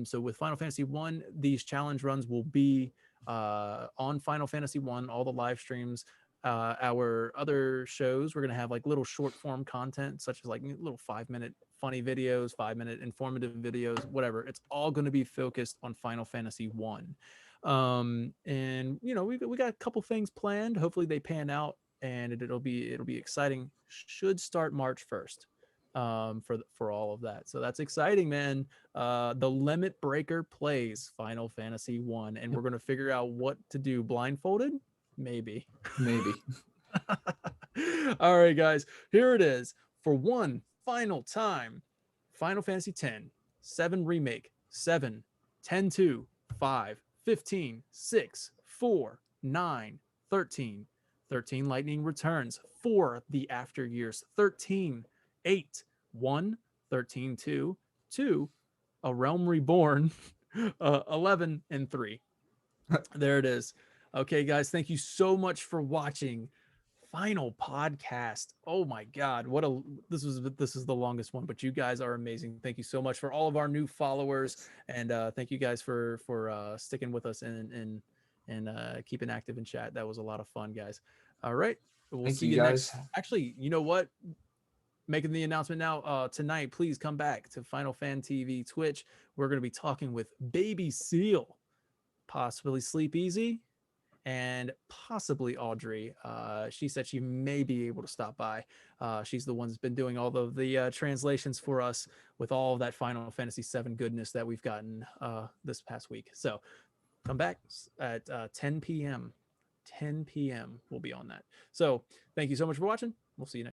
So with Final Fantasy 1, these challenge runs will be on Final Fantasy 1, all the live streams. Our other shows, we're going to have like little short form content, such as like little 5-minute funny videos, 5-minute informative videos, whatever. It's all going to be focused on Final Fantasy 1. And we got a couple things planned. Hopefully they pan out, and it'll be exciting. Should start March 1st for all of that. So that's exciting, man. The Limit Breaker plays Final Fantasy 1, and we're going to figure out what to do blindfolded. Maybe. All right, guys, here it is for one final time. Final Fantasy 10, 7 Remake, 7, 10 2, 5, 15, 6, 4, 9, 13, 13 Lightning Returns, 4 The After Years, 13, 8, 1, 13 2, 2, A Realm Reborn, 11, and 3. There it is. Okay, guys, thank you so much for watching Final Podcast. Oh my God, this is the longest one, but you guys are amazing. Thank you so much for all of our new followers, and thank you guys for sticking with us and keeping active in chat. That was a lot of fun, guys. All right, we'll see you guys. next. Actually, you know what? Making the announcement now. Tonight, please come back to Final Fan TV Twitch. We're going to be talking with Baby Seal, possibly Sleep Easy, and possibly Audrey. She said she may be able to stop by. She's the one that's been doing all of the translations for us with all of that Final Fantasy VII goodness that we've gotten this past week. So come back at 10 p.m. 10 p.m. We'll be on that. So thank you so much for watching. We'll see you next.